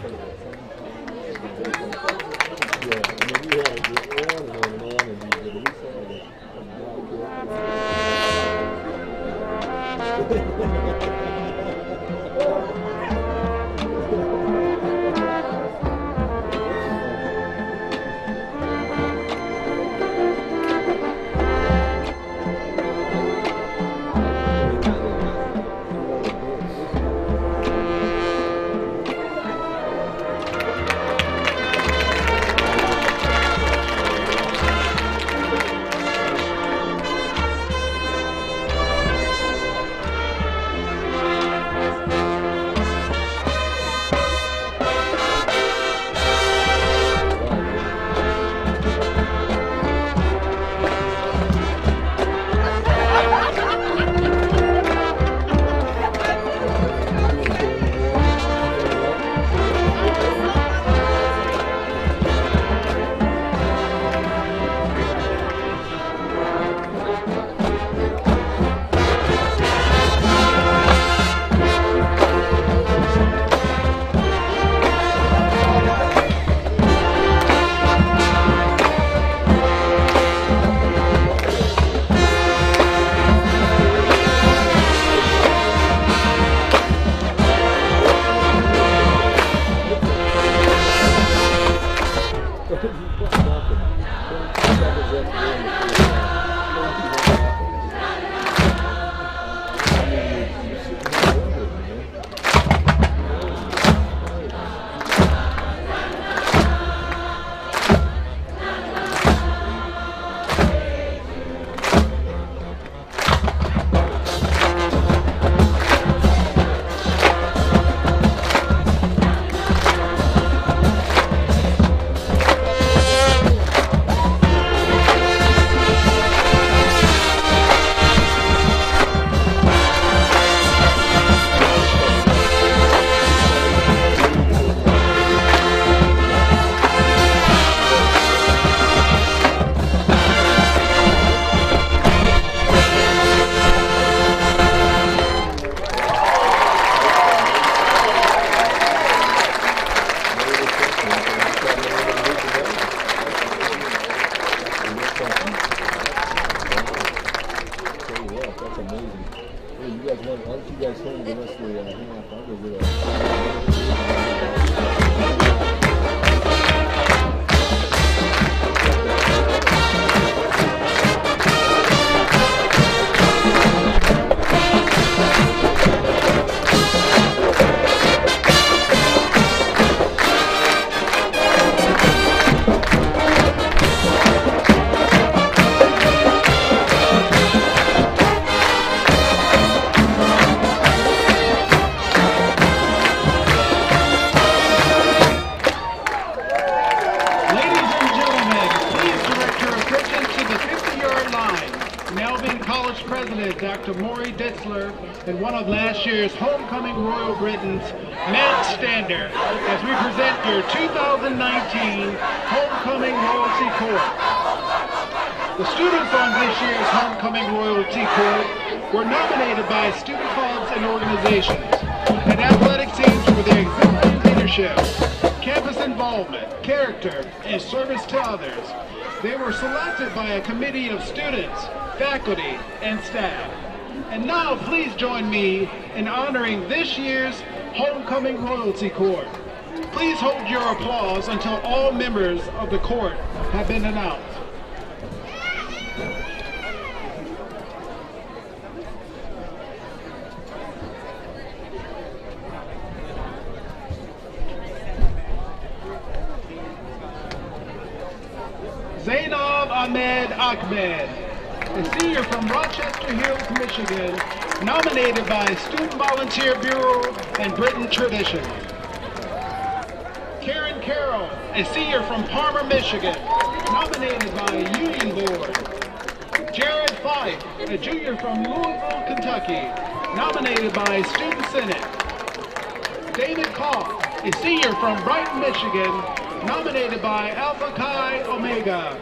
Why don't you guys hold the rest of the half? I'll go get and one of last year's homecoming Royal Britons, Matt Stander, as we present your 2019 Homecoming Royalty Court. The students on this year's Homecoming Royalty Court were nominated by student clubs and organizations and athletic teams for their exemplary leadership, campus involvement, character, and service to others. They were selected by a committee of students, faculty, and staff. And now please join me in honoring this year's Homecoming Royalty Court. Please hold your applause until all members of the court have been announced. Zainab Ahmed Ahmed, a senior from Rochester Hills, Michigan, nominated by Student Volunteer Bureau and Britain Tradition. Karen Carroll, a senior from Parma, Michigan, nominated by Union Board. Jared Fife, a junior from Louisville, Kentucky, nominated by Student Senate. David Koff, a senior from Brighton, Michigan, nominated by Alpha Chi Omega.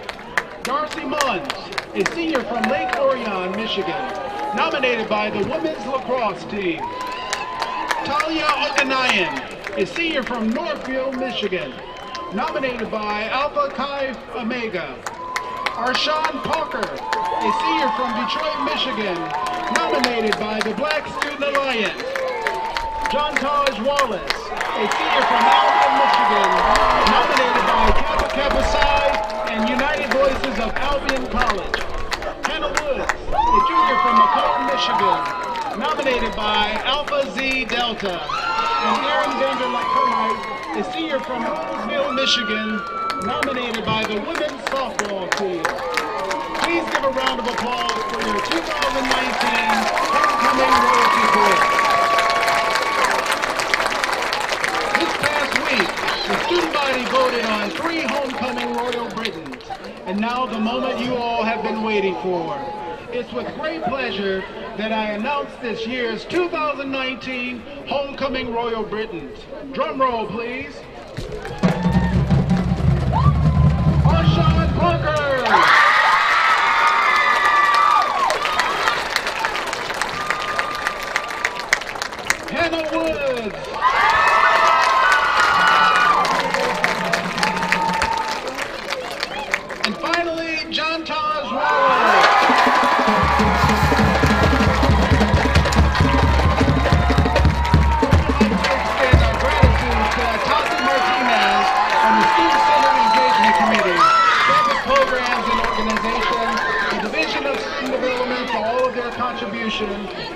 Darcy Munns, a senior from Lake Orion, Michigan, nominated by the women's lacrosse team. Talia Okanayan, a senior from Northfield, Michigan, nominated by Alpha Chi Omega. Arshawn Parker, a senior from Detroit, Michigan, nominated by the Black Student Alliance. John Taj Wallace, a senior from Albion, Michigan, nominated by Kappa Kappa Psi and United Voices of Albion College. Hannah Woods, a junior from Macomb, Michigan, nominated by Alpha Z Delta. And Aaron Vanderlei, a senior from Louisville, Michigan, nominated by the women's softball team. Please give a round of applause for your 2019 Homecoming Royalty Court. This past week, the student body voted on 3 Homecoming Royal Britons, and now the moment you all have been waiting for. It's with great pleasure that I announce this year's 2019 Homecoming Royal Britons. Drum roll, please. Arshawn Parker. Hannah Woods. And finally, John Taj Wallace.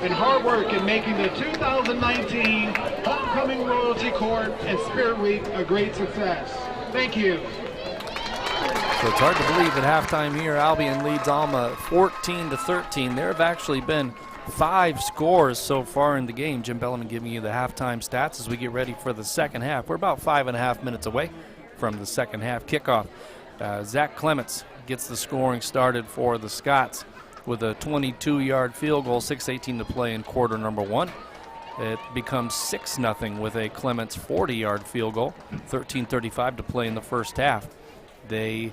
And hard work in making the 2019 Homecoming Royalty Court and Spirit Week a great success. Thank you. So it's hard to believe at halftime here, Albion leads Alma 14-13. There have actually been 5 scores so far in the game. Jim Bellamy giving you the halftime stats as we get ready for the second half. We're about 5.5 minutes away from the second half kickoff. Zach Clements gets the scoring started for the Scots with a 22-yard field goal, 6:18 to play in quarter number 1. It becomes 6-0 with a Clements 40-yard field goal, 13:35 to play in the first half. They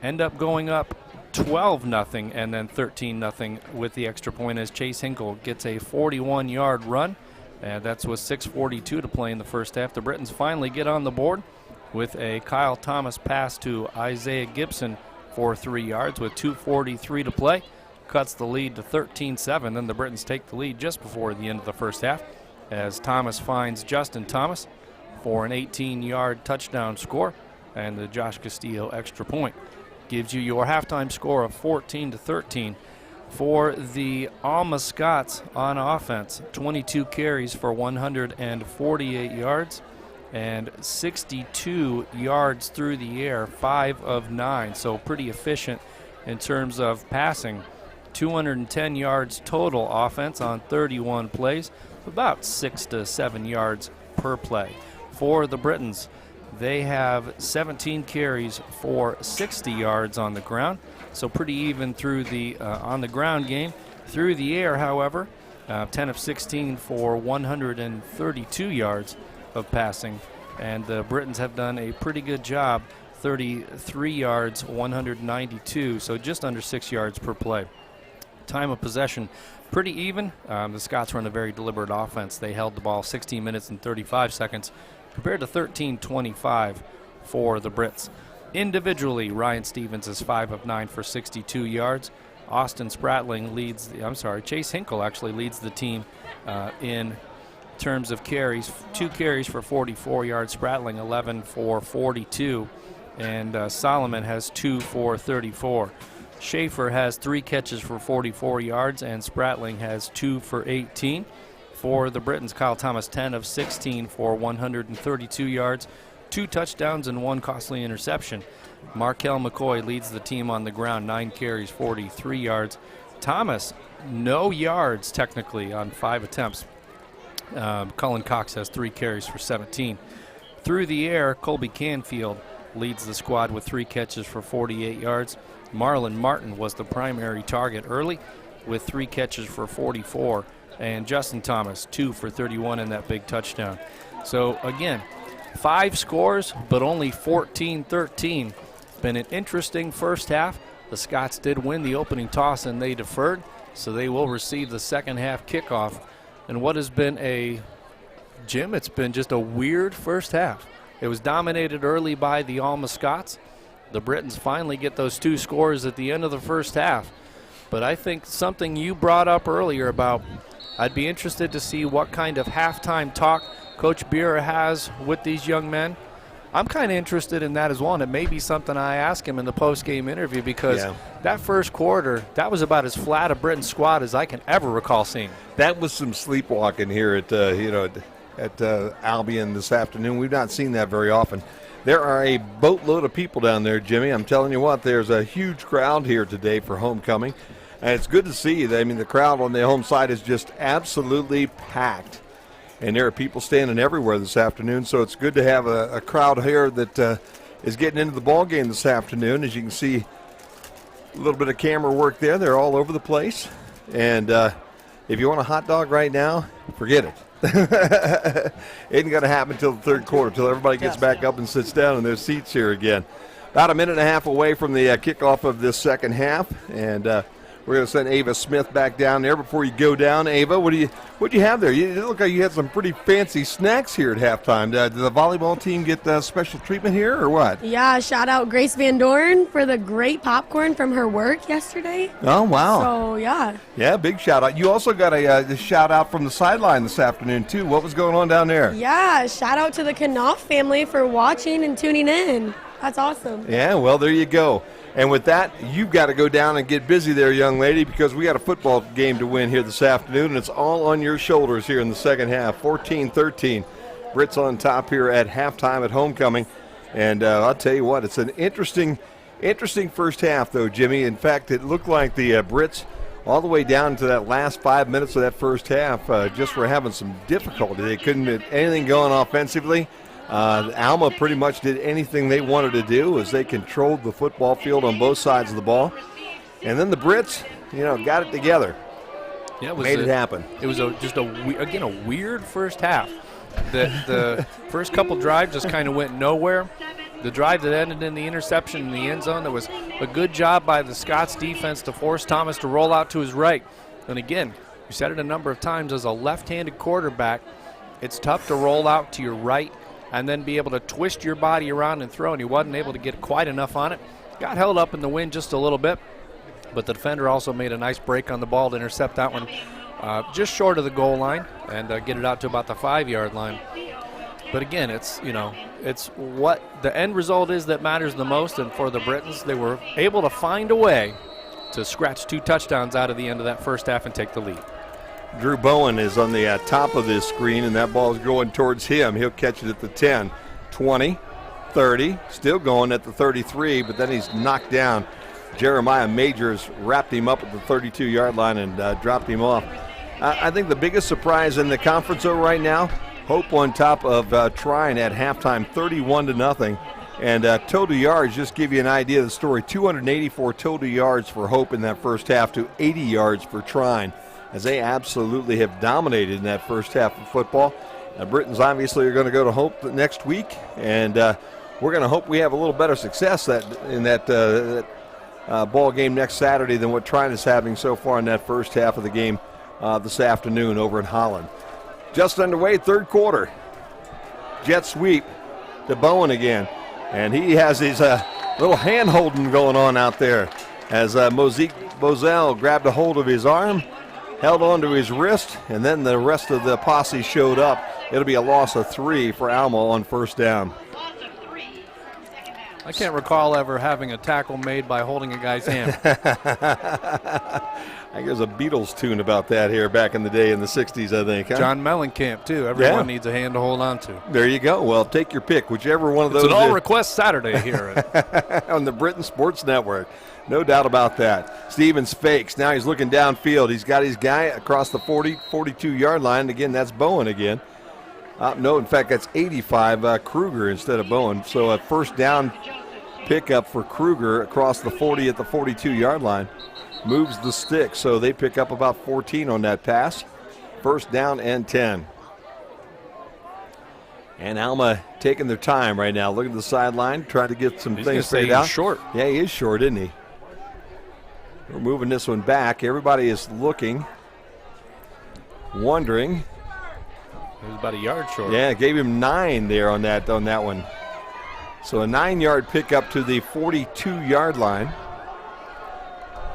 end up going up 12-0 and then 13-0 with the extra point as Chase Hinkle gets a 41-yard run. And that's with 6:42 to play in the first half. The Britons finally get on the board with a Kyle Thomas pass to Isaiah Gibson for 3 yards with 2:43 to play. cuts the lead to 13-7. Then the Britons take the lead just before the end of the first half as Thomas finds Justin Thomas for an 18-yard touchdown score, and the Josh Castillo extra point gives you your halftime score of 14-13. For the Alma Scots on offense, 22 carries for 148 yards and 62 yards through the air, 5 of 9, so pretty efficient in terms of passing. 210 yards total offense on 31 plays, about 6 to 7 yards per play. For the Britons, they have 17 carries for 60 yards on the ground, so pretty even through the on the ground game. Through the air, however, 10 of 16 for 132 yards of passing, and the Britons have done a pretty good job, 33 yards, 192, so just under 6 yards per play. Time of possession, pretty even. The Scots run a very deliberate offense. They held the ball 16 minutes and 35 seconds compared to 13:25 for the Brits. Individually, Ryan Stevens is 5 of 9 for 62 yards. Austin Spratling leads Chase Hinkle actually leads the team in terms of carries. 2 carries for 44 yards. Spratling 11 for 42. And Solomon has 2 for 34. Schaefer has 3 catches for 44 yards, and Spratling has 2 for 18. For the Britons, Kyle Thomas 10 of 16 for 132 yards, 2 touchdowns and 1 costly interception. Marquel McCoy leads the team on the ground, 9 carries, 43 yards. Thomas, no yards technically on 5 attempts. Cullen Cox has 3 carries for 17. Through the air, Colby Canfield leads the squad with 3 catches for 48 yards. Marlon Martin was the primary target early with 3 catches for 44. And Justin Thomas, 2 for 31 in that big touchdown. So again, 5 scores, but only 14-13. Been an interesting first half. The Scots did win the opening toss and they deferred, so they will receive the second half kickoff. And what has been Jim, it's been just a weird first half. It was dominated early by the Alma Scots. The Britons finally get those 2 scores at the end of the first half. But I think something you brought up earlier about I'd be interested to see what kind of halftime talk Coach Beer has with these young men. I'm kind of interested in that as well, and it may be something I ask him in the post-game interview because that first quarter, that was about as flat a Britain squad as I can ever recall seeing. That was some sleepwalking here at Albion this afternoon. We've not seen that very often. There are a boatload of people down there, Jimmy. I'm telling you what, there's a huge crowd here today for homecoming. And it's good to see. I mean, the crowd on the home side is just absolutely packed. And there are people standing everywhere this afternoon, so it's good to have a crowd here that is getting into the ball game this afternoon. As you can see, a little bit of camera work there. They're all over the place. And if you want a hot dog right now, forget it. It ain't going to happen until the third quarter, until everybody gets back up and sits down in their seats here again. About a minute and a half away from the kickoff of this second half, and we're going to send Ava Smith back down there. Before you go down, Ava, what do you have there? You look like you had some pretty fancy snacks here at halftime. Did the volleyball team get special treatment here or what? Yeah, shout out Grace Van Dorn for the great popcorn from her work yesterday. Oh, wow. So, yeah. Yeah, big shout out. You also got a shout out from the sideline this afternoon, too. What was going on down there? Yeah, shout out to the Knopf family for watching and tuning in. That's awesome. Yeah, well, there you go. And with that, you've got to go down and get busy there, young lady, because we got a football game to win here this afternoon, and it's all on your shoulders here in the second half. 14-13. Brits on top here at halftime at homecoming. And I'll tell you what, it's an interesting first half, though, Jimmy. In fact, it looked like the Brits, all the way down to that last 5 minutes of that first half, just were having some difficulty. They couldn't get anything going offensively. Alma pretty much did anything they wanted to do as they controlled the football field on both sides of the ball. And then the Brits, got it together. Yeah, made it happen. It was just a weird first half. The first couple drives just kind of went nowhere. The drive that ended in the interception in the end zone, that was a good job by the Scots defense to force Thomas to roll out to his right. And again, we said it a number of times, as a left-handed quarterback, it's tough to roll out to your right and then be able to twist your body around and throw, and he wasn't able to get quite enough on it. Got held up in the wind just a little bit, but the defender also made a nice break on the ball to intercept that one just short of the goal line and get it out to about the 5-yard line. But again, it's what the end result is that matters the most, and for the Britons, they were able to find a way to scratch 2 touchdowns out of the end of that first half and take the lead. Drew Bowen is on the top of this screen, and that ball is going towards him. He'll catch it at the 10, 20, 30, still going at the 33, but then he's knocked down. Jeremiah Majors wrapped him up at the 32-yard line and dropped him off. I think the biggest surprise in the conference right now, Hope on top of Trine at halftime, 31-0. And total yards, just give you an idea of the story, 284 total yards for Hope in that first half to 80 yards for Trine, as they absolutely have dominated in that first half of football. Britons obviously are going to go to Hope next week, and we're going to hope we have a little better success in that ball game next Saturday than what Trine is having so far in that first half of the game this afternoon over in Holland. Just underway, third quarter. Jet sweep to Bowen again. And he has his little hand-holding going on out there as Mosique Bozell grabbed a hold of his arm, held onto his wrist, and then the rest of the posse showed up. It'll be a loss of 3 for Alma on first down. I can't recall ever having a tackle made by holding a guy's hand. I think there's a Beatles tune about that here back in the day in the 60s, I think. Huh? John Mellencamp, too. Everyone needs a hand to hold on to. There you go. Well, take your pick. Whichever one of those. It's an all-request Saturday here. On the Britain Sports Network. No doubt about that. Stevens fakes. Now he's looking downfield. He's got his guy across the 40, 42-yard line. Again, that's Bowen again. No, in fact, that's 85, Kruger instead of Bowen. So a first down pickup for Kruger across the 40 at the 42-yard line. Moves the stick, so they pick up about 14 on that pass. First down and 10. And Alma taking their time right now. Look at the sideline, trying to get some things figured out. He's short. Yeah, he is short, isn't he? We're moving this one back. Everybody is looking, wondering. He was about a yard short. Yeah, gave him 9 there on that one. So a 9-yard pickup to the 42-yard line.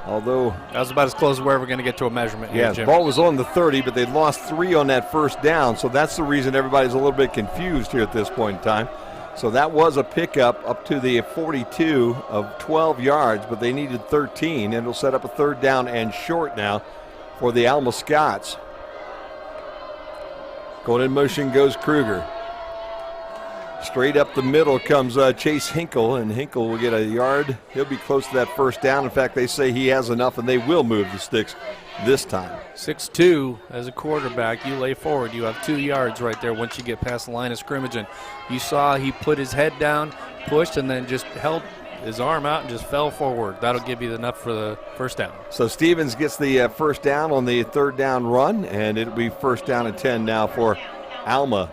Although that was about as close as we're ever going to get to a measurement here, yeah, Jim. The ball was on the 30, but they lost 3 on that first down, so that's the reason everybody's a little bit confused here at this point in time. So that was a pickup up to the 42 of 12 yards, but they needed 13, and it'll set up a third down and short now for the Alma Scots. Going in motion goes Kruger. Straight up the middle comes Chase Hinkle, and Hinkle will get a yard. He'll be close to that first down. In fact, they say he has enough, and they will move the sticks this time. 6'2", as a quarterback, you lay forward. You have 2 yards right there once you get past the line of scrimmage. And you saw he put his head down, pushed, and then just held his arm out and just fell forward. That'll give you enough for the first down. So Stevens gets the first down on the third down run, and it'll be first down and 10 now for Alma.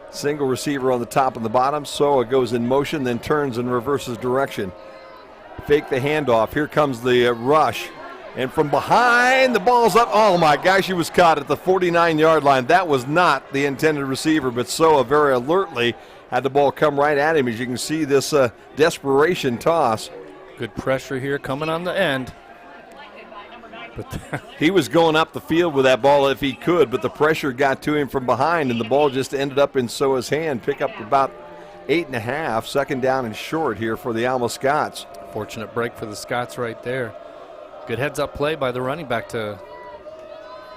Single receiver on the top and the bottom. Soa goes in motion, then turns and reverses direction. Fake the handoff. Here comes the rush. And from behind, the ball's up. Oh, my gosh, he was caught at the 49-yard line. That was not the intended receiver, but Soa very alertly had the ball come right at him. As you can see, this desperation toss. Good pressure here coming on the end. He was going up the field with that ball if he could, but the pressure got to him from behind, and the ball just ended up in Soa's hand. Pick up about 8.5, second down and short here for the Alma Scots. Fortunate break for the Scots right there. Good heads-up play by the running back to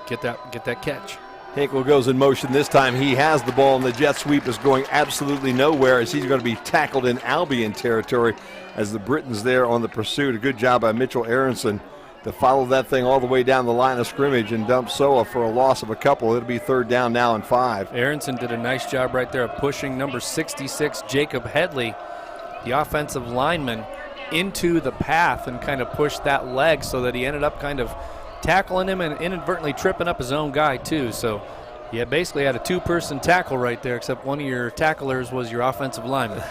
get that catch. Hinkle goes in motion this time. He has the ball, and the jet sweep is going absolutely nowhere as he's going to be tackled in Albion territory as the Britons there on the pursuit. A good job by Mitchell Aronson to follow that thing all the way down the line of scrimmage and dump Soa for a loss of a couple. It'll be third down now and 5. Aronson did a nice job right there of pushing number 66, Jacob Headley, the offensive lineman, into the path and kind of pushed that leg so that he ended up kind of tackling him and inadvertently tripping up his own guy too. So you basically had a 2-person tackle right there, except one of your tacklers was your offensive lineman.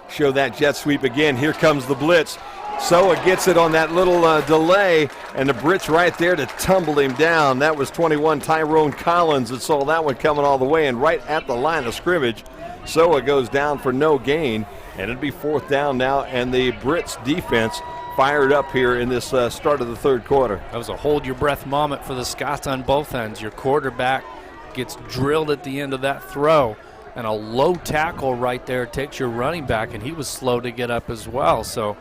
Show that jet sweep again. Here comes the blitz. Soa gets it on that little delay, and the Brits right there to tumble him down. That was 21 Tyrone Collins that saw that one coming all the way, and right at the line of scrimmage, Soa goes down for no gain, and it'll be fourth down now, and the Brits defense fired up here in this start of the third quarter. That was a hold-your-breath moment for the Scots on both ends. Your quarterback gets drilled at the end of that throw, and a low tackle right there takes your running back, and he was slow to get up as well. So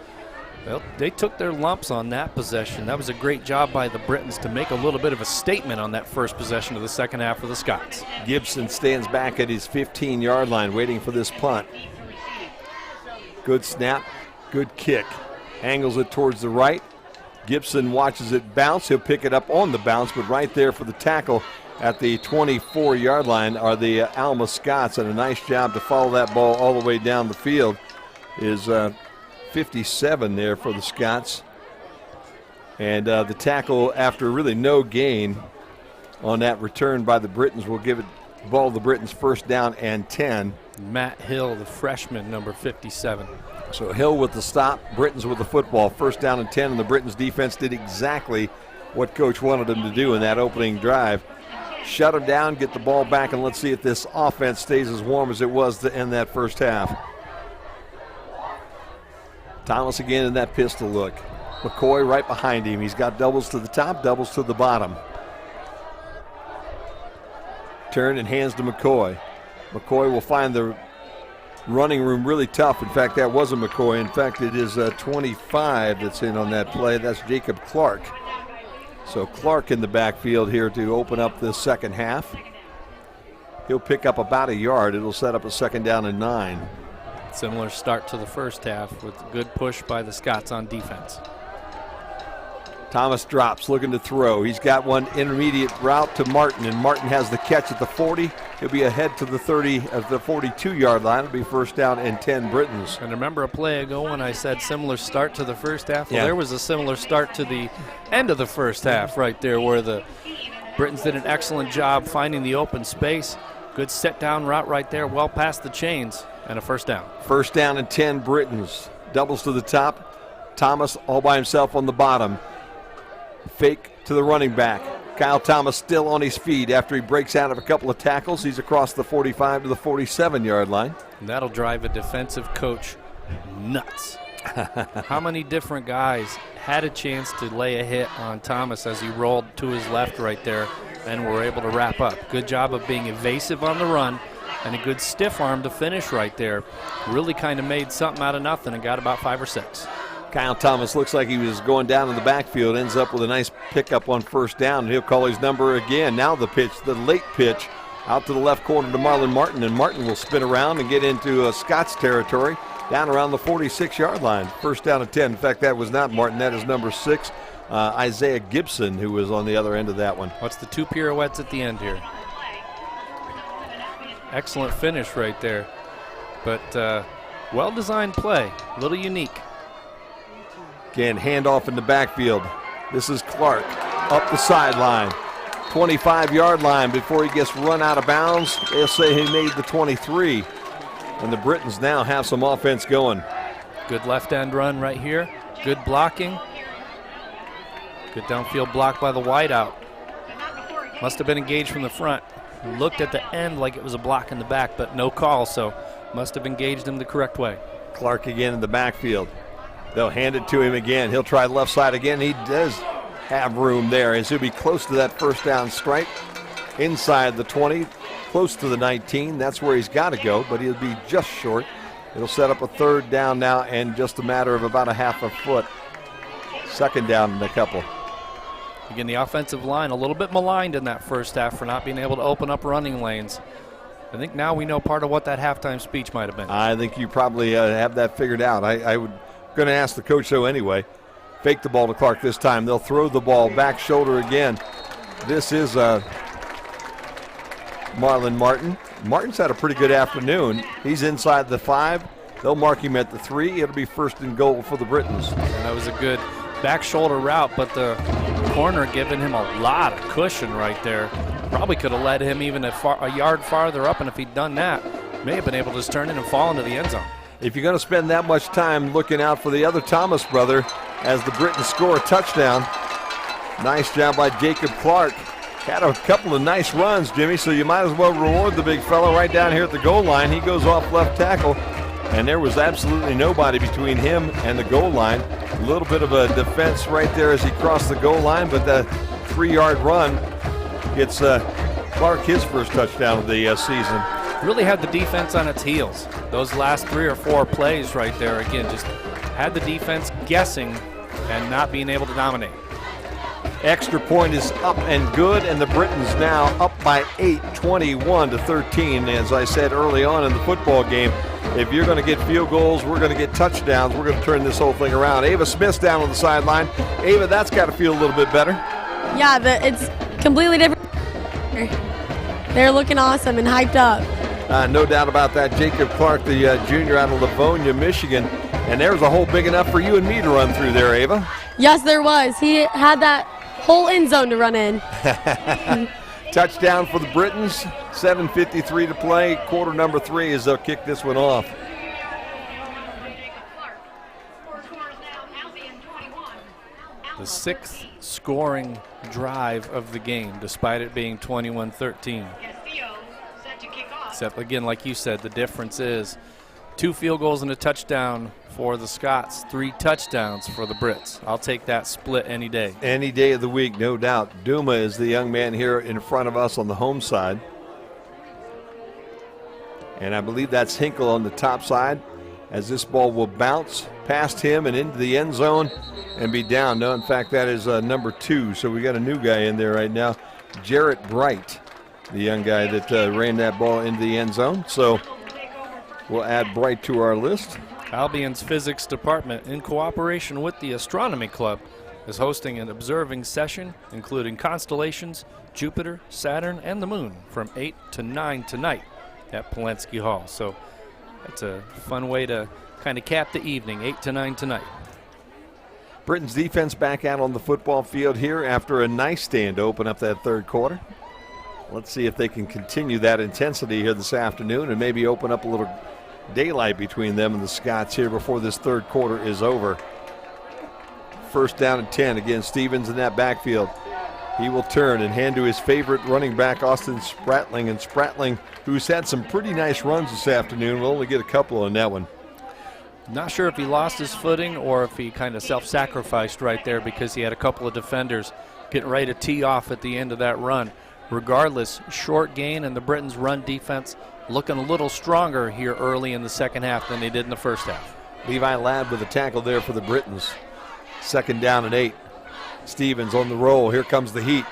well, they took their lumps on that possession. That was a great job by the Britons to make a little bit of a statement on that first possession of the second half for the Scots. Gibson stands back at his 15-yard line waiting for this punt. Good snap, good kick. Angles it towards the right. Gibson watches it bounce. He'll pick it up on the bounce, but right there for the tackle at the 24-yard line are the Alma Scots, and a nice job to follow that ball all the way down the field is 57 there for the Scots. And the tackle, after really no gain on that return by the Britons, will give it ball the Britons first down and 10. Matt Hill, the freshman, number 57. So Hill with the stop, Britons with the football, first down and 10, and the Britons defense did exactly what Coach wanted them to do in that opening drive. Shut them down, get the ball back, and let's see if this offense stays as warm as it was to end that first half. Thomas again in that pistol look. McCoy right behind him. He's got doubles to the top, doubles to the bottom. Turn and hands to McCoy. McCoy will find the running room really tough. In fact, that wasn't McCoy. In fact, it is 25 that's in on that play. That's Jacob Clark. So Clark in the backfield here to open up the second half. He'll pick up about a yard. It'll set up a second down and 9. Similar start to the first half with a good push by the Scots on defense. Thomas drops, looking to throw. He's got one intermediate route to Martin, and Martin has the catch at the 40. He'll be ahead to the 42-yard line. It'll be first down and 10 Britons. And remember a play ago when I said similar start to the first half? Well, yeah. There was a similar start to the end of the first half right there where the Britons did an excellent job finding the open space. Good set-down route right there, well past the chains, and a first down. First down and 10 Britons. Doubles to the top. Thomas all by himself on the bottom. Fake to the running back. Kyle Thomas still on his feet after he breaks out of a couple of tackles. He's across the 45 to the 47-yard line. And that'll drive a defensive coach nuts. How many different guys had a chance to lay a hit on Thomas as he rolled to his left right there and were able to wrap up? Good job of being evasive on the run and a good stiff arm to finish right there. Really kind of made something out of nothing and got about 5 or 6. Kyle Thomas looks like he was going down in the backfield, ends up with a nice pickup on first down, and he'll call his number again. Now the pitch, the late pitch, out to the left corner to Marlon Martin, and Martin will spin around and get into Scott's territory down around the 46-yard line. First down and 10. In fact, that was not Martin. That is number 6, Isaiah Gibson, who was on the other end of that one. What's the 2 pirouettes at the end here? Excellent finish right there. But well-designed play, a little unique. Again, handoff in the backfield. This is Clark up the sideline. 25-yard line before he gets run out of bounds. They'll say he made the 23. And the Britons now have some offense going. Good left end run right here. Good blocking. Good downfield block by the wideout. Must have been engaged from the front. Looked at the end like it was a block in the back, but no call, so must have engaged him the correct way. Clark again in the backfield. They'll hand it to him again. He'll try left side again. He does have room there as he'll be close to that first down stripe. Inside the 20, close to the 19. That's where he's got to go, but he'll be just short. It'll set up a third down now and just a matter of about a half a foot. Second down and a couple. Again, the offensive line a little bit maligned in that first half for not being able to open up running lanes. I think now we know part of what that halftime speech might have been. I think you probably have that figured out. I would going to ask the coach so anyway. Fake the ball to Clark this time. They'll throw the ball back shoulder again. This is Marlon Martin. Martin's had a pretty good afternoon. He's inside the 5. They'll mark him at the 3. It'll be first and goal for the Britons. And that was a good back shoulder route, but the corner giving him a lot of cushion right there. Probably could have led him even a yard farther up, and if he'd done that, may have been able to just turn it and fall into the end zone. If you're going to spend that much time looking out for the other Thomas brother as the Britons score a touchdown, nice job by Jacob Clark. Had a couple of nice runs, Jimmy, so you might as well reward the big fellow right down here at the goal line. He goes off left tackle, and there was absolutely nobody between him and the goal line. A little bit of a defense right there as he crossed the goal line, but the 3-yard run gets Clark his first touchdown of the season. Really had the defense on its heels. Those last 3 or 4 plays right there, again, just had the defense guessing and not being able to dominate. Extra point is up and good, and the Britons now up by 8, 21-13. As I said early on in the football game, if you're going to get field goals, we're going to get touchdowns. We're going to turn this whole thing around. Ava Smith's down on the sideline. Ava, that's got to feel a little bit better. Yeah, it's completely different. They're looking awesome and hyped up. No doubt about that. Jacob Clark, the junior out of Livonia, Michigan. And there's a hole big enough for you and me to run through there, Ava. Yes, there was. He had that whole end zone to run in. Touchdown for the Britons. 7:53 to play. Quarter number 3 as they'll kick this one off. The 6th scoring drive of the game, despite it being 21-13. Except, again, like you said, the difference is 2 field goals and a touchdown for the Scots, 3 touchdowns for the Brits. I'll take that split any day. Any day of the week, no doubt. Duma is the young man here in front of us on the home side. And I believe that's Hinkle on the top side, as this ball will bounce past him and into the end zone and be down. No, in fact, that is number 2. So we got a new guy in there right now, Jarrett Bright, the young guy that ran that ball into the end zone. So we'll add Bright to our list. Albion's physics department, in cooperation with the Astronomy Club, is hosting an observing session including constellations, Jupiter, Saturn, and the Moon from 8 to 9 tonight at Polensky Hall. So that's a fun way to kind of cap the evening, 8 to 9 tonight. Britain's defense back out on the football field here after a nice stand to open up that third quarter. Let's see if they can continue that intensity here this afternoon and maybe open up a little daylight between them and the Scots here before this third quarter is over. First down and 10. Again, Stevens in that backfield. He will turn and hand to his favorite running back, Austin Spratling. And Spratling, who's had some pretty nice runs this afternoon, will only get a couple on that one. Not sure if he lost his footing or if he kind of self-sacrificed right there because he had a couple of defenders getting ready to tee off at the end of that run. Regardless, short gain, and the Britons' run defense looking a little stronger here early in the second half than they did in the first half. Levi Ladd with a tackle there for the Britons. Second down and 8. Stevens on the roll. Here comes the heat.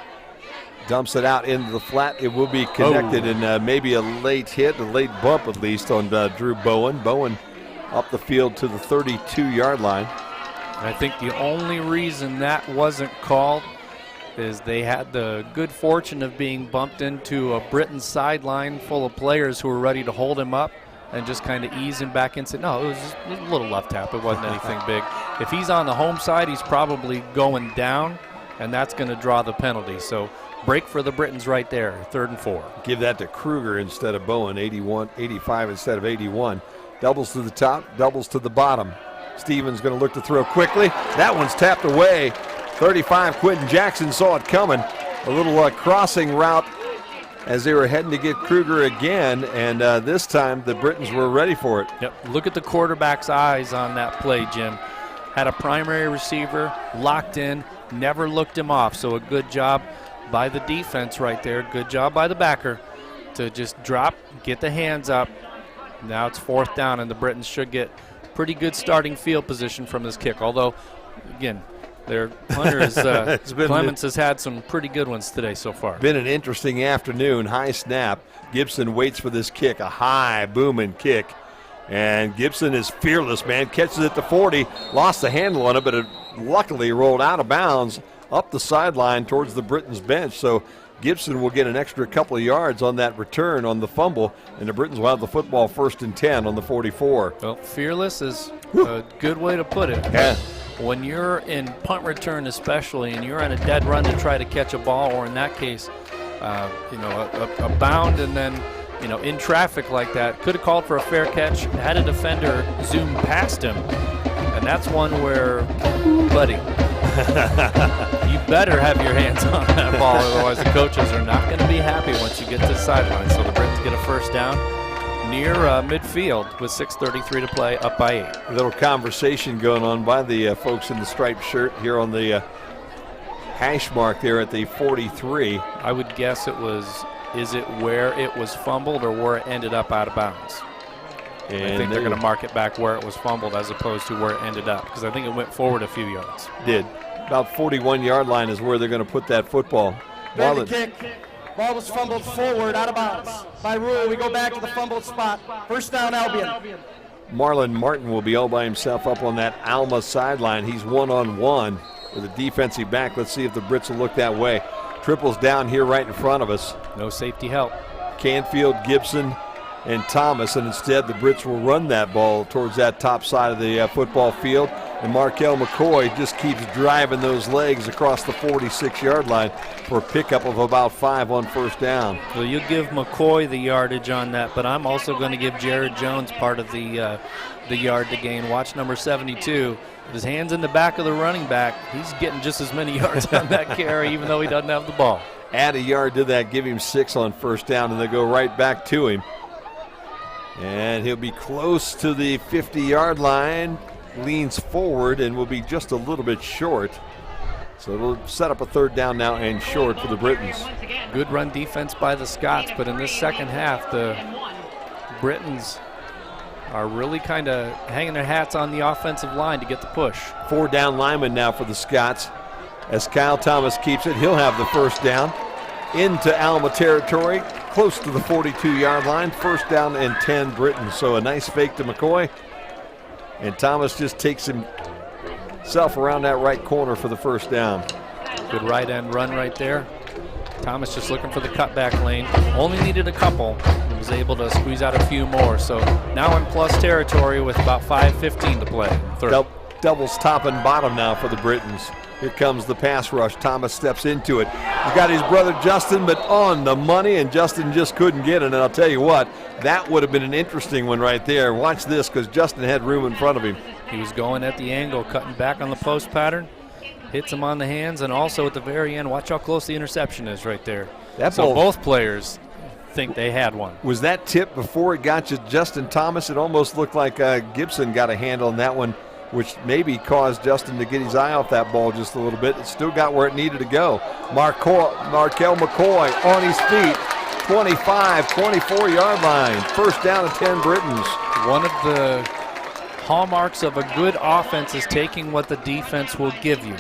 Dumps it out into the flat. It will be connected and maybe a late hit, a late bump at least on Drew Bowen. Bowen up the field to the 32-yard line. And I think the only reason that wasn't called is they had the good fortune of being bumped into a Britain sideline full of players who were ready to hold him up and just kind of ease him back into. No, it was just a little left tap. It wasn't anything big. If he's on the home side, he's probably going down, and that's going to draw the penalty. So break for the Britons right there, 3rd and 4. Give that to Kruger instead of Bowen, 85 instead of 81. Doubles to the top, doubles to the bottom. Stevens going to look to throw quickly. That one's tapped away. 35, Quentin Jackson saw it coming. A little crossing route as they were heading to get Kruger again, and this time the Britons were ready for it. Yep, look at the quarterback's eyes on that play, Jim. Had a primary receiver locked in, never looked him off, so a good job by the defense right there. Good job by the backer to just drop, get the hands up. Now it's 4th down, and the Britons should get pretty good starting field position from this kick, although, again, their punter is, Clements has had some pretty good ones today so far. Been an interesting afternoon. High snap. Gibson waits for this kick, a high booming kick. And Gibson is fearless, man. Catches it to 40. Lost the handle on it, but it luckily rolled out of bounds up the sideline towards the Britons bench. So Gibson will get an extra couple of yards on that return on the fumble, and the Britons will have the football 1st and 10 on the 44. Well, fearless is a good way to put it. Yeah. When you're in punt return especially, and you're on a dead run to try to catch a ball, or in that case, a bound and then, in traffic like that, could have called for a fair catch, had a defender zoom past him, and that's one where, buddy, you better have your hands on that ball, otherwise the coaches are not going to be happy once you get to the sideline. So the Brits get a 1st down. near midfield with 6:33 to play, up by 8. A little conversation going on by the folks in the striped shirt here on the hash mark there at the 43. I would guess it was, is it where it was fumbled or where it ended up out of bounds? And I think they're going to mark it back where it was fumbled as opposed to where it ended up, because I think it went forward a few yards. Did. About 41-yard line is where they're going to put that football. Marlon. Kick. Ball was fumbled forward, out of bounds. By rule, we go back to the fumbled spot. First down, Albion. Marlon Martin will be all by himself up on that Alma sideline. He's one-on-one with a defensive back. Let's see if the Brits will look that way. Triples down here right in front of us. No safety help. Canfield, Gibson, and Thomas, and instead the Brits will run that ball towards that top side of the football field. And Marquel McCoy just keeps driving those legs across the 46-yard line for a pickup of about 5 on first down. Well, you give McCoy the yardage on that, but I'm also going to give Jared Jones part of the yard to gain. Watch number 72. With his hands in the back of the running back, he's getting just as many yards on that carry, even though he doesn't have the ball. Add a yard to that, give him 6 on first down, and they go right back to him. And he'll be close to the 50-yard line. Leans forward and will be just a little bit short. So it'll set up a third down now and short for the Britons. Good run defense by the Scots, but in this second half, the Britons are really kind of hanging their hats on the offensive line to get the push. 4 down linemen now for the Scots. As Kyle Thomas keeps it, he'll have the first down into Alma territory, close to the 42-yard line. First down and 10 Britons. So a nice fake to McCoy. And Thomas just takes himself around that right corner for the first down. Good right end run right there. Thomas just looking for the cutback lane. Only needed a couple. He was able to squeeze out a few more. So now in plus territory with about 5:15 to play. Doubles top and bottom now for the Britons. Here comes the pass rush. Thomas steps into it. He's got his brother Justin, but on the money, and Justin just couldn't get it. And I'll tell you what, that would have been an interesting one right there. Watch this, because Justin had room in front of him. He was going at the angle, cutting back on the post pattern. Hits him on the hands, and also at the very end, watch how close the interception is right there. So both players think they had one. Was that tip before it got to Justin Thomas? It almost looked like Gibson got a handle on that one, which maybe caused Justin to get his eye off that ball just a little bit. It still got where it needed to go. Marquel McCoy on his feet, 25, 24-yard line. First down and 10 Britons. One of the hallmarks of a good offense is taking what the defense will give you.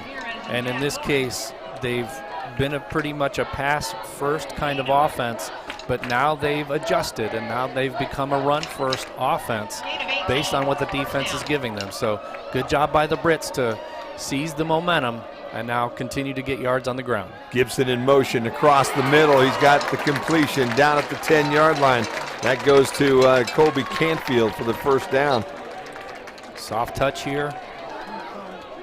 And in this case, they've been pretty much a pass-first kind of offense, but now they've adjusted, and now they've become a run-first offense based on what the defense is giving them. So good job by the Brits to seize the momentum and now continue to get yards on the ground. Gibson in motion across the middle. He's got the completion down at the 10-yard line. That goes to Colby Canfield for the first down. Soft touch here.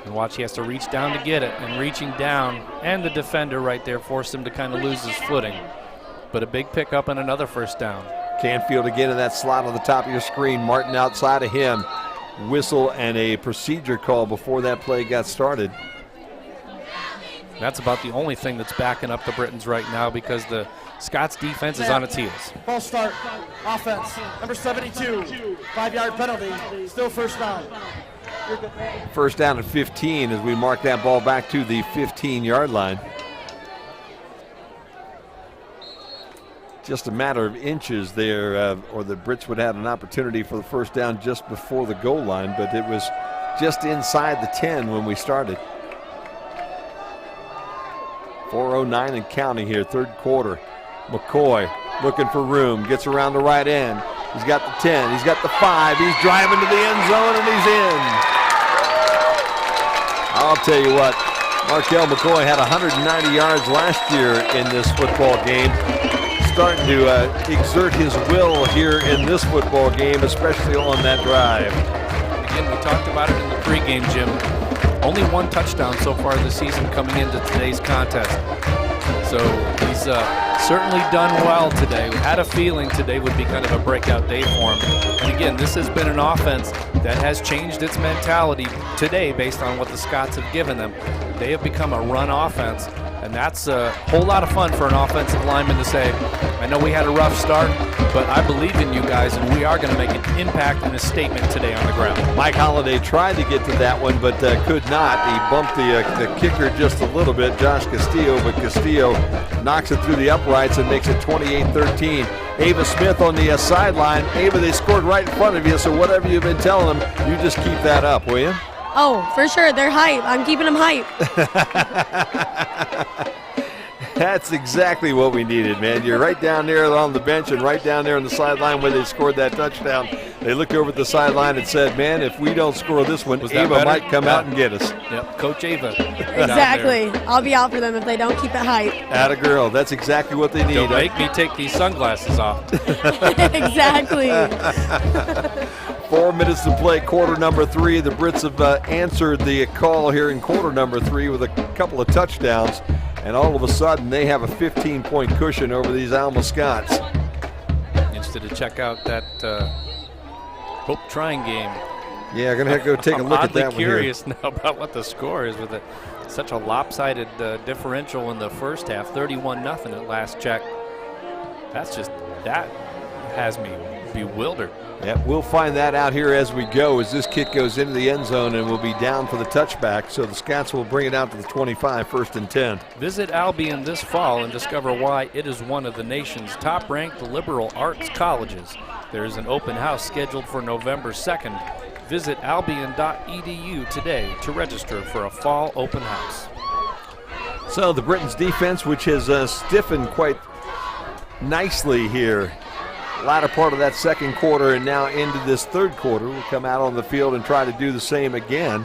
And watch, he has to reach down to get it, and reaching down, and the defender right there forced him to kind of lose his footing. But a big pickup and another first down. Canfield again in that slot on the top of your screen. Martin outside of him. Whistle and a procedure call before that play got started. That's about the only thing that's backing up the Britons right now, because the Scots defense is on its heels. Ball start, offense, number 72, 5-yard penalty, still first down. First down at 15 as we mark that ball back to the 15-yard line. Just a matter of inches there, or the Brits would have an opportunity for the first down just before the goal line, but it was just inside the 10 when we started. 4:09 and counting here, third quarter. McCoy looking for room, gets around the right end. He's got the 10, he's got the 5, he's driving to the end zone, and he's in. I'll tell you what, Marquel McCoy had 190 yards last year in this football game. Starting to exert his will here in this football game, especially on that drive. Again, we talked about it in the pregame, Jim. Only one touchdown so far this season coming into today's contest. So he's certainly done well today. We had a feeling today would be kind of a breakout day for him. And again, this has been an offense that has changed its mentality today based on what the Scots have given them. They have become a run offense, And that's a whole lot of fun for an offensive lineman to say, I know we had a rough start, but I believe in you guys, and we are going to make an impact and a statement today on the ground. Mike Holliday tried to get to that one, but could not. He bumped the kicker just a little bit, Josh Castillo, but Castillo knocks it through the uprights and makes it 28-13. Ava Smith on the sideline. Ava, they scored right in front of you, so whatever you've been telling them, you just keep that up, will you? Oh, for sure. They're hype. I'm keeping them hype. That's exactly what we needed, man. You're right down there on the bench and right down there on the sideline where they scored that touchdown. They looked over at the sideline and said, man, if we don't score this one, Ava might come out and get us. Yep, Coach Ava. Exactly. I'll be out for them if they don't keep it hype. Atta girl. That's exactly what they need. Don't make me take these sunglasses off. Exactly. 4 minutes to play, quarter number 3. The Brits have answered the call here in quarter number 3 with a couple of touchdowns. And all of a sudden, they have a 15-point cushion over these Alma Scots. Interested to check out that Hope Trying game. Yeah, going to have to go take a look at that one. I'm curious now about what the score is with it. Such a lopsided differential in the first half, 31-0 at last check. That has me bewildered. Yeah, we'll find that out here as we go, as this kick goes into the end zone and will be down for the touchback. So the Scots will bring it out to the 25, 1st and 10. Visit Albion this fall and discover why it is one of the nation's top-ranked liberal arts colleges. There is an open house scheduled for November 2nd. Visit albion.edu today to register for a fall open house. So the Britons defense, which has stiffened quite nicely here. Latter part of that second quarter and now into this third quarter, will come out on the field and try to do the same again.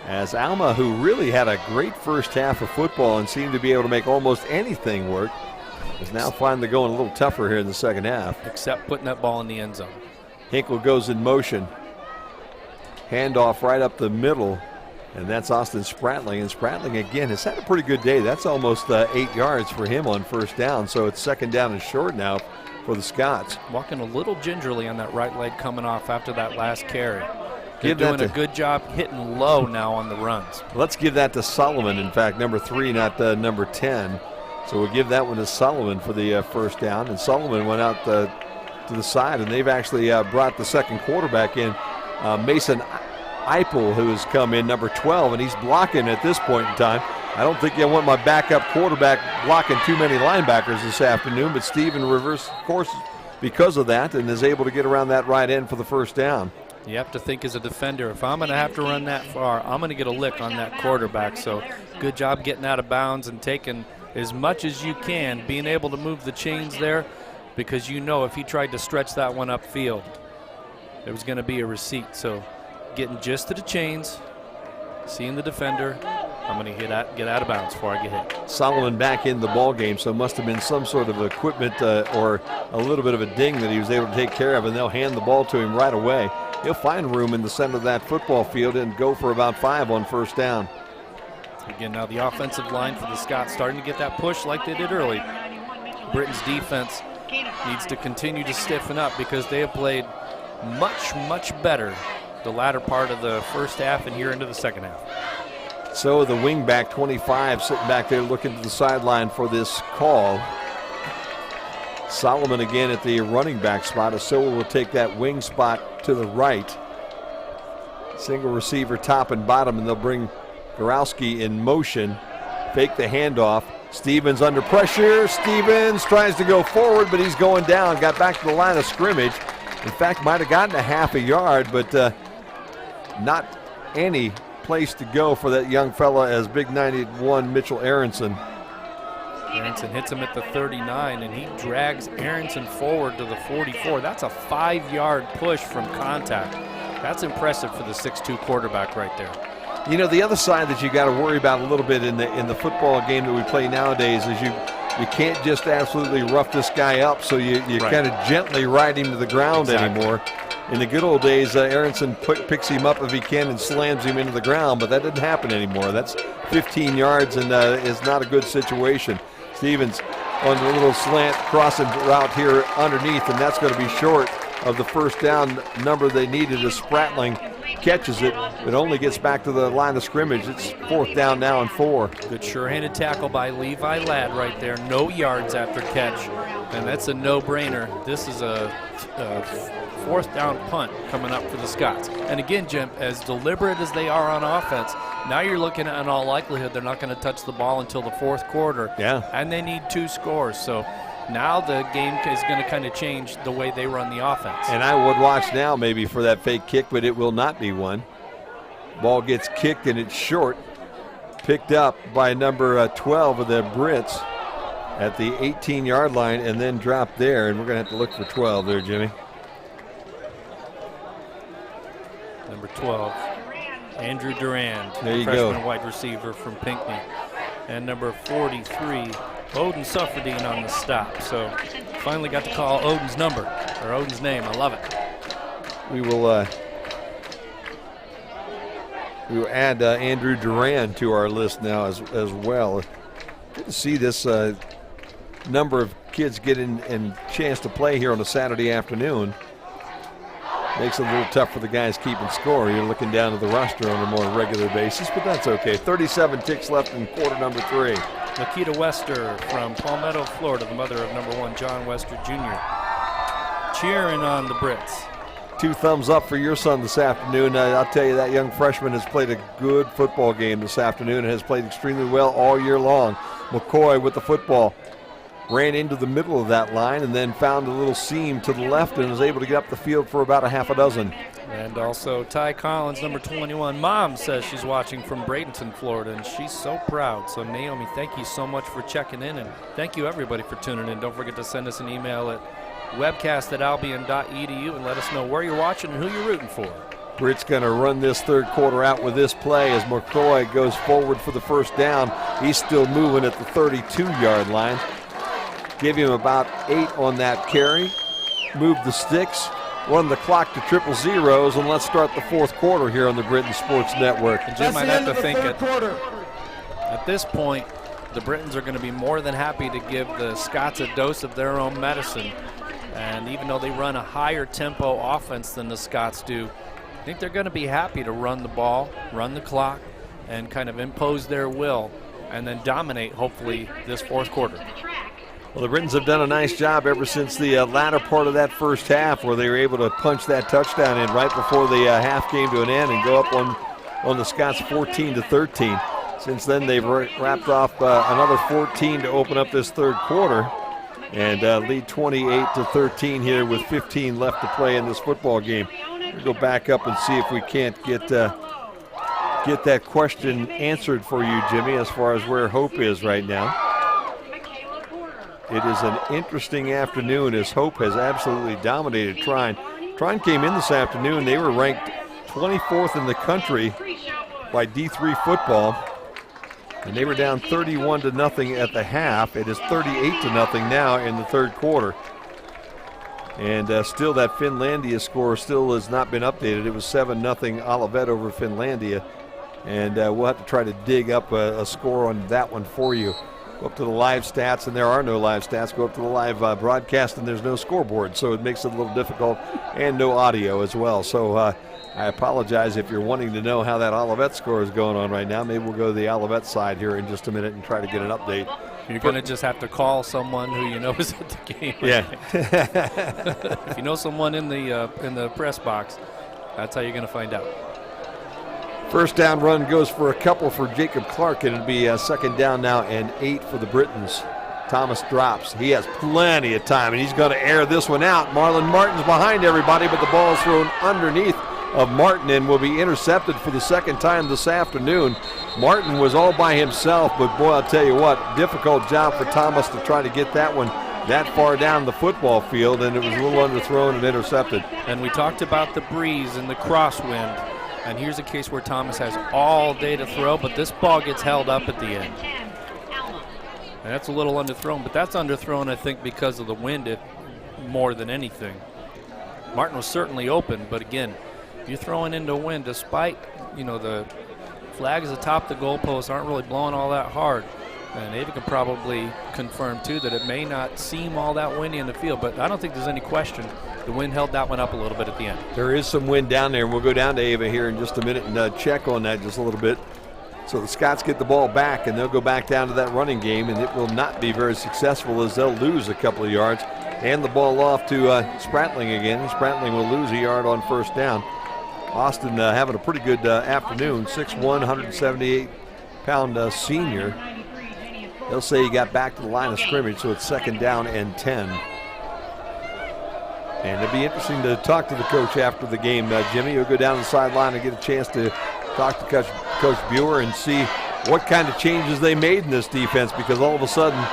As Alma, who really had a great first half of football and seemed to be able to make almost anything work, is now finally going a little tougher here in the second half. Except putting that ball in the end zone. Hinkle goes in motion. Handoff right up the middle, and that's Austin Spratling. And Spratling, again, has had a pretty good day. That's almost 8 yards for him on first down, so it's 2nd down and short now for the Scots. Walking a little gingerly on that right leg coming off after that last carry. They're doing a good job hitting low now on the runs. Let's give that to Solomon, in fact, number 3, not number 10. So we'll give that one to Solomon for the first down. And Solomon went out to the side, and they've actually brought the second quarterback in, Mason Eipel, who has come in, number 12, and he's blocking at this point in time. I don't think I want my backup quarterback blocking too many linebackers this afternoon, but Steven reverse course because of that and is able to get around that right end for the first down. You have to think as a defender, if I'm going to have to run that far, I'm going to get a lick on that quarterback. So good job getting out of bounds and taking as much as you can, being able to move the chains there, because you know if he tried to stretch that one upfield, there was going to be a receipt. So getting just to the chains, seeing the defender, I'm going to get out of bounds before I get hit. Solomon back in the ball game, so must have been some sort of equipment or a little bit of a ding that he was able to take care of, and they'll hand the ball to him right away. He'll find room in the center of that football field and go for about 5 on first down. Again, now the offensive line for the Scots starting to get that push like they did early. Britain's defense needs to continue to stiffen up because they have played much, much better the latter part of the first half and here into the second half. So the wingback 25 sitting back there looking to the sideline for this call. Solomon again at the running back spot. Asoa will take that wing spot to the right. Single receiver top and bottom, and they'll bring Gorowski in motion. Fake the handoff. Stevens under pressure. Stevens tries to go forward, but he's going down. Got back to the line of scrimmage. In fact, might have gotten a half a yard, but not any place to go for that young fella as big 91 Mitchell Aronson. Aronson hits him at the 39, and he drags Aronson forward to the 44. That's a 5-yard push from contact. That's impressive for the 6'2 quarterback right there. You know, the other side that you got to worry about a little bit in the football game that we play nowadays is you can't just absolutely rough this guy up, so you Right. kind of gently ride him to the ground anymore. In the good old days, Aronson picks him up if he can and slams him into the ground, but that doesn't happen anymore. That's 15 yards and is not a good situation. Stevens on the little slant crossing route here underneath, and that's going to be short of the first down number they needed as Spratling catches it, but only gets back to the line of scrimmage. It's 4th down now and 4. Good sure-handed tackle by Levi Ladd right there. No yards after catch, and that's a no-brainer. This is a 4th down punt coming up for the Scots. And again, Jim, as deliberate as they are on offense, now you're looking at, in all likelihood, they're not going to touch the ball until the 4th quarter. Yeah. And they need 2 scores. So now the game is going to kind of change the way they run the offense. And I would watch now maybe for that fake kick, but it will not be one. Ball gets kicked and it's short. Picked up by number 12 of the Brits at the 18-yard line and then dropped there. And we're going to have to look for 12 there, Jimmy. Number 12, Andrew Durand, there you freshman go. wide receiver from Pinckney. And number 43, Odin Sufferdine on the stop. So finally got to call Odin's number, or Odin's name. I love it. We will add Andrew Durand to our list now as well. Good to see this number of kids getting a chance to play here on a Saturday afternoon. Makes it a little tough for the guys keeping score. You're looking down at the roster on a more regular basis, but that's okay. 37 ticks left in quarter number 3. Nikita Wester from Palmetto, Florida, the mother of number 1, John Wester Jr. Cheering on the Brits. 2 thumbs up for your son this afternoon. I'll tell you, that young freshman has played a good football game this afternoon and has played extremely well all year long. McCoy with the football. Ran into the middle of that line and then found a little seam to the left and was able to get up the field for about a half a dozen. And also Ty Collins, number 21. Mom says she's watching from Bradenton, Florida, and she's so proud. So Naomi, thank you so much for checking in, and thank you everybody for tuning in. Don't forget to send us an email at webcast@albion.edu and let us know where you're watching and who you're rooting for. Britt's going to run this 3rd quarter out with this play as McCoy goes forward for the 1st down. He's still moving at the 32-yard line. Give him about 8 on that carry. Move the sticks. Run the clock to 000, and let's start the 4th quarter here on the Britain Sports Network. And Jim might have to think at this point, the Britons are going to be more than happy to give the Scots a dose of their own medicine. And even though they run a higher tempo offense than the Scots do, I think they're going to be happy to run the ball, run the clock, and kind of impose their will, and then dominate, hopefully, this 4th quarter. Well, the Britons have done a nice job ever since the latter part of that 1st half, where they were able to punch that touchdown in right before the half came to an end and go up on the Scots 14-13. Since then, they've wrapped off another 14 to open up this 3rd quarter and lead 28-13 here with 15 left to play in this football game. We'll go back up and see if we can't get that question answered for you, Jimmy, as far as where Hope is right now. It is an interesting afternoon as Hope has absolutely dominated Trine. Trine came in this afternoon. They were ranked 24th in the country by D3 football, and they were down 31-0 at the half. It is 38-0 now in the 3rd quarter. And still that Finlandia score still has not been updated. It was 7-0 Olivet over Finlandia. And we'll have to try to dig up a score on that one for you. Go up to the live stats, and there are no live stats. Go up to the live broadcast, and there's no scoreboard, so it makes it a little difficult, and no audio as well. So I apologize if you're wanting to know how that Olivet score is going on right now. Maybe we'll go to the Olivet side here in just a minute and try to get an update. You're going to just have to call someone who you know is at the game. Yeah. If you know someone in the press box, that's how you're going to find out. 1st down run goes for a couple for Jacob Clark, and it'll be 2nd down now and 8 for the Britons. Thomas drops. He has plenty of time, and he's going to air this one out. Marlon Martin's behind everybody, but the ball is thrown underneath of Martin and will be intercepted for the 2nd time this afternoon. Martin was all by himself, but boy, I'll tell you what, difficult job for Thomas to try to get that one that far down the football field, and it was a little underthrown and intercepted. And we talked about the breeze and the crosswind. And here's a case where Thomas has all day to throw, but this ball gets held up at the end. And that's a little underthrown, but that's underthrown, I think, because of the wind more than anything. Martin was certainly open, but again, you're throwing into wind despite, the flags atop the goalposts aren't really blowing all that hard. And Ava can probably confirm, too, that it may not seem all that windy in the field, but I don't think there's any question. The wind held that one up a little bit at the end. There is some wind down there, and we'll go down to Ava here in just a minute and check on that just a little bit. So the Scots get the ball back, and they'll go back down to that running game, and it will not be very successful as they'll lose a couple of yards. Hand the ball off to Sprantling again. Sprantling will lose a yard on first down. Austin having a pretty good afternoon, 6'1", 178-pound senior. They'll say he got back to the line of scrimmage, so it's 2nd down and 10. And it'll be interesting to talk to the coach after the game, Jimmy. You'll go down the sideline and get a chance to talk to Coach Buer and see what kind of changes they made in this defense, because all of a sudden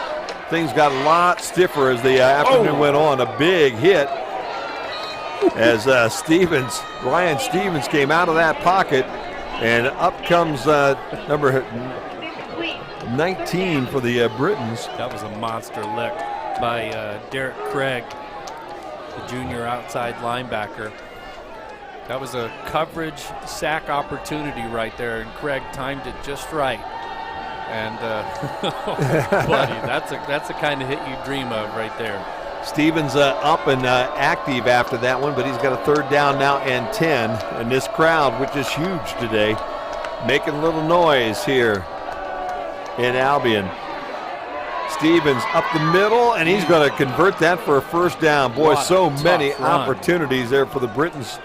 things got a lot stiffer as the afternoon went on. A big hit as Ryan Stevens came out of that pocket, and up comes number 19 for the Britons. That was a monster lick by Derek Craig, the junior outside linebacker. That was a coverage sack opportunity right there, and Craig timed it just right. And buddy, that's the kind of hit you dream of right there. Stevens up and active after that one, but he's got a 3rd down now and 10. And this crowd, which is huge today, making a little noise here in Albion. Stevens up the middle, and he's going to convert that for a 1st down. Boy, so many opportunities there for the Britons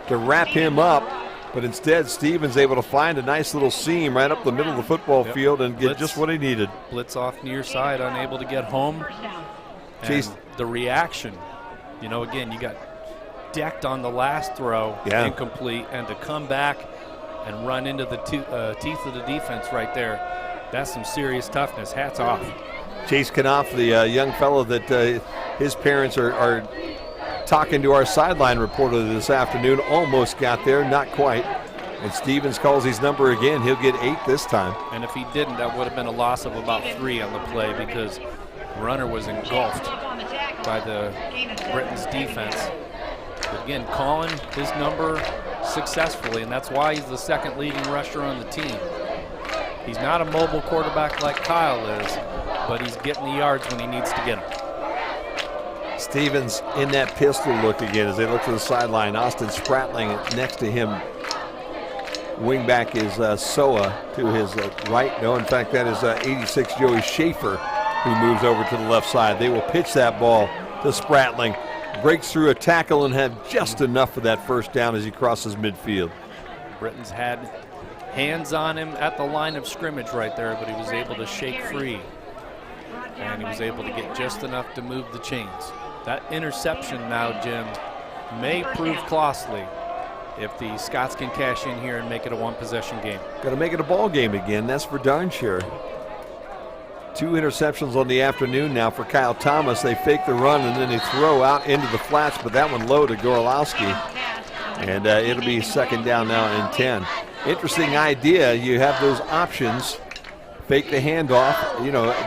to wrap him up, but instead Stevens able to find a nice little seam right up the middle of the football field and get just what he needed. Blitz off near side, unable to get home. And the reaction, again, you got decked on the last throw, incomplete, and to come back and run into the teeth of the defense right there, that's some serious toughness. Hats off. Chase Knopf, the young fellow that his parents are talking to our sideline reporter this afternoon, almost got there, not quite. And Stevens calls his number again. He'll get 8 this time. And if he didn't, that would have been a loss of about 3 on the play, because the runner was engulfed by the Britons defense. But again, calling his number successfully, and that's why he's the 2nd leading rusher on the team. He's not a mobile quarterback like Kyle is, but he's getting the yards when he needs to get them. Stevens in that pistol look again as they look to the sideline. Austin Spratling next to him. Wingback is Soa to his right. No, in fact, that is 86 Joey Schaefer who moves over to the left side. They will pitch that ball to Spratling. Breaks through a tackle and had just enough for that 1st down as he crosses midfield. Britons had hands on him at the line of scrimmage right there, but he was able to shake free. And he was able to get just enough to move the chains. That interception now, Jim, may prove costly if the Scots can cash in here and make it a 1-possession game. Got to make it a ball game again, that's for darn sure. 2 interceptions on the afternoon now for Kyle Thomas. They fake the run and then they throw out into the flats, but that one low to Gorolowski. And it'll be 2nd down now and 10. Interesting idea. You have those options. Fake the handoff.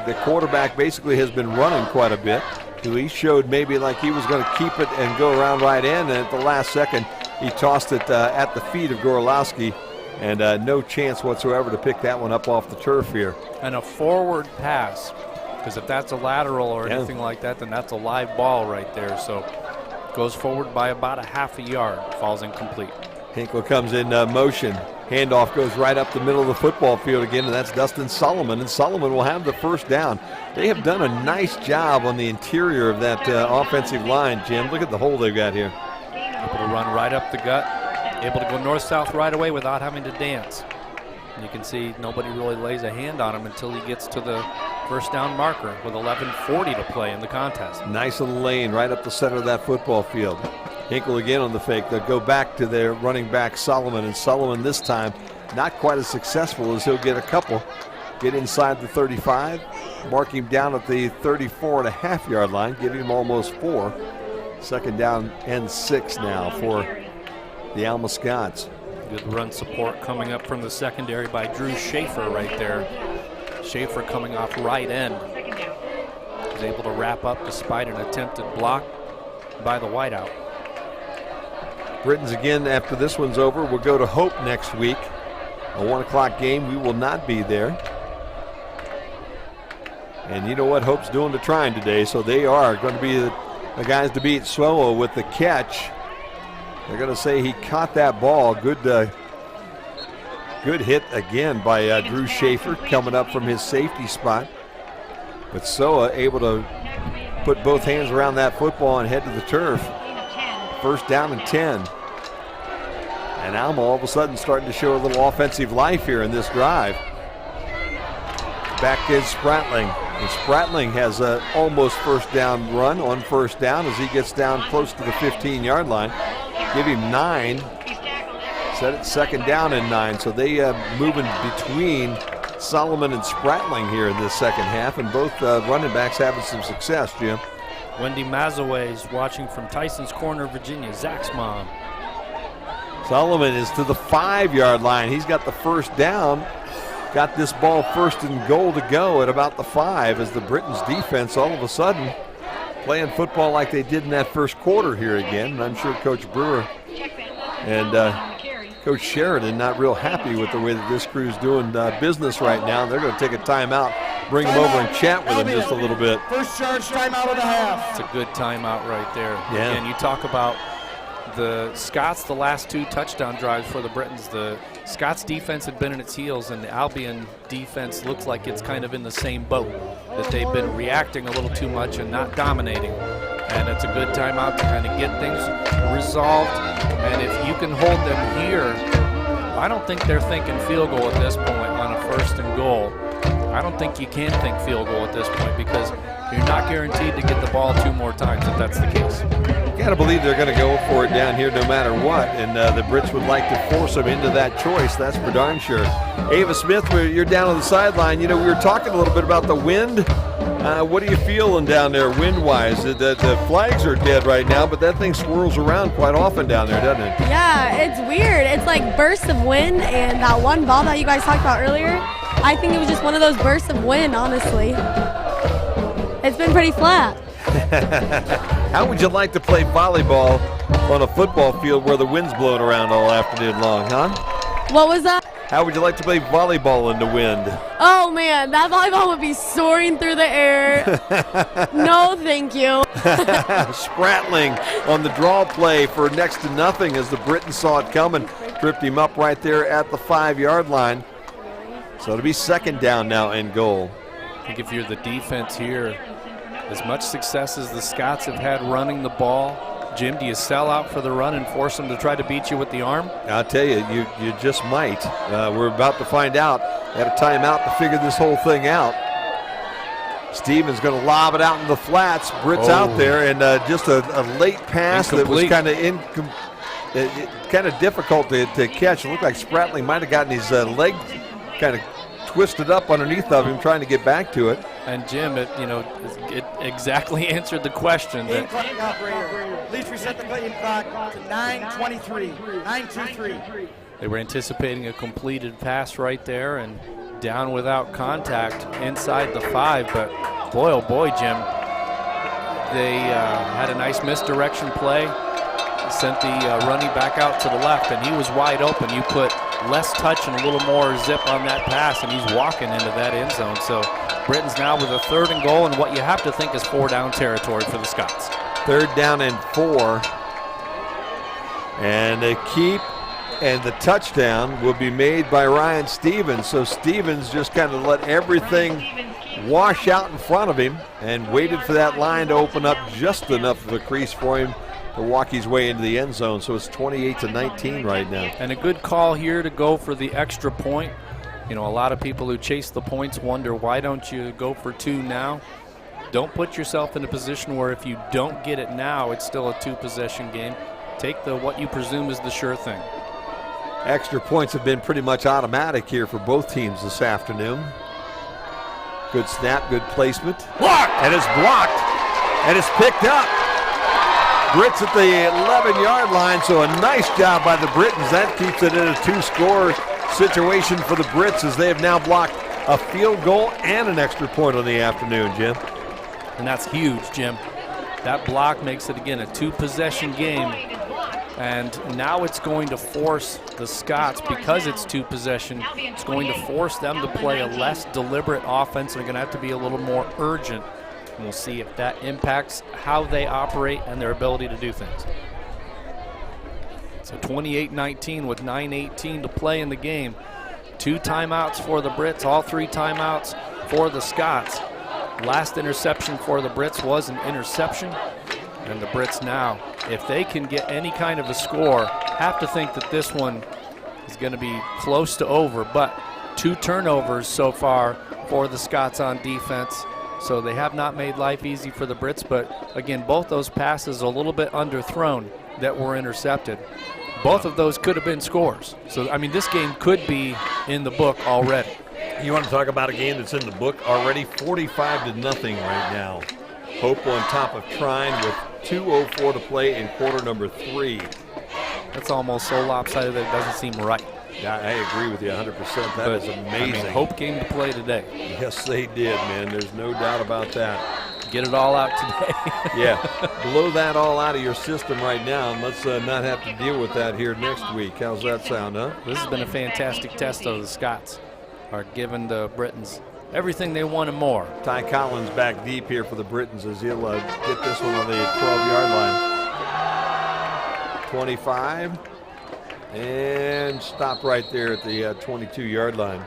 The quarterback basically has been running quite a bit. He showed maybe like he was going to keep it and go around right in, and at the last second he tossed it at the feet of Gorolowski, and no chance whatsoever to pick that one up off the turf here. And a forward pass, because if that's a lateral or anything like that, then that's a live ball right there. So goes forward by about a 1/2 yard, falls incomplete. Hinkle comes in motion. Handoff goes right up the middle of the football field again, and that's Dustin Solomon, and Solomon will have the 1st down. They have done a nice job on the interior of that offensive line, Jim. Look at the hole they've got here. Able to run right up the gut, able to go north-south right away without having to dance. And you can see nobody really lays a hand on him until he gets to the 1st down marker with 11:40 to play in the contest. Nice little lane right up the center of that football field. Hinkle again on the fake. They'll go back to their running back Solomon, and Solomon this time not quite as successful as he'll get a couple. Get inside the 35, mark him down at the 34.5 yard line, give him almost 4. 2nd down and 6 now for the Alma Scots. Good run support coming up from the secondary by Drew Schaefer right there. Schaefer coming off right end. Was able to wrap up despite an attempted block by the wideout. Britons again after this one's over will go to Hope next week. A 1 o'clock game. We will not be there. And you know what Hope's doing to trying today, so they are going to be the guys to beat. Swallow with the catch. They're going to say he caught that ball. Good hit again by Drew Schaefer coming up from his safety spot. But Soa able to put both hands around that football and head to the turf. First down and 10. And Alma all of a sudden starting to show a little offensive life here in this drive. Back is Spratling. And Spratling has a almost first down run on first down as he gets down close to the 15-yard line. Give him 9. Set it second down and 9. So they moving between Solomon and Spratling here in this second half, and both running backs having some success, Jim. Wendy Mazaway is watching from Tyson's Corner, Virginia. Zach's mom. Solomon is to the 5-yard line. He's got the first down. Got this ball first and goal to go at about the 5 as the Britons defense all of a sudden playing football like they did in that first quarter here again. And I'm sure Coach Brewer and Coach Sheridan not real happy with the way that this crew's doing business right now. They're going to take a timeout, bring them over and chat with them just a little bit. First charge, timeout of the half. It's a good timeout right there. Yeah. Again, you talk about the Scots, the last 2 touchdown drives for the Britons. The Scots defense had been in its heels, and the Albion defense looks like it's kind of in the same boat, that they've been reacting a little too much and not dominating. And it's a good timeout to kind of get things resolved. And if you can hold them here, I don't think they're thinking field goal at this point on a first and goal. I don't think you can think field goal at this point because you're not guaranteed to get the ball 2 more times if that's the case. You got to believe they're going to go for it down here no matter what, and the Brits would like to force them into that choice. That's for darn sure. Ava Smith, you're down on the sideline. You know, we were talking a little bit about the wind. What are you feeling down there wind-wise? The flags are dead right now, but that thing swirls around quite often down there, doesn't it? Yeah, it's weird. It's like bursts of wind, and that one ball that you guys talked about earlier, I think it was just one of those bursts of wind, honestly. It's been pretty flat. How would you like to play volleyball on a football field where the wind's blowing around all afternoon long, huh? What was that? How would you like to play volleyball in the wind? Oh man, that volleyball would be soaring through the air. No, thank you. Spratling on the draw play for next to nothing as the Britons saw it coming. Tripped him up right there at the 5-yard line. So it'll be second down now and goal. I think if you're the defense here, as much success as the Scots have had running the ball, Jim, do you sell out for the run and force them to try to beat you with the arm? I'll tell you, you just might. We're about to find out. They had a timeout to figure this whole thing out. Stevens going to lob it out in the flats. Brits out there, and just a late pass Incomplete. that was kind of difficult to catch. It looked like Spratling might have gotten his leg kind of twisted up underneath of him trying to get back to it. And Jim, it exactly answered the question. Game clock operator. Please reset the playing clock to 9:23. 9:23. They were anticipating a completed pass right there and down without contact inside the 5. But boy, oh boy, Jim, they had a nice misdirection play. Sent the running back out to the left, and he was wide open. You put less touch and a little more zip on that pass, and he's walking into that end zone. So Britons now with a 3rd and goal, and what you have to think is 4-down territory for the Scots. 3rd down and 4. And they keep, and the touchdown will be made by Ryan Stevens. So Stevens just kind of let everything wash out in front of him and waited for that line to open up just enough of a crease for him to walk his way into the end zone. So it's 28-19 right now. And a good call here to go for the extra point. You know, a lot of people who chase the points wonder, why don't you go for 2 now? Don't put yourself in a position where if you don't get it now, it's still a 2-possession game. Take what you presume is the sure thing. Extra points have been pretty much automatic here for both teams this afternoon. Good snap, good placement. Blocked! And it's blocked. And it's picked up. Brits at the 11-yard line, so a nice job by the Britons. That keeps it in a 2-score situation for the Brits as they have now blocked a field goal and an extra point on the afternoon, Jim. And that's huge, Jim. That block makes it, again, a 2-possession game. And now it's going to force the Scots, because it's 2 possession, it's going to force them to play a less deliberate offense. They're going to have to be a little more urgent. And we'll see if that impacts how they operate and their ability to do things. So 28-19 with 9:18 to play in the game. 2 timeouts for the Brits, all 3 timeouts for the Scots. Last interception for the Brits was an interception. And the Brits now, if they can get any kind of a score, have to think that this one is going to be close to over. But 2 turnovers so far for the Scots on defense. So they have not made life easy for the Brits. But again, both those passes a little bit underthrown that were intercepted. Both of those could have been scores. So, I mean, this game could be in the book already. You want to talk about a game that's in the book already? 45-0 right now. Hope on top of Trine with 2:04 to play in quarter number 3. That's almost so lopsided that it doesn't seem right. Yeah, I agree with you 100%. That is amazing. I mean, Hope came to play today. Yes, they did, man. There's no doubt about that. Get it all out today. Yeah, blow that all out of your system right now, and let's not have to deal with that here next week. How's that sound, huh? This has been a fantastic test of the Scots. Are giving the Britons everything they want and more. Ty Collins back deep here for the Britons as he'll get this one on the 12-yard line. 25, and stop right there at the 22-yard line.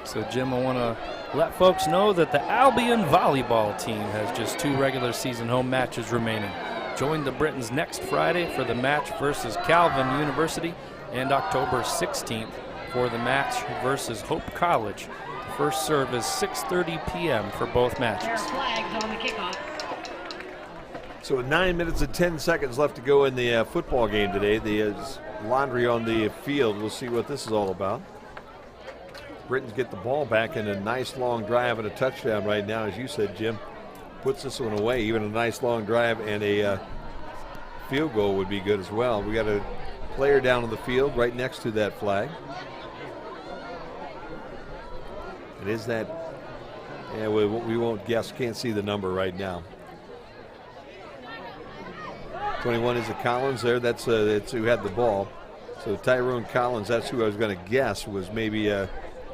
So, Jim, I want to let folks know that the Albion volleyball team has just 2 regular season home matches remaining. Join the Britons next Friday for the match versus Calvin University, and October 16th for the match versus Hope College. The first serve is 6:30 p.m. for both matches. So with 9 minutes and 10 seconds left to go in the football game today, there's laundry on the field. We'll see what this is all about. Britons get the ball back in a nice long drive and a touchdown right now, as you said, Jim. Puts this one away. Even a nice long drive and a field goal would be good as well. We got a player down on the field right next to that flag. And is that, yeah, we won't guess, can't see the number right now. 21 is a Collins there, that's who had the ball. So Tyrone Collins, that's who I was going to guess was maybe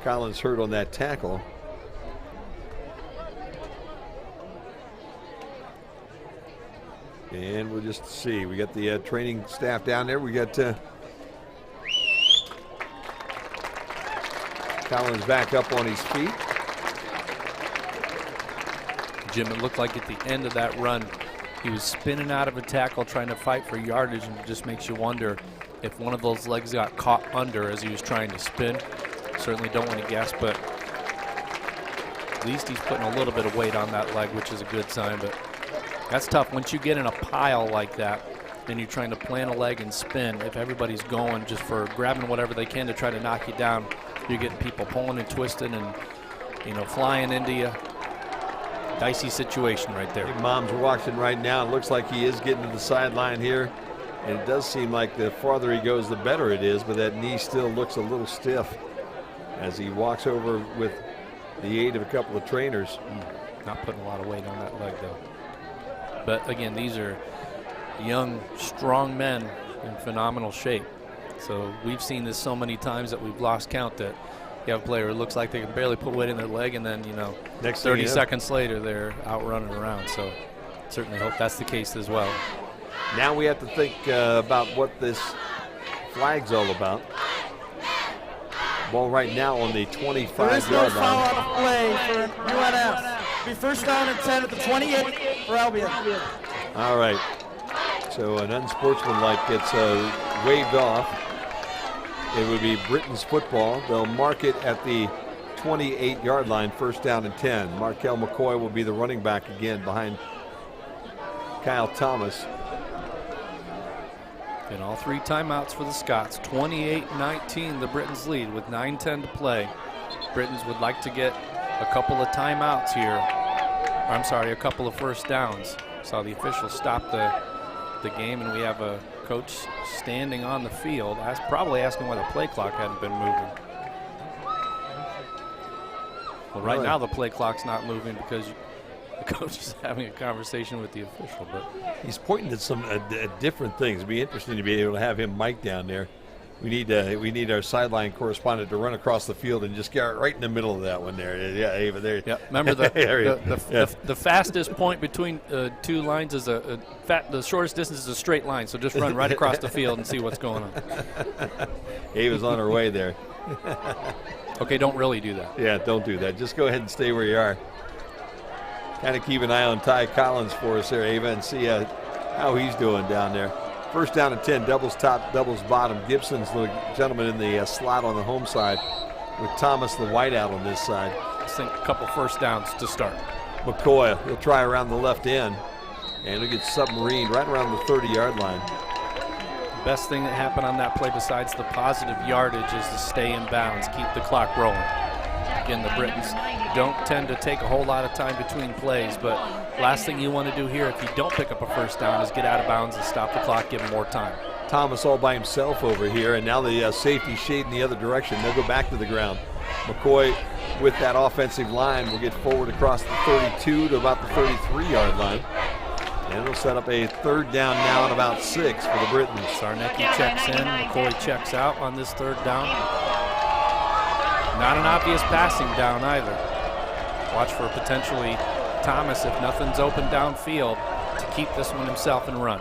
Collins hurt on that tackle. And we'll just see, we got the training staff down there. We got Collins back up on his feet. Jim, it looked like at the end of that run, he was spinning out of a tackle trying to fight for yardage, and it just makes you wonder if one of those legs got caught under as he was trying to spin. Certainly don't want to guess, but at least he's putting a little bit of weight on that leg, which is a good sign. But that's tough. Once you get in a pile like that and you're trying to plant a leg and spin, if everybody's going just for grabbing whatever they can to try to knock you down, you're getting people pulling and twisting and, you know, flying into you. Dicey situation right there. Mom's watching right now. It looks like he is getting to the sideline here. And it does seem like the farther he goes, the better it is. But that knee still looks a little stiff as he walks over with the aid of a couple of trainers. Not putting a lot of weight on that leg, though. But, again, these are young, strong men in phenomenal shape. So we've seen this so many times that we've lost count that you have a player who looks like they can barely put weight in their leg, and then, you know, next 30 seconds later they're out running around. So certainly hope that's the case as well. Now we have to think about what this flag's all about. Ball right now on the 25-yard line. There is no foul on the play for UNF. Be first down and 10 at the 28 for Albion. All right. So an unsportsmanlike gets waved off. It would be Britain's football. They'll mark it at the 28-yard line, first down and 10. Marquel McCoy will be the running back again behind Kyle Thomas. And all 3 timeouts for the Scots. 28-19, the Britons lead with 9:10 to play. Britons would like to get a couple of timeouts here. Or, I'm sorry, a couple of first downs. Saw the officials stop the game, and we have a coach standing on the field, probably asking why the play clock hadn't been moving. Well, right now the play clock's not moving because The coach is having a conversation with the official, but he's pointing at some different things. It'd be interesting to be able to have him mic down there. We need our sideline correspondent to run across the field and just get right in the middle of that one there. Yeah, Ava, there. Yeah, remember the fastest point between two lines is the shortest distance is a straight line. So just run right across the field and see what's going on. Ava's on her way there. Okay, don't really do that. Yeah, don't do that. Just go ahead and stay where you are. Kind of keep an eye on Ty Collins for us there, Ava, and see how he's doing down there. First down and 10, doubles top, doubles bottom. Gibson's the gentleman in the slot on the home side with Thomas the wideout on this side. I think a couple first downs to start. McCoy, he'll try around the left end, and he'll get submarined right around the 30-yard line. The best thing that happened on that play besides the positive yardage is to stay in bounds, keep the clock rolling. Again, the Britons don't tend to take a whole lot of time between plays, but last thing you want to do here if you don't pick up a first down is get out of bounds and stop the clock, give them more time. Thomas all by himself over here, and now the safety shading the other direction. They'll go back to the ground. McCoy with that offensive line will get forward across the 32 to about the 33-yard line. And it'll set up a third down now and about 6 for the Britons. Sarnecki checks in, McCoy checks out on this third down. Not an obvious passing down either. Watch for potentially Thomas, if nothing's open downfield, to keep this one himself and run.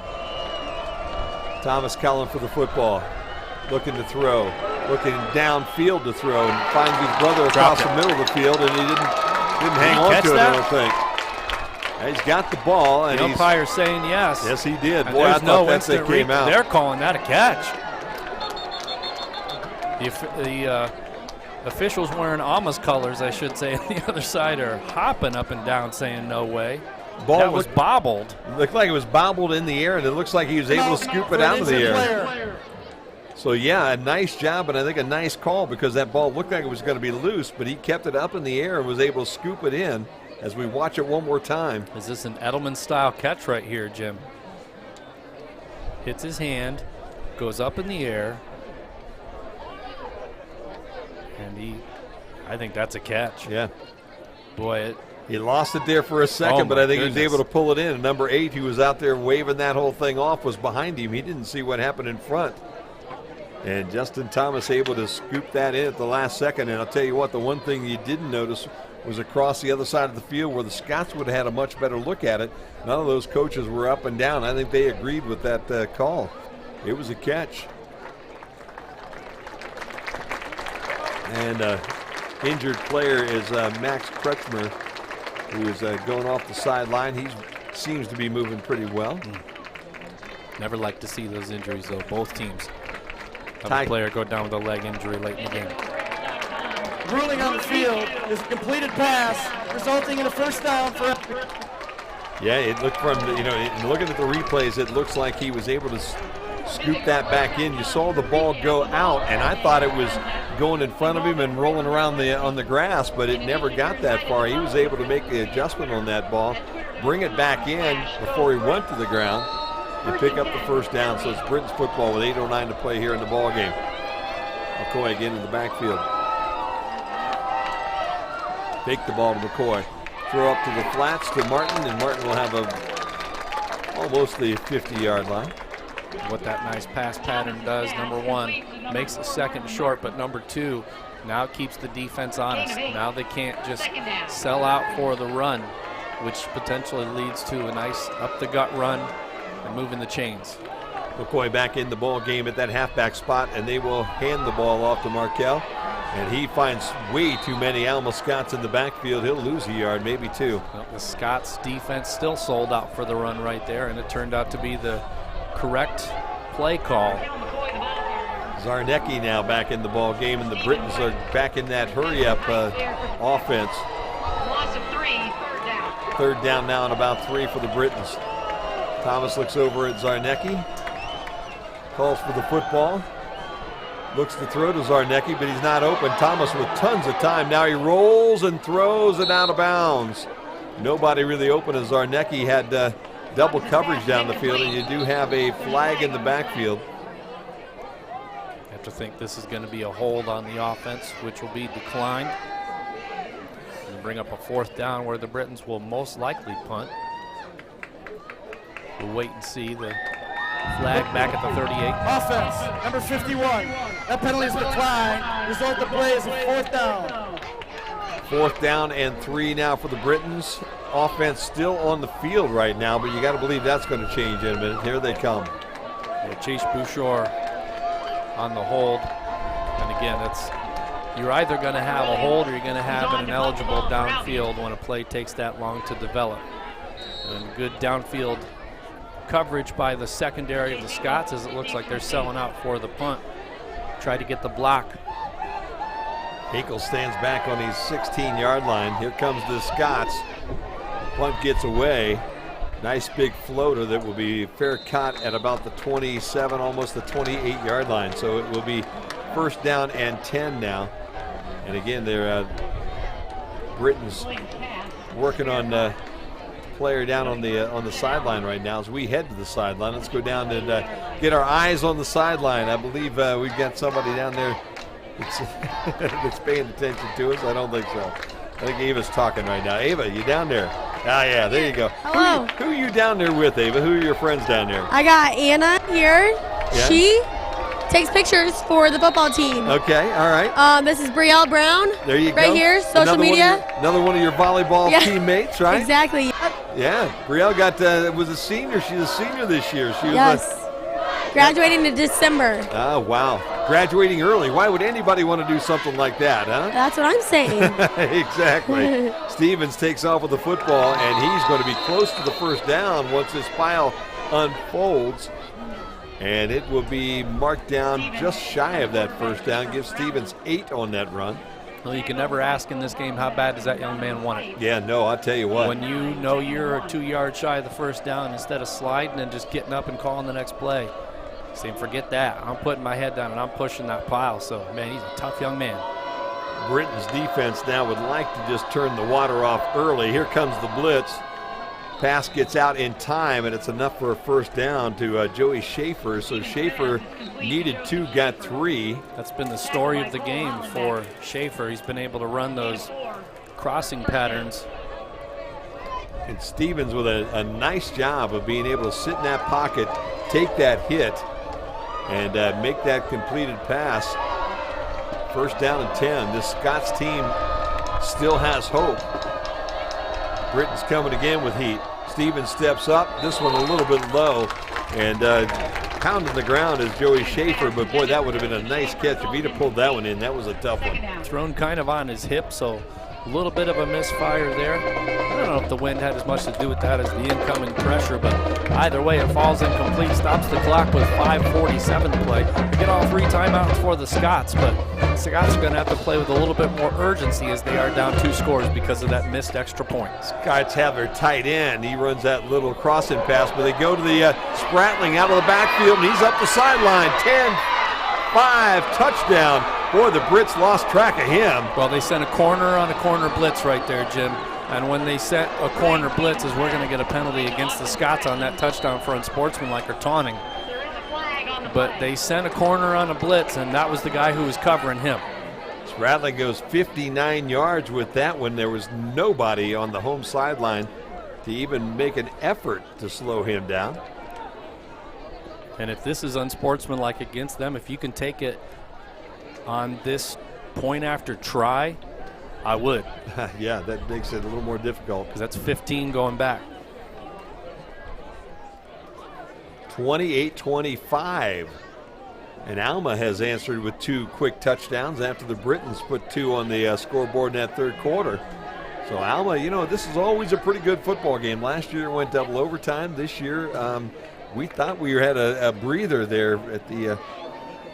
Thomas calling for the football, looking to throw, looking downfield to throw, and finds his brother across the middle of the field, and he didn't hang on to it, I don't think. He's got the ball, and the umpire saying yes. Yes, he did. And Boy, I thought that thing came out. They're calling that a catch. The officials wearing Alma's colors, I should say, on the other side are hopping up and down saying no way. That was bobbled. Looked like it was bobbled in the air, and it looks like he was able to scoop it out of the air. So, yeah, a nice job, and I think a nice call because that ball looked like it was going to be loose, but he kept it up in the air and was able to scoop it in as we watch it one more time. Is this an Edelman-style catch right here, Jim? Hits his hand, goes up in the air, and I think that's a catch. Yeah. Boy, he lost it there for a second, but I think he was able to pull it in. And number 8, who was out there waving that whole thing off, was behind him. He didn't see what happened in front. And Justin Thomas able to scoop that in at the last second. And I'll tell you what, the one thing you didn't notice was across the other side of the field where the Scots would have had a much better look at it. None of those coaches were up and down. I think they agreed with that call. It was a catch. And injured player is Max Kretschmer, who is going off the sideline. He seems to be moving pretty well. Never like to see those injuries, though. Both teams have a player go down with a leg injury late in the game. Ruling on the field is a completed pass, resulting in a first down for. Yeah, it looked from, looking at the replays, it looks like he was able to scoop that back in. You saw the ball go out, and I thought it was going in front of him and rolling around on the grass, but it never got that far. He was able to make the adjustment on that ball, bring it back in before he went to the ground, and pick up the first down. So it's Britons football with 8:09 to play here in the ball game. McCoy again in the backfield. Take the ball to McCoy. Throw up to the flats to Martin, and Martin will have almost the 50-yard line. What that nice pass pattern does, number 1, makes the second short, but number 2 now keeps the defense honest. Now they can't just sell out for the run, which potentially leads to a nice up-the-gut run and moving the chains. McCoy back in the ball game at that halfback spot, and they will hand the ball off to Marquel. And he finds way too many Alma Scots in the backfield. He'll lose a yard, maybe 2. Well, the Scots defense still sold out for the run right there, and it turned out to be the correct play call. Zarnecki now back in the ball game, and the Britons are back in that hurry-up offense. Loss of 3, third down. Third down now and about 3 for the Britons. Thomas looks over at Zarnecki, calls for the football, looks to throw to Zarnecki, but he's not open. Thomas with tons of time. Now he rolls and throws it out of bounds. Nobody really open, as Zarnecki had double coverage down the field, and you do have a flag in the backfield. I have to think this is going to be a hold on the offense, which will be declined. and bring up a 4th down where the Britons will most likely punt. We'll wait and see the flag back at the 38. Offense, number 51. That penalty is declined. Result of the play is a 4th down. 4th down and 3 now for the Britons. Offense still on the field right now, but you got to believe that's going to change in a minute. Here they come. Yeah, Chase Bouchard on the hold. And again, you're either going to have a hold or you're going to have an ineligible downfield when a play takes that long to develop. And good downfield coverage by the secondary of the Scots as it looks like they're selling out for the punt. Try to get the block. Hinkle stands back on his 16-yard line. Here comes the Scots. Punt gets away. Nice big floater that will be fair caught at about the 27, almost the 28-yard line. So it will be 1st down and 10 now. And again, they're Britons working on player down on the sideline right now as we head to the sideline. Let's go down and get our eyes on the sideline. I believe we've got somebody down there that's paying attention to us. I don't think so. I think Ava's talking right now. Ava, you down there? Ah, yeah, there you go. Hello. Who are you down there with, Ava? Who are your friends down there? I got Anna here. Yeah? She takes pictures for the football team. Okay, all right. This is Brielle Brown. There you go. Right here, social media. Another one of your volleyball teammates, right? Exactly. Yeah, Brielle was a senior. She's a senior this year. She was graduating in December. Oh, wow. Graduating early. Why would anybody want to do something like that, huh? That's what I'm saying. Exactly. Stevens takes off with the football, and he's going to be close to the 1st down once this pile unfolds. And it will be marked down just shy of that 1st down. Gives Stevens 8 on that run. Well, you can never ask in this game how bad does that young man want it. Yeah, no, I'll tell you what. When you know you're 2 yards shy of the 1st down, instead of sliding and just getting up and calling the next play, see, forget that. I'm putting my head down and I'm pushing that pile. So, man, he's a tough young man. Britain's defense now would like to just turn the water off early. Here comes the blitz. Pass gets out in time, and it's enough for a 1st down to Joey Schaefer. So Schaefer needed 2, got 3. That's been the story of the game for Schaefer. He's been able to run those crossing patterns. And Stevens with a nice job of being able to sit in that pocket, take that hit, and make that completed pass. 1st down and 10. This Scots team still has hope. Britain's coming again with heat. Stevens steps up. This one a little bit low. And pounding the ground is Joey Schaefer. But, boy, that would have been a nice catch. If he'd have pulled that one in, that was a tough one. Thrown kind of on his hip, so a little bit of a misfire there. I don't know if the wind had as much to do with that as the incoming pressure, but either way, it falls incomplete, stops the clock with 5:47 to play. We get all 3 timeouts for the Scots, but the Scots are going to have to play with a little bit more urgency as they are down 2 scores because of that missed extra point. Scots have their tight end. He runs that little crossing pass, but they go to the Spratling out of the backfield, and he's up the sideline. 10-5, touchdown. Boy, the Brits lost track of him. Well, they sent a corner on a corner blitz right there, Jim. And when they set a corner blitz, is we're going to get a penalty against the Scots on that touchdown for unsportsmanlike or taunting. But they sent a corner on a blitz, and that was the guy who was covering him. Spratling goes 59 yards with that one. There was nobody on the home sideline to even make an effort to slow him down. And if this is unsportsmanlike against them, if you can take it on this point after try, I would. Yeah, that makes it a little more difficult. Because that's 15 going back. 28-25. And Alma has answered with 2 quick touchdowns after the Britons put 2 on the scoreboard in that 3rd quarter. So Alma, you know, this is always a pretty good football game. Last year it went double overtime. This year we thought we had a breather there at the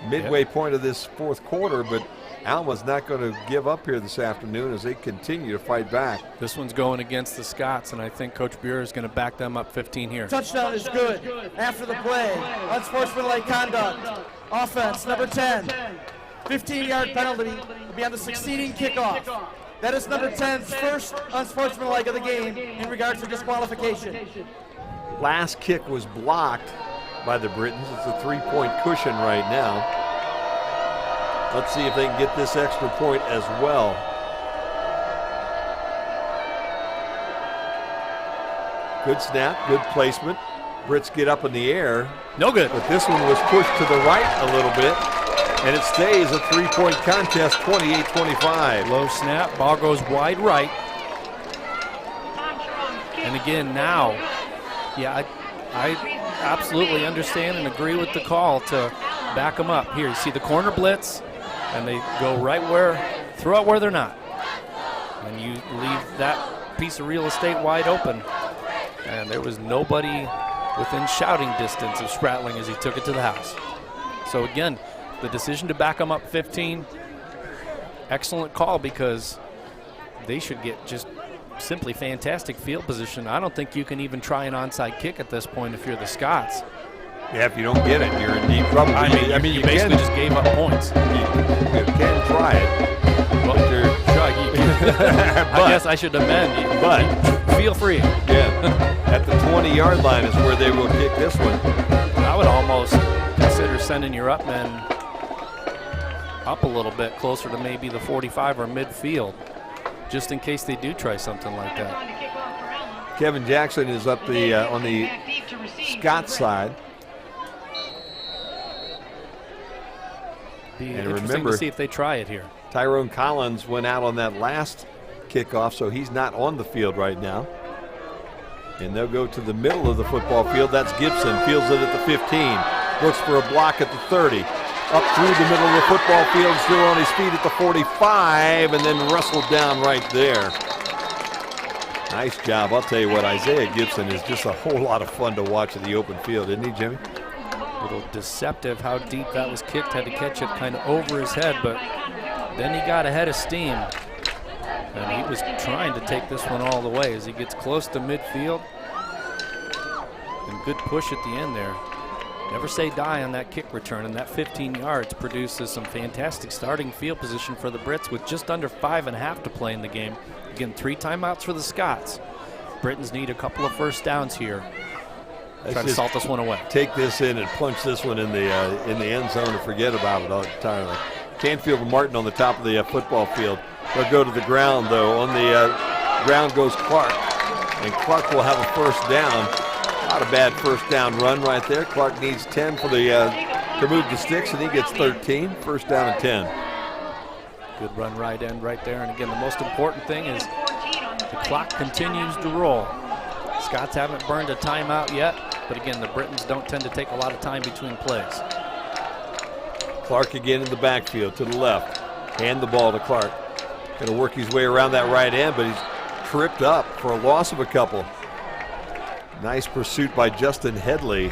midway point of this 4th quarter, but Alma's not going to give up here this afternoon as they continue to fight back. This one's going against the Scots, and I think Coach Buer is going to back them up 15 here. Touchdown is good. After the play, unsportsmanlike conduct. Offense, number 10. 15-yard penalty will be on the succeeding kickoff. That is number 10's first unsportsmanlike of the game in regards to disqualification. Last kick was blocked by the Britons. It's a 3-point cushion right now. Let's see if they can get this extra point as well. Good snap, good placement. Brits get up in the air. No good. But this one was pushed to the right a little bit, and it stays a 3-point contest, 28-25. Low snap, ball goes wide right. And again, now, yeah, I absolutely understand and agree with the call to back them up. Here, you see the corner blitz, and they go right where, throw it where they're not. And you leave that piece of real estate wide open. And there was nobody within shouting distance of Spratling as he took it to the house. So again, the decision to back them up 15, excellent call, because they should get just simply fantastic field position. I don't think you can even try an onside kick at this point if you're the Scots. Yeah, if you don't get it, you're in deep trouble. I mean, you basically just gave up points. You can try it. Well, I guess I should amend you. But feel free. Yeah, at the 20-yard line is where they will kick this one. I would almost consider sending your up men up a little bit closer to maybe the 45 or midfield, just in case they do try something like that. Kevin Jackson is up the on the Scott side. Be and interesting remember, to see if they try it here. Tyrone Collins went out on that last kickoff, so he's not on the field right now. And they'll go to the middle of the football field. That's Gibson, fields it at the 15, looks for a block at the 30, up through the middle of the football field, still on his feet at the 45, and then wrestled down right there. Nice job. I'll tell you what, Isaiah Gibson is just a whole lot of fun to watch in the open field, isn't he, Jimmy? A little deceptive how deep that was kicked. Had to catch it kind of over his head, but then he got ahead of steam. And he was trying to take this one all the way as he gets close to midfield. And good push at the end there. Never say die on that kick return, and that 15 yards produces some fantastic starting field position for the Brits with just under 5.5 to play in the game. Again, 3 timeouts for the Scots. Britons need a couple of first downs here. Try to salt this one away. Take this in and punch this one in the end zone and forget about it entirely. Canfield and Martin on the top of the football field. They'll go to the ground, though. On the ground goes Clark, and Clark will have a first down. Not a bad first down run right there. Clark needs 10 for the to move the sticks, and he gets 13. First down and 10. Good run right end right there. And again, the most important thing is the clock continues to roll. Scots haven't burned a timeout yet, but again, the Britons don't tend to take a lot of time between plays. Clark again in the backfield to the left. Hand the ball to Clark. Going to work his way around that right end, but he's tripped up for a loss of a couple. Nice pursuit by Justin Headley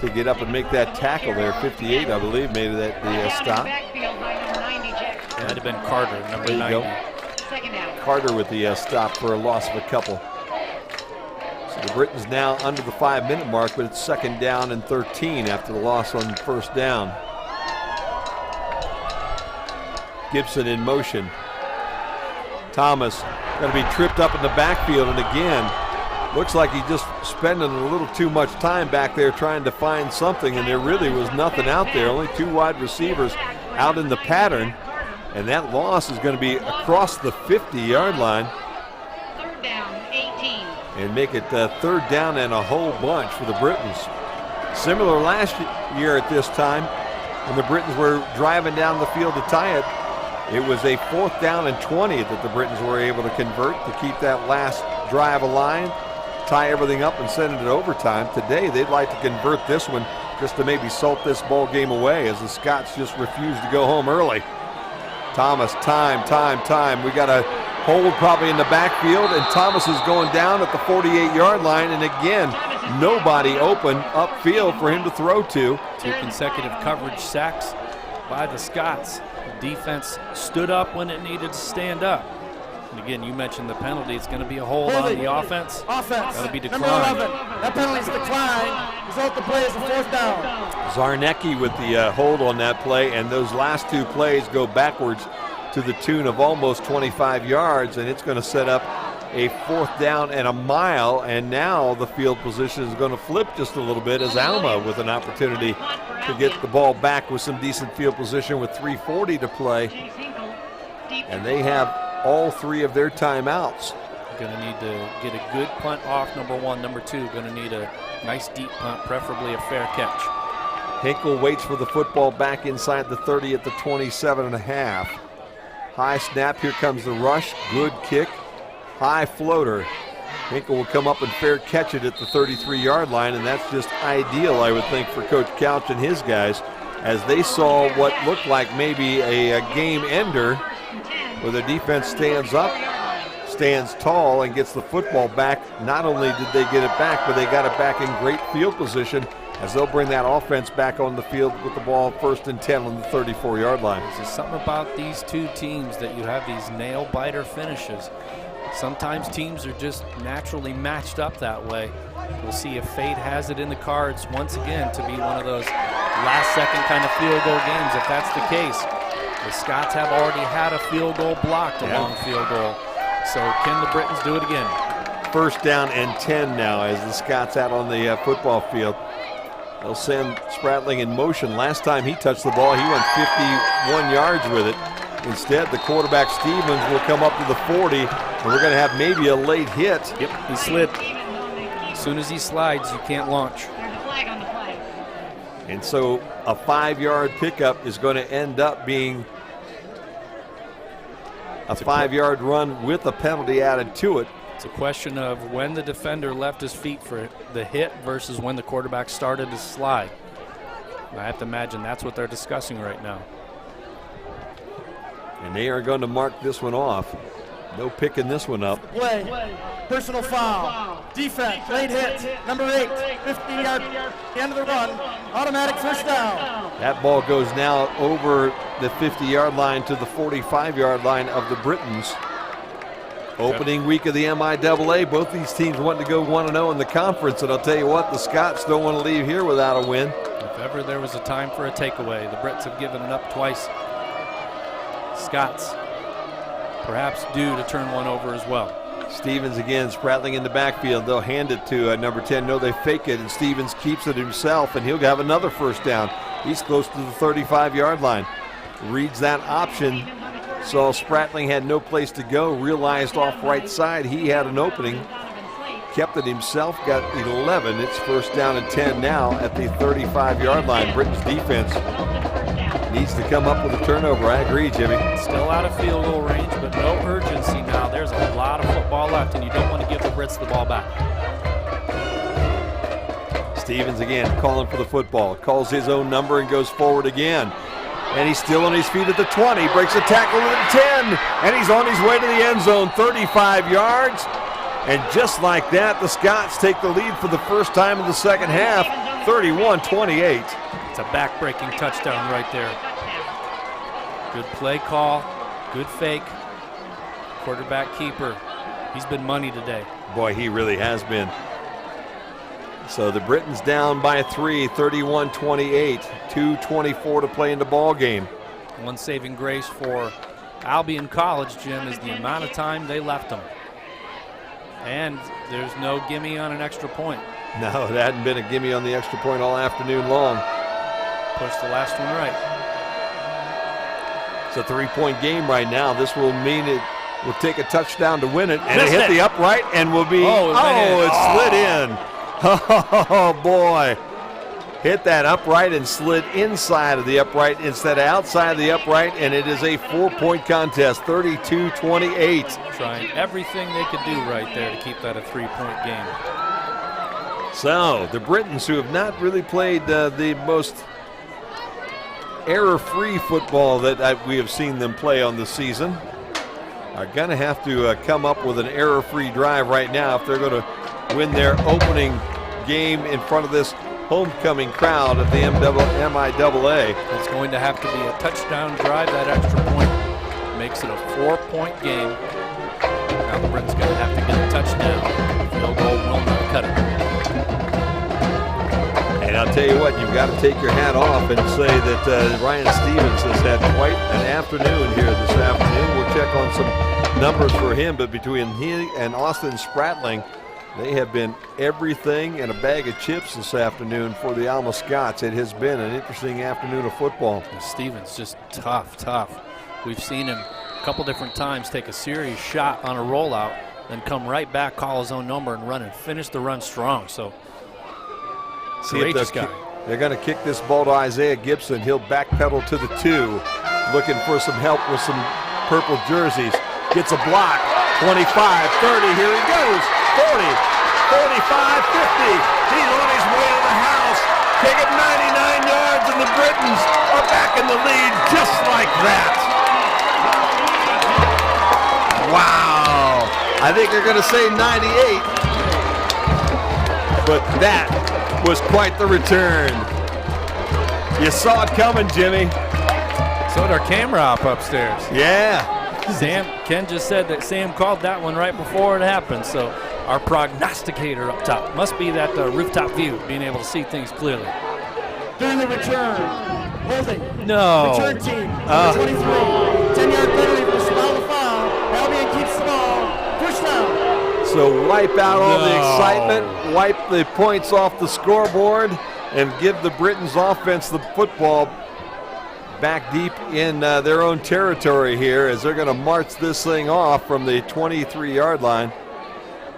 to get up and make that tackle there. 58, I believe, made that the stop. That had been Carter, number 90. Go. Carter with the stop for a loss of a couple. So the Britons now under the 5-minute mark, but it's second down and 13 after the loss on first down. Gibson in motion. Thomas going to be tripped up in the backfield, and again, looks like he's just spending a little too much time back there trying to find something, and there really was nothing out there. Only 2 wide receivers out in the pattern, and that loss is going to be across the 50-yard line. Third down, 18. And make it third down and a whole bunch for the Britons. Similar last year at this time, when the Britons were driving down the field to tie it, it was a 4th down and 20 that the Britons were able to convert to keep that last drive alive, tie everything up, and send it to overtime. Today, they'd like to convert this one just to maybe salt this ball game away, as the Scots just refuse to go home early. Thomas, time. We got a hold probably in the backfield, and Thomas is going down at the 48-yard line, and again, nobody open upfield for him to throw to. 2 consecutive coverage sacks by the Scots. The defense stood up when it needed to stand up. And again, you mentioned the penalty. It's going to be a hold on the offense. That'll be declined. Number 11. That penalty's declined. Result the play is a 4th down. Zarnecki with the hold on that play, and those last 2 plays go backwards to the tune of almost 25 yards, and it's going to set up a 4th down and a mile, and now the field position is going to flip just a little bit as Alma with an opportunity to get the ball back with some decent field position with 3:40 to play, and they have all 3 of their timeouts. Going to need to get a good punt off, number one. Number two, going to need a nice deep punt, preferably a fair catch. Hinkle waits for the football back inside the 30 at the 27.5. High snap, here comes the rush. Good kick, high floater. Hinkle will come up and fair catch it at the 33-yard line, and that's just ideal, I would think, for Coach Couch and his guys, as they saw what looked like maybe a game ender, where the defense stands up, stands tall, and gets the football back. Not only did they get it back, but they got it back in great field position, as they'll bring that offense back on the field with the ball 1st and 10 on the 34-yard line. There's something about these two teams that you have these nail-biter finishes. Sometimes teams are just naturally matched up that way. We'll see if fate has it in the cards once again to be one of those last-second kind of field goal games. If that's the case, the Scots have already had a field goal blocked, a long field goal. So can the Britons do it again? 1st down and 10 now as the Scots out on the football field. They'll send Spratling in motion. Last time he touched the ball, he went 51 yards with it. Instead, the quarterback, Stevens, will come up to the 40, and we're going to have maybe a late hit. Yep, he slid. As soon as he slides, you can't launch. And so a 5-yard pickup is going to end up being a 5-yard run with a penalty added to it. It's a question of when the defender left his feet for the hit versus when the quarterback started to slide. I have to imagine that's what they're discussing right now. And they are going to mark this one off. No picking this one up. Play. Personal foul. Defense. Late hit. Number 8. 50-yard. End of the run. Automatic 1st down. That ball goes now over the 50-yard line to the 45-yard line of the Britons. Opening week of the MIAA, both these teams wanting to go 1-0 in the conference, and I'll tell you what, the Scots don't want to leave here without a win. If ever there was a time for a takeaway, the Brits have given it up twice. Scots perhaps due to turn one over as well. Stevens again, Spratling in the backfield. They'll hand it to number 10. No, they fake it, and Stevens keeps it himself, and he'll have another 1st down. He's close to the 35-yard line. Reads that option. Saw Spratling had no place to go, realized off right side he had an opening, kept it himself, got 11. It's 1st down and 10 now at the 35-yard line. Britain's defense needs to come up with a turnover. I agree, Jimmy. Still out of field goal range, but no urgency now. There's a lot of football left, and you don't want to give the Brits the ball back. Stevens again calling for the football, calls his own number and goes forward again. And he's still on his feet at the 20, breaks a tackle at the 10, and he's on his way to the end zone, 35 yards. And just like that, the Scots take the lead for the first time in the second half, 31-28. It's a back-breaking touchdown right there. Good play call, good fake. Quarterback keeper, he's been money today. Boy, he really has been. So the Britons down by 3, 31-28, 2:24 to play in the ball game. One saving grace for Albion College, Jim, is the amount of time they left them. And there's no gimme on an extra point. No, it hadn't been a gimme on the extra point all afternoon long. Push the last one right. It's a 3-point game right now. This will mean it will take a touchdown to win it. And it hit the upright and will be, it slid in. Oh, boy. Hit that upright and slid inside of the upright instead of outside of the upright, and it is a 4-point contest, 32-28. Trying everything they could do right there to keep that a 3-point game. So the Britons, who have not really played the most error-free football that we have seen them play on the season, are going to have to come up with an error-free drive right now if they're going to win their opening game in front of this homecoming crowd at the MIAA. It's going to have to be a touchdown drive. That extra point makes it a 4-point game. Now the Brits going to have to get a touchdown. Field goal will not cut it. And I'll tell you what, you've got to take your hat off and say that Ryan Stevens has had quite an afternoon here this afternoon. We'll check on some numbers for him, but between he and Austin Spratling, they have been everything and a bag of chips this afternoon for the Alma Scots. It has been an interesting afternoon of football. Stevens just tough. We've seen him a couple different times take a serious shot on a rollout then come right back, call his own number, and run and finish the run strong. So, courageous guy. They're going to kick this ball to Isaiah Gibson. He'll backpedal to the 2, looking for some help with some purple jerseys. Gets a block. 25, 30, here he goes. 40, 45, 50. He's on his way to the house. Take it 99 yards, and the Britons are back in the lead just like that. Wow. I think they're going to say 98. But that was quite the return. You saw it coming, Jimmy. So did our camera op upstairs. Yeah. Ken just said that Sam called that one right before it happened. So our prognosticator up top must be that rooftop view, being able to see things clearly. During the return, holding. No. Return team, number 23. 10-yard penalty for the foul. Albion keeps the ball. First down. So wipe out all the excitement, wipe the points off the scoreboard, and give the Britons offense the football back deep in their own territory here as they're going to march this thing off from the 23-yard line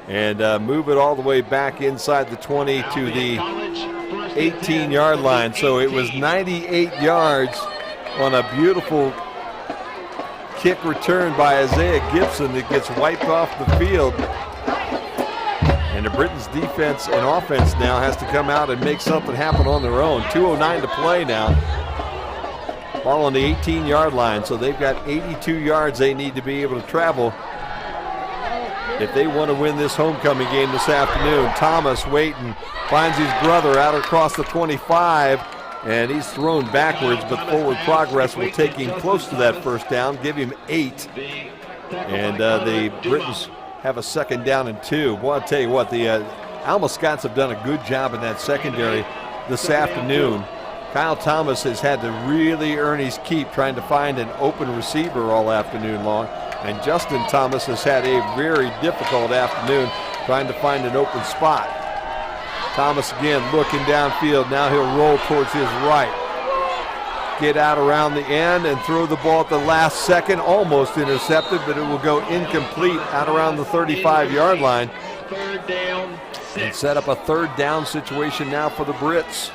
and move it all the way back inside the 20 to the 18-yard line. So it was 98 yards on a beautiful kick return by Isaiah Gibson that gets wiped off the field. And the Britons defense and offense now has to come out and make something happen on their own. 2:09 to play now. Ball on the 18-yard line, so they've got 82 yards they need to be able to travel if they want to win this homecoming game this afternoon. Thomas waiting, finds his brother out across the 25, and he's thrown backwards, but forward progress will take him close to that first down, give him 8. And the Britons have a 2nd down and 2. Boy, I'll tell you what, the Alma Scots have done a good job in that secondary this afternoon. Kyle Thomas has had to really earn his keep trying to find an open receiver all afternoon long. And Justin Thomas has had a very difficult afternoon trying to find an open spot. Thomas again looking downfield. Now he'll roll towards his right. Get out around the end and throw the ball at the last second. Almost intercepted, but it will go incomplete out around the 35-yard line. And set up a 3rd down situation now for the Brits.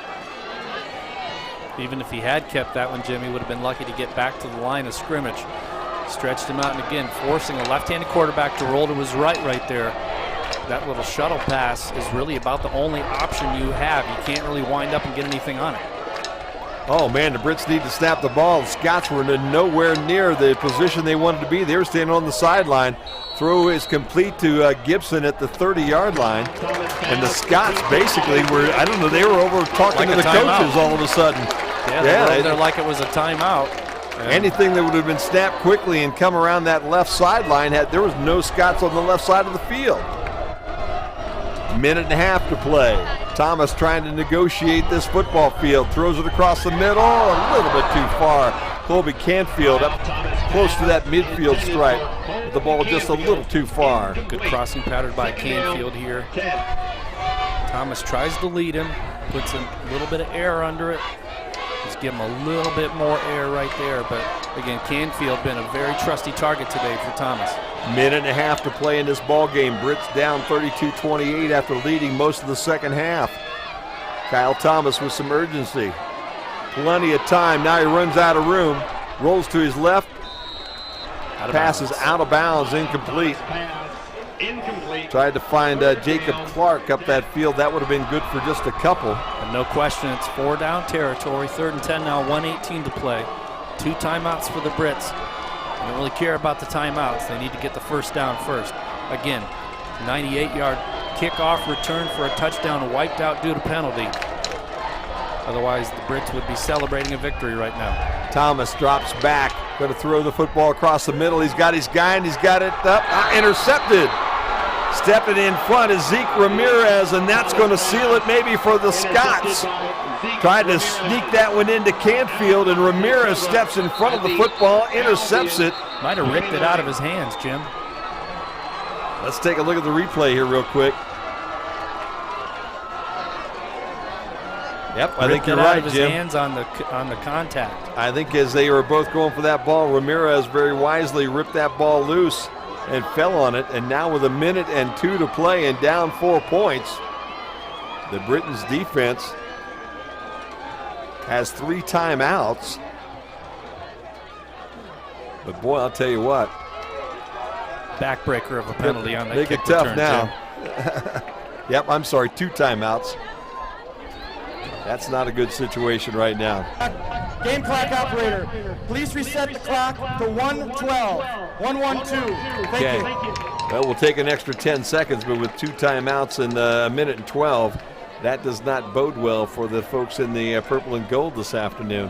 Even if he had kept that one, Jimmy would have been lucky to get back to the line of scrimmage. Stretched him out, and again, forcing a left-handed quarterback to roll to his right there. That little shuttle pass is really about the only option you have. You can't really wind up and get anything on it. Oh, man, the Brits need to snap the ball. The Scots were nowhere near the position they wanted to be. They were standing on the sideline. Throw is complete to Gibson at the 30-yard line. And the Scots basically were, I don't know, they were over talking like to the coaches all of a sudden. Yeah, they're like it was a timeout. Anything that would have been snapped quickly and come around that left sideline, there was no Scots on the left side of the field. 1.5 minutes to play. Thomas trying to negotiate this football field. Throws it across the middle, a little bit too far. Colby Canfield up close to that midfield stripe. The ball just a little too far. Good crossing pattern by Canfield here. Thomas tries to lead him, puts a little bit of air under it. Just give him a little bit more air right there. But again, Canfield been a very trusty target today for Thomas. 1.5 minutes to play in this ball game. Brits down 32-28 after leading most of the second half. Kyle Thomas with some urgency. Plenty of time. Now he runs out of room. Rolls to his left. Passes out of bounds. Incomplete. Tried to find Jacob Clark up that field. That would have been good for just a couple. And no question, it's 4-down territory. 3rd and 10 now, 1:18 to play. 2 timeouts for the Brits. They don't really care about the timeouts. They need to get the first down first. Again, 98-yard kickoff return for a touchdown wiped out due to penalty. Otherwise, the Brits would be celebrating a victory right now. Thomas drops back. Going to throw the football across the middle. He's got his guy, and he's got it up. Intercepted. Stepping in front is Zeke Ramirez, and that's going to seal it maybe for the Scots. Tried to sneak that one into Canfield, and Ramirez steps in front of the football, intercepts it. Might have ripped it out of his hands, Jim. Let's take a look at the replay here real quick. Yep, I think you're right, out of his Jim. Hands on the contact. I think as they were both going for that ball, Ramirez very wisely ripped that ball loose and fell on it. And now with 1 minute and 2 to play and down 4 points, the Britons defense has 3 timeouts. But boy, I'll tell you what. Backbreaker of a penalty on that Make kick it tough return, now. Yep, I'm sorry, 2 timeouts. That's not a good situation right now. Game clock operator, please reset the clock to 1:12. 1:12. Thank you. Well, we'll take an extra 10 seconds, but with 2 timeouts and 1 minute and 12, that does not bode well for the folks in the purple and gold this afternoon.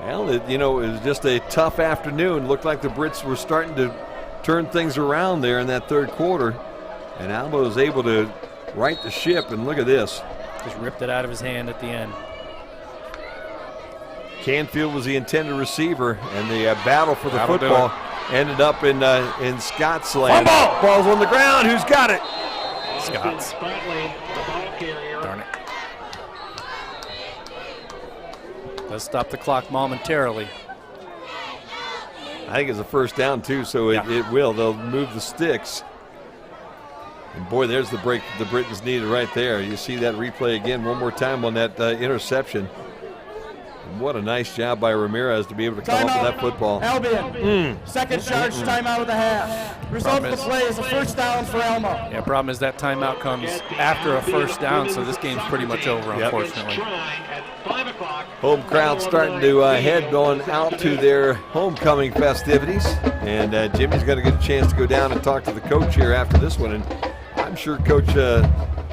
Well, it was just a tough afternoon. Looked like the Brits were starting to turn things around there in that third quarter, and Alma was able to right the ship. And look at this. Just ripped it out of his hand at the end. Camfil was the intended receiver, and the battle for the football ended up in Scott's land. Fumble! Ball's on the ground. Who's got it? Scott's. Darn it. Let's stop the clock momentarily. I think it's a first down, too, so it will. They'll move the sticks. And boy, there's the break the Britons needed right there. You see that replay again one more time on that interception. And what a nice job by Ramirez to be able to come up with that football. Albion, second charge timeout of the half. Result of the play is a first down for Alma. Yeah, problem is that timeout comes after a first down, so this game's pretty much over, unfortunately. Home crowd starting to head on out to their homecoming festivities. And Jimmy's going to get a chance to go down and talk to the coach here after this one. And I'm sure Coach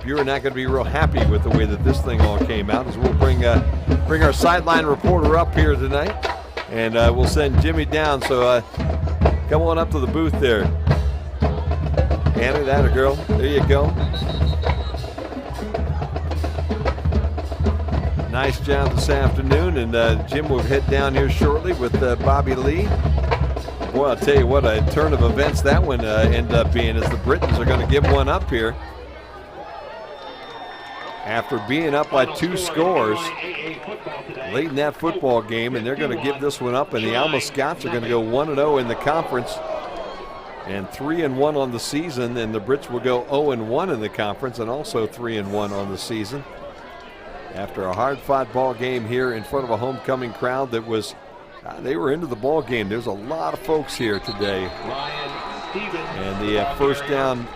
Buren not going to be real happy with the way that this thing all came out, as we'll bring our sideline reporter up here tonight, and we'll send Jimmy down. So come on up to the booth there. Anna, that a girl. There you go. Nice job this afternoon, and Jim will head down here shortly with Bobby Lee. Boy, I'll tell you what, a turn of events that one ended up being, as the Britons are going to give one up here. After being up by 2 scores late in that football game, and they're going to give this one up, and the Alma Scots are going to go 1-0 in the conference and 3-1 on the season, and the Brits will go 0-1 in the conference and also 3-1 on the season. After a hard-fought ball game here in front of a homecoming crowd that was, they were into the ball game. There's a lot of folks here today. And the first down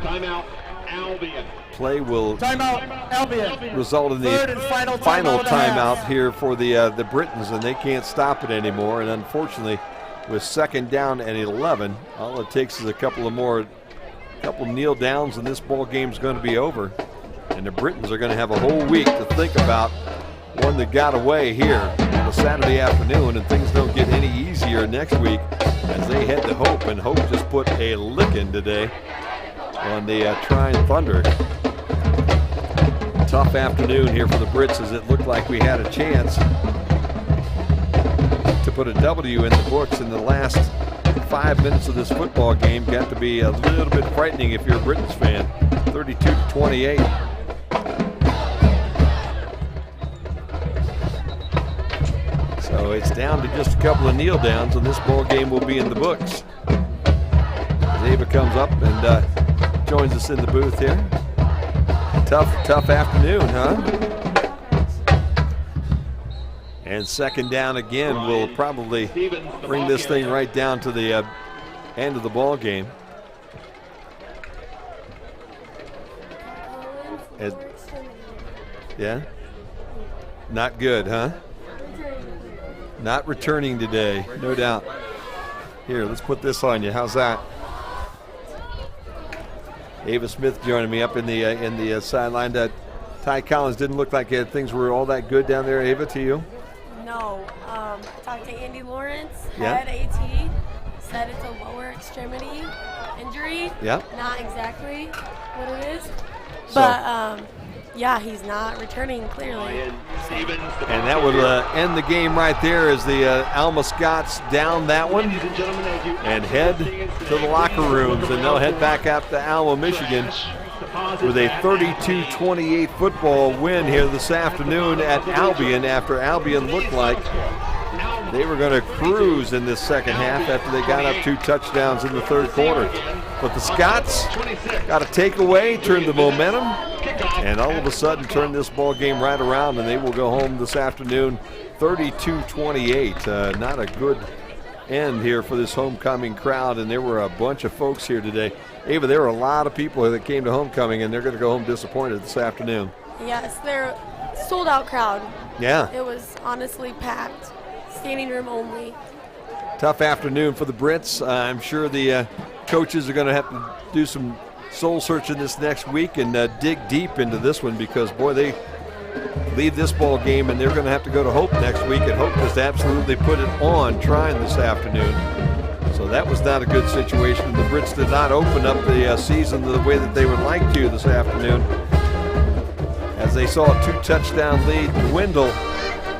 timeout, Albion. Play will Albion. result in the final timeout here for the Britons, and they can't stop it anymore. And unfortunately, with second down and 11, all it takes is a couple kneel downs, and this ball game's going to be over. And the Britons are going to have a whole week to think about one that got away here on a Saturday afternoon, and things don't get any easier next week as they head to Hope, and Hope just put a licking today on the Trine Thunder. Tough afternoon here for the Brits, as it looked like we had a chance to put a W in the books in the last 5 minutes of this football game. Got to be a little bit frightening if you're a Britons fan. 32-28. So it's down to just a couple of kneel downs, and this ball game will be in the books. Ava comes up and joins us in the booth here. Tough afternoon, huh? And second down again will probably bring this thing right down to the end of the ball game. Yeah? Not good, huh? Not returning today, no doubt. Here, let's put this on you. How's that? Ava Smith joining me up in the sideline. Ty Collins didn't look like things were all that good down there, Ava, to you? No. I talked to Andy Lawrence, Yeah. head AT, said it's a lower extremity injury. Yep. Not exactly what it is. So- But, yeah, he's not returning clearly. And that would end the game right there, as the Alma Scots down that one and head to the locker rooms, and they'll head back out to Alma, Michigan, with a 32-28 football win here this afternoon at Albion, after Albion looked like They were going to cruise in this second half after they got up 2 touchdowns in the third quarter. But the Scots got a takeaway, turned the momentum, and all of a sudden turned this ball game right around, and they will go home this afternoon 32-28. Not a good end here for this homecoming crowd, and there were a bunch of folks here today. Ava, there were a lot of people that came to homecoming, and they're going to go home disappointed this afternoon. Yes, they're sold-out crowd. Yeah. It was honestly packed. Standing room only. Tough afternoon for the Brits. I'm sure the coaches are going to have to do some soul searching this next week and dig deep into this one, because, boy, they leave this ball game and they're going to have to go to Hope next week, and Hope just absolutely put it on trying this afternoon. So that was not a good situation. The Brits did not open up the season the way that they would like to this afternoon, as they saw a 2-touchdown lead dwindle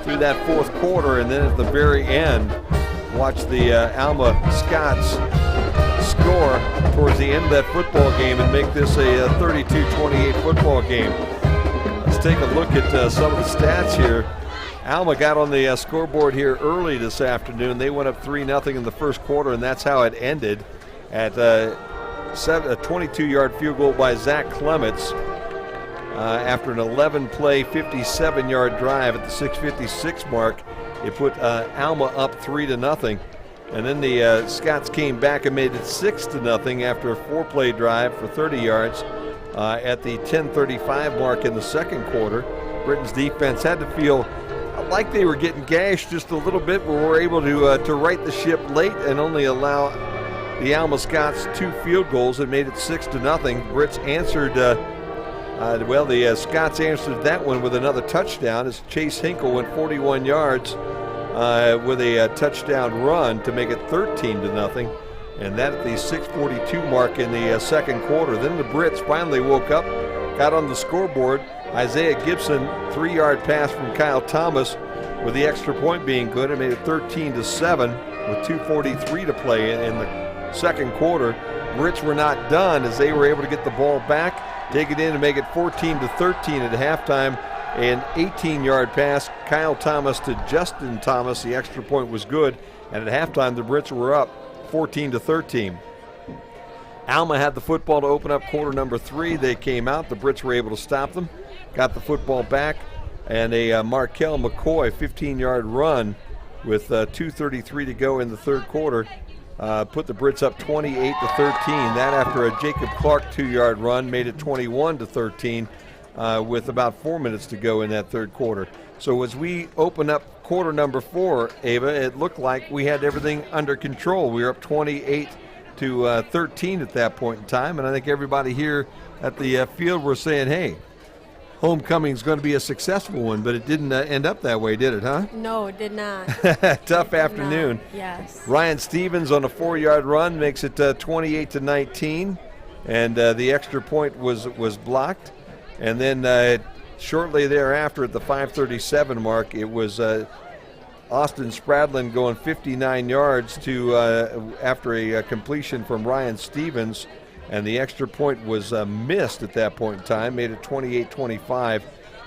through that fourth quarter, and then at the very end, watch the Alma Scots score towards the end of that football game and make this a 32-28 football game. Let's take a look at some of the stats here. Alma got on the scoreboard here early this afternoon. They went up 3-0 in the first quarter, and that's how it ended at a 22-yard field goal by Zach Clements. After an 11-play, 57-yard drive at the 6:56 mark, it put Alma up 3-0. And then the Scots came back and made it 6-0 after a 4-play drive for 30 yards at the 10:35 mark in the second quarter. Britain's defense had to feel like they were getting gashed just a little bit, but were able to right the ship late and only allow the Alma Scots 2 field goals and made it 6-0. Brits answered. The Scots answered that one with another touchdown as Chase Hinkle went 41 yards with a touchdown run to make it 13-0, and that at the 6:42 mark in the second quarter. Then the Brits finally woke up, got on the scoreboard. Isaiah Gibson, 3-yard pass from Kyle Thomas with the extra point being good, and made it 13-7 with 2:43 to play in the second quarter. Brits were not done as they were able to get the ball back, take it in and make it 14-13 at halftime. An 18-yard pass, Kyle Thomas to Justin Thomas. The extra point was good, and at halftime the Brits were up 14-13. Alma had the football to open up quarter number 3. They came out. The Brits were able to stop them, got the football back, and a Marquel McCoy 15-yard run with 2:33 to go in the third quarter put the Brits up 28-13. That after a Jacob Clark 2-yard run made it 21-13 with about 4 minutes to go in that third quarter. So as we open up quarter number 4, Ava, it looked like we had everything under control. We were up 28-13 at that point in time, and I think everybody here at the field were saying, hey, homecoming's going to be a successful one, but it didn't end up that way, did it, huh? No, it did not. Tough afternoon. Yes. Ryan Stevens on a 4-yard run makes it 28-19, and the extra point was blocked. And then shortly thereafter at the 5:37 mark, it was Austin Spradlin going 59 yards to after a completion from Ryan Stevens. And the extra point was missed at that point in time, made it 28-25.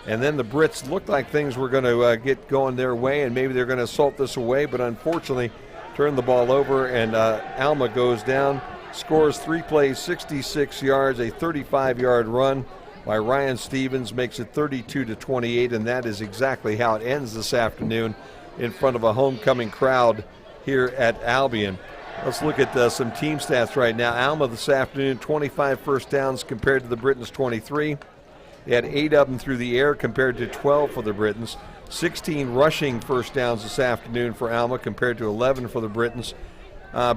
And then the Brits looked like things were going to get going their way, and maybe they're going to assault this away, but unfortunately turned the ball over, and Alma goes down, scores 3 plays, 66 yards, a 35-yard run by Ryan Stevens, makes it 32-28, and that is exactly how it ends this afternoon in front of a homecoming crowd here at Albion. Let's look at some team stats right now. Alma this afternoon, 25 first downs compared to the Britons' 23. They had 8 of them through the air compared to 12 for the Britons. 16 rushing first downs this afternoon for Alma compared to 11 for the Britons.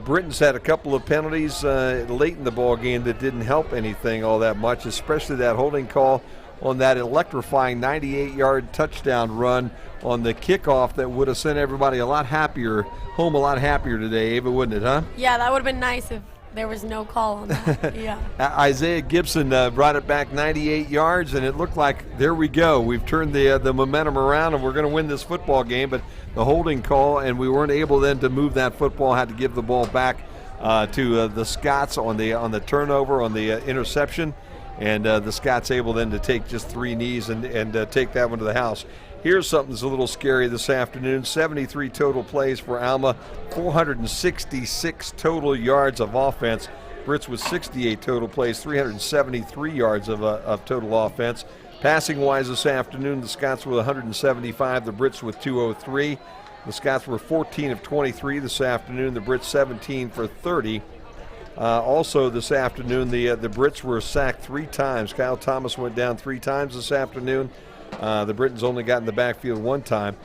Britons had a couple of penalties late in the ball game that didn't help anything all that much, especially that holding call on that electrifying 98-yard touchdown run on the kickoff that would have sent everybody home a lot happier today, Ava, wouldn't it, huh? Yeah, that would have been nice if there was no call on that. Yeah. Isaiah Gibson brought it back 98 yards, and it looked like, there we go. We've turned the momentum around, and we're going to win this football game. But the holding call, and we weren't able then to move that football, had to give the ball back to the Scots on the turnover, on the interception. And the Scots able then to take just 3 knees and take that one to the house. Here's something that's a little scary this afternoon. 73 total plays for Alma, 466 total yards of offense. Brits with 68 total plays, 373 yards of total offense. Passing-wise this afternoon, the Scots were 175, the Brits with 203. The Scots were 14 of 23 this afternoon, the Brits 17 for 30. Also this afternoon, the Brits were sacked 3 times. Kyle Thomas went down 3 times this afternoon. The Britons only got in the backfield 1 time.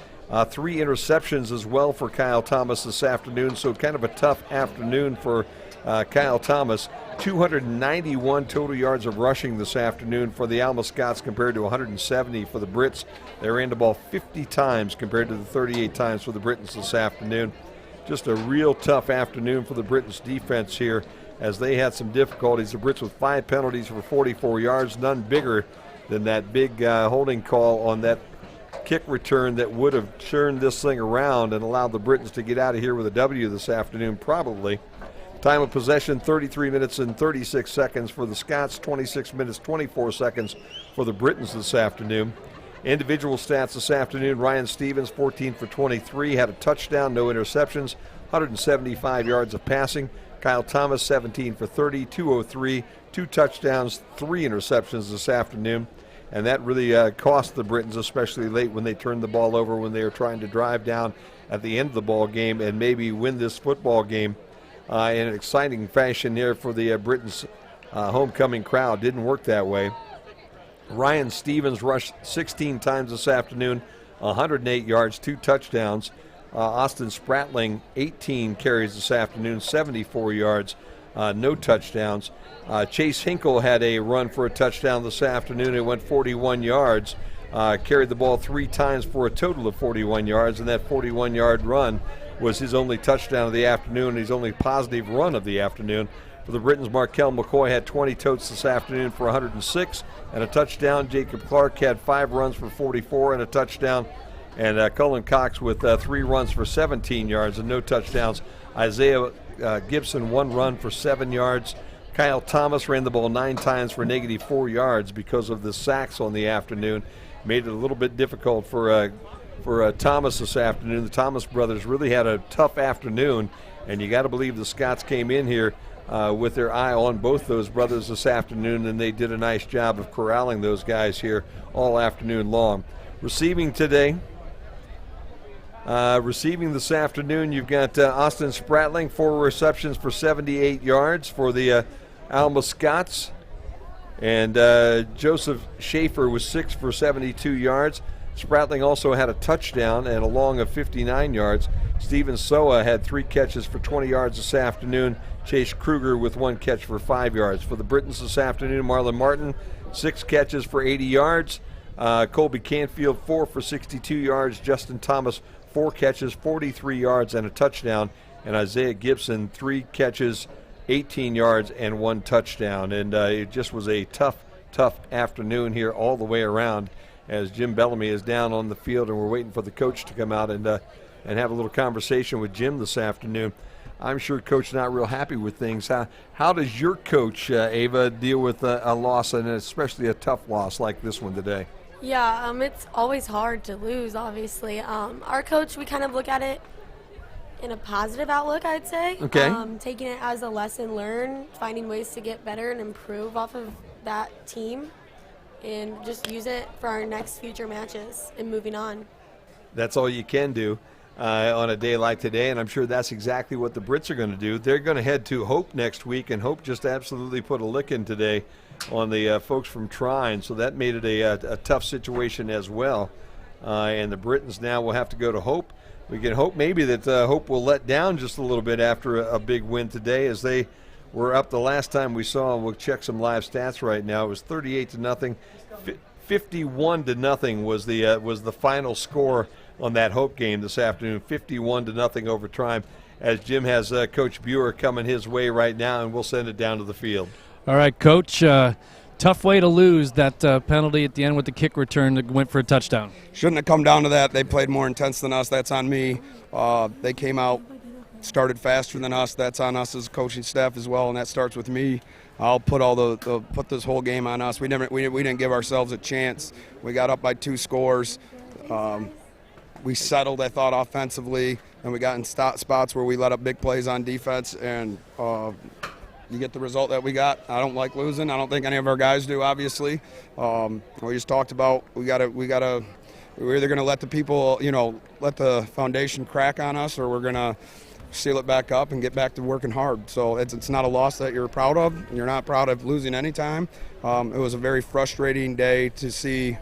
3 interceptions as well for Kyle Thomas this afternoon, so kind of a tough afternoon for Kyle Thomas. 291 total yards of rushing this afternoon for the Alma Scots compared to 170 for the Brits. They ran the ball 50 times compared to the 38 times for the Britons this afternoon. Just a real tough afternoon for the Britons defense here as they had some difficulties. The Brits with 5 penalties for 44 yards, none bigger than that big holding call on that kick return that would have turned this thing around and allowed the Britons to get out of here with a W this afternoon, probably. Time of possession, 33 minutes and 36 seconds for the Scots, 26 minutes, 24 seconds for the Britons this afternoon. Individual stats this afternoon, Ryan Stevens, 14 for 23, had a touchdown, no interceptions, 175 yards of passing. Kyle Thomas, 17 for 30, 203, 2 touchdowns, 3 interceptions this afternoon. And that really cost the Britons, especially late when they turned the ball over when they were trying to drive down at the end of the ball game and maybe win this football game in an exciting fashion here for the Britons homecoming crowd. Didn't work that way. Ryan Stevens rushed 16 times this afternoon, 108 yards, 2 touchdowns. Austin Spratling, 18 carries this afternoon, 74 yards, no touchdowns. Chase Hinkle had a run for a touchdown this afternoon. It went 41 yards, carried the ball 3 times for a total of 41 yards, and that 41-yard run was his only touchdown of the afternoon, his only positive run of the afternoon. For the Britons, Marquel McCoy had 20 totes this afternoon for 106 and a touchdown. Jacob Clark had 5 runs for 44 and a touchdown. And Cullen Cox with 3 runs for 17 yards and no touchdowns. Isaiah Gibson, 1 run for 7 yards. Kyle Thomas ran the ball 9 times for -4 yards because of the sacks on the afternoon. Made it a little bit difficult for Thomas this afternoon. The Thomas brothers really had a tough afternoon, and you got to believe the Scots came in here with their eye on both those brothers this afternoon, and they did a nice job of corralling those guys here all afternoon long. Receiving today, receiving this afternoon, you've got Austin Spratling, 4 receptions for 78 yards for the Alma Scots. And Joseph Schaefer was 6 for 72 yards. Spratling also had a touchdown and a long of 59 yards. Steven Soa had 3 catches for 20 yards this afternoon. Chase Kruger with 1 catch for 5 yards. For the Britons this afternoon, Marlon Martin, 6 catches for 80 yards. Colby Camfil, 4 for 62 yards. Justin Thomas, 4 catches, 43 yards, and a touchdown. And Isaiah Gibson, 3 catches, 18 yards, and 1 touchdown. And it just was a tough afternoon here all the way around as Jim Bellamy is down on the field, and we're waiting for the coach to come out and have a little conversation with Jim this afternoon. I'm sure Coach not real happy with things. How does your coach, Ava, deal with a loss, and especially a tough loss like this one today? Yeah, it's always hard to lose, obviously. Our coach, we kind of look at it in a positive outlook, I'd say. Okay. Taking it as a lesson learned, finding ways to get better and improve off of that team, and just use it for our next future matches and moving on. That's all you can do on a day like today, and I'm sure that's exactly what the Brits are going to do. They're going to head to Hope next week, and Hope just absolutely put a licking today on the folks from Trine, so that made it a tough situation as well. And the Britons now will have to go to Hope. We can hope maybe that Hope will let down just a little bit after a big win today, as they were up the last time we saw them. We'll check some live stats right now. It was 38-0. 51-0 was the final score on that Hope game this afternoon. 51-0 over Trine, as Jim has Coach Buer coming his way right now, and we'll send it down to the field. All right, Coach. Tough way to lose that penalty at the end with the kick return that went for a touchdown. Shouldn't have come down to that. They played more intense than us. That's on me. They came out, started faster than us. That's on us as a coaching staff as well, and that starts with me. I'll put put this whole game on us. We didn't give ourselves a chance. We got up by 2 scores. We settled, I thought, offensively, and we got in spots where we let up big plays on defense, and you get the result that we got. I don't like losing. I don't think any of our guys do, obviously. We just talked about we're either going to let the people, let the foundation crack on us, or we're going to seal it back up and get back to working hard. So it's not a loss that you're proud of. You're not proud of losing any time. It was a very frustrating day to see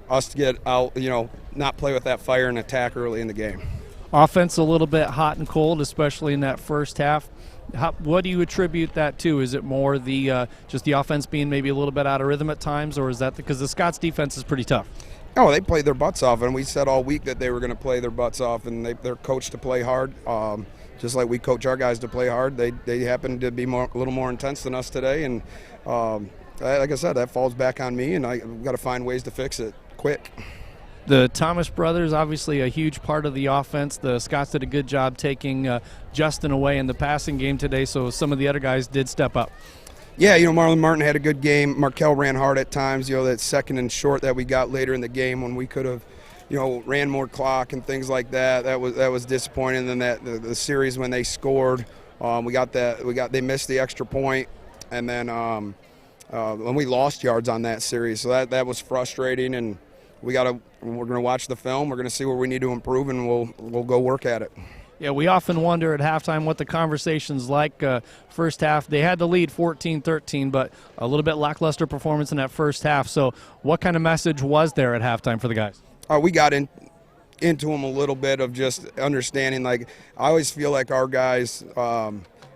us get out, not play with that fire and attack early in the game. Offense a little bit hot and cold, especially in that first half. What do you attribute that to? Is it more the just the offense being maybe a little bit out of rhythm at times, or is that because the Scots defense is pretty tough? No, they played their butts off, and we said all week that they were going to play their butts off, and they're coached to play hard. Just like we coach our guys to play hard, they happen to be a little more intense than us today, and like I said, that falls back on me, and I've got to find ways to fix it quick. The Thomas brothers, obviously a huge part of the offense. The Scots did a good job taking Justin away in the passing game today, so some of the other guys did step up. Yeah, Marlon Martin had a good game. Marquel ran hard at times, that second and short that we got later in the game when we could have, ran more clock and things like that. That was disappointing. And then the series when they scored, they missed the extra point, and then when we lost yards on that series, so that was frustrating. And we're gonna watch the film. We're gonna see where we need to improve, and we'll go work at it. Yeah, we often wonder at halftime what the conversation's like. First half, they had the lead 14-13, but a little bit lackluster performance in that first half. So what kind of message was there at halftime for the guys? We got into them a little bit of just understanding. Like, I always feel like our guys,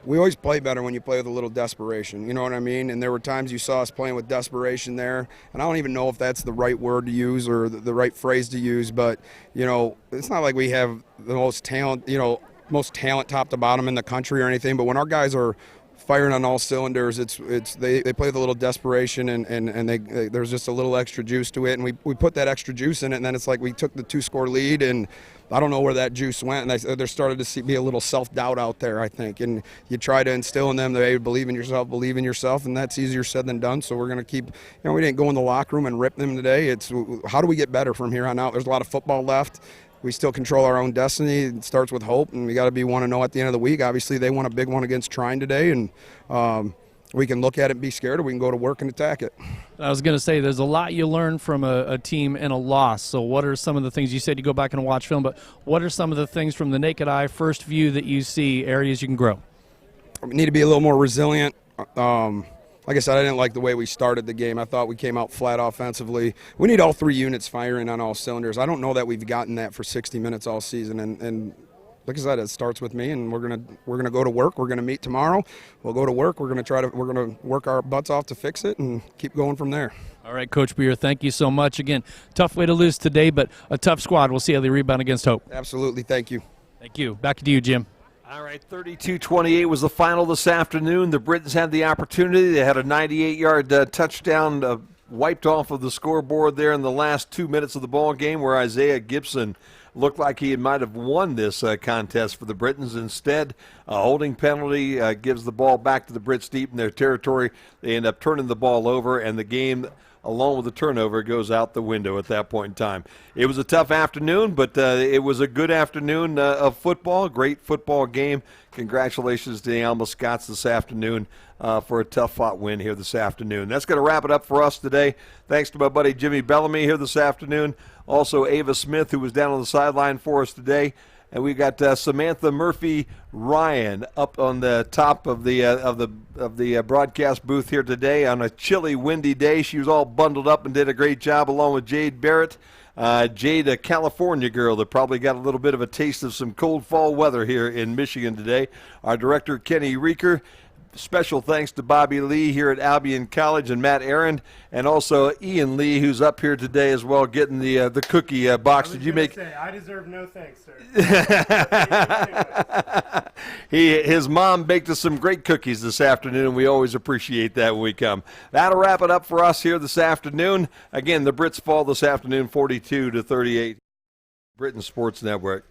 we always play better when you play with a little desperation. You know what I mean? And there were times you saw us playing with desperation there. And I don't even know if that's the right word to use or the right phrase to use. But, it's not like we have the most talent top to bottom in the country or anything. But when our guys are firing on all cylinders, they play with a little desperation, and there's just a little extra juice to it. And we put that extra juice in it, and then it's like we took the 2-score lead, and I don't know where that juice went, and there started to be a little self-doubt out there, I think. And you try to instill in them that, hey, believe in yourself, and that's easier said than done. So we're going to keep, we didn't go in the locker room and rip them today. It's how do we get better from here on out? There's a lot of football left. We still control our own destiny. It starts with hope, and we got to be 1-0 at the end of the week. Obviously, they won a big one against Trine today, and we can look at it and be scared, or we can go to work and attack it. I was going to say, there's a lot you learn from a team in a loss. So what are some of the things, you said you go back and watch film, but what are some of the things from the naked eye, first view, that you see, areas you can grow? We need to be a little more resilient. Like I said, I didn't like the way we started the game. I thought we came out flat offensively. We need all 3 units firing on all cylinders. I don't know that we've gotten that for 60 minutes all season, and like I said, it starts with me, and we're gonna go to work. We're gonna meet tomorrow. We'll go to work. We're gonna work our butts off to fix it and keep going from there. All right, Coach Beer, thank you so much. Again, tough way to lose today, but a tough squad. We'll see how they rebound against Hope. Absolutely, thank you. Thank you. Back to you, Jim. All right, 32-28 was the final this afternoon. The Brits had the opportunity. They had a 98-yard touchdown wiped off of the scoreboard there in the last 2 minutes of the ball game, where Isaiah Gibson looked like he might have won this contest for the Britons. Instead, a holding penalty gives the ball back to the Brits deep in their territory. They end up turning the ball over, and the game, along with the turnover, goes out the window at that point in time. It was a tough afternoon, but it was a good afternoon of football, great football game. Congratulations to the Alma Scots this afternoon for a tough-fought win here this afternoon. That's going to wrap it up for us today. Thanks to my buddy Jimmy Bellamy here this afternoon. Also Ava Smith, who was down on the sideline for us today. And we got Samantha Murphy Ryan up on the top of the broadcast booth here today on a chilly, windy day. She was all bundled up and did a great job, along with Jade Barrett. Jade, a California girl that probably got a little bit of a taste of some cold fall weather here in Michigan today. Our director, Kenny Reeker. Special thanks to Bobby Lee here at Albion College and Matt Aaron, and also Ian Lee, who's up here today as well, getting the cookie box. Did you make? I deserve no thanks, sir. His mom baked us some great cookies this afternoon, and we always appreciate that when we come. That'll wrap it up for us here this afternoon. Again, the Brits fall this afternoon, 42-38. Britain Sports Network.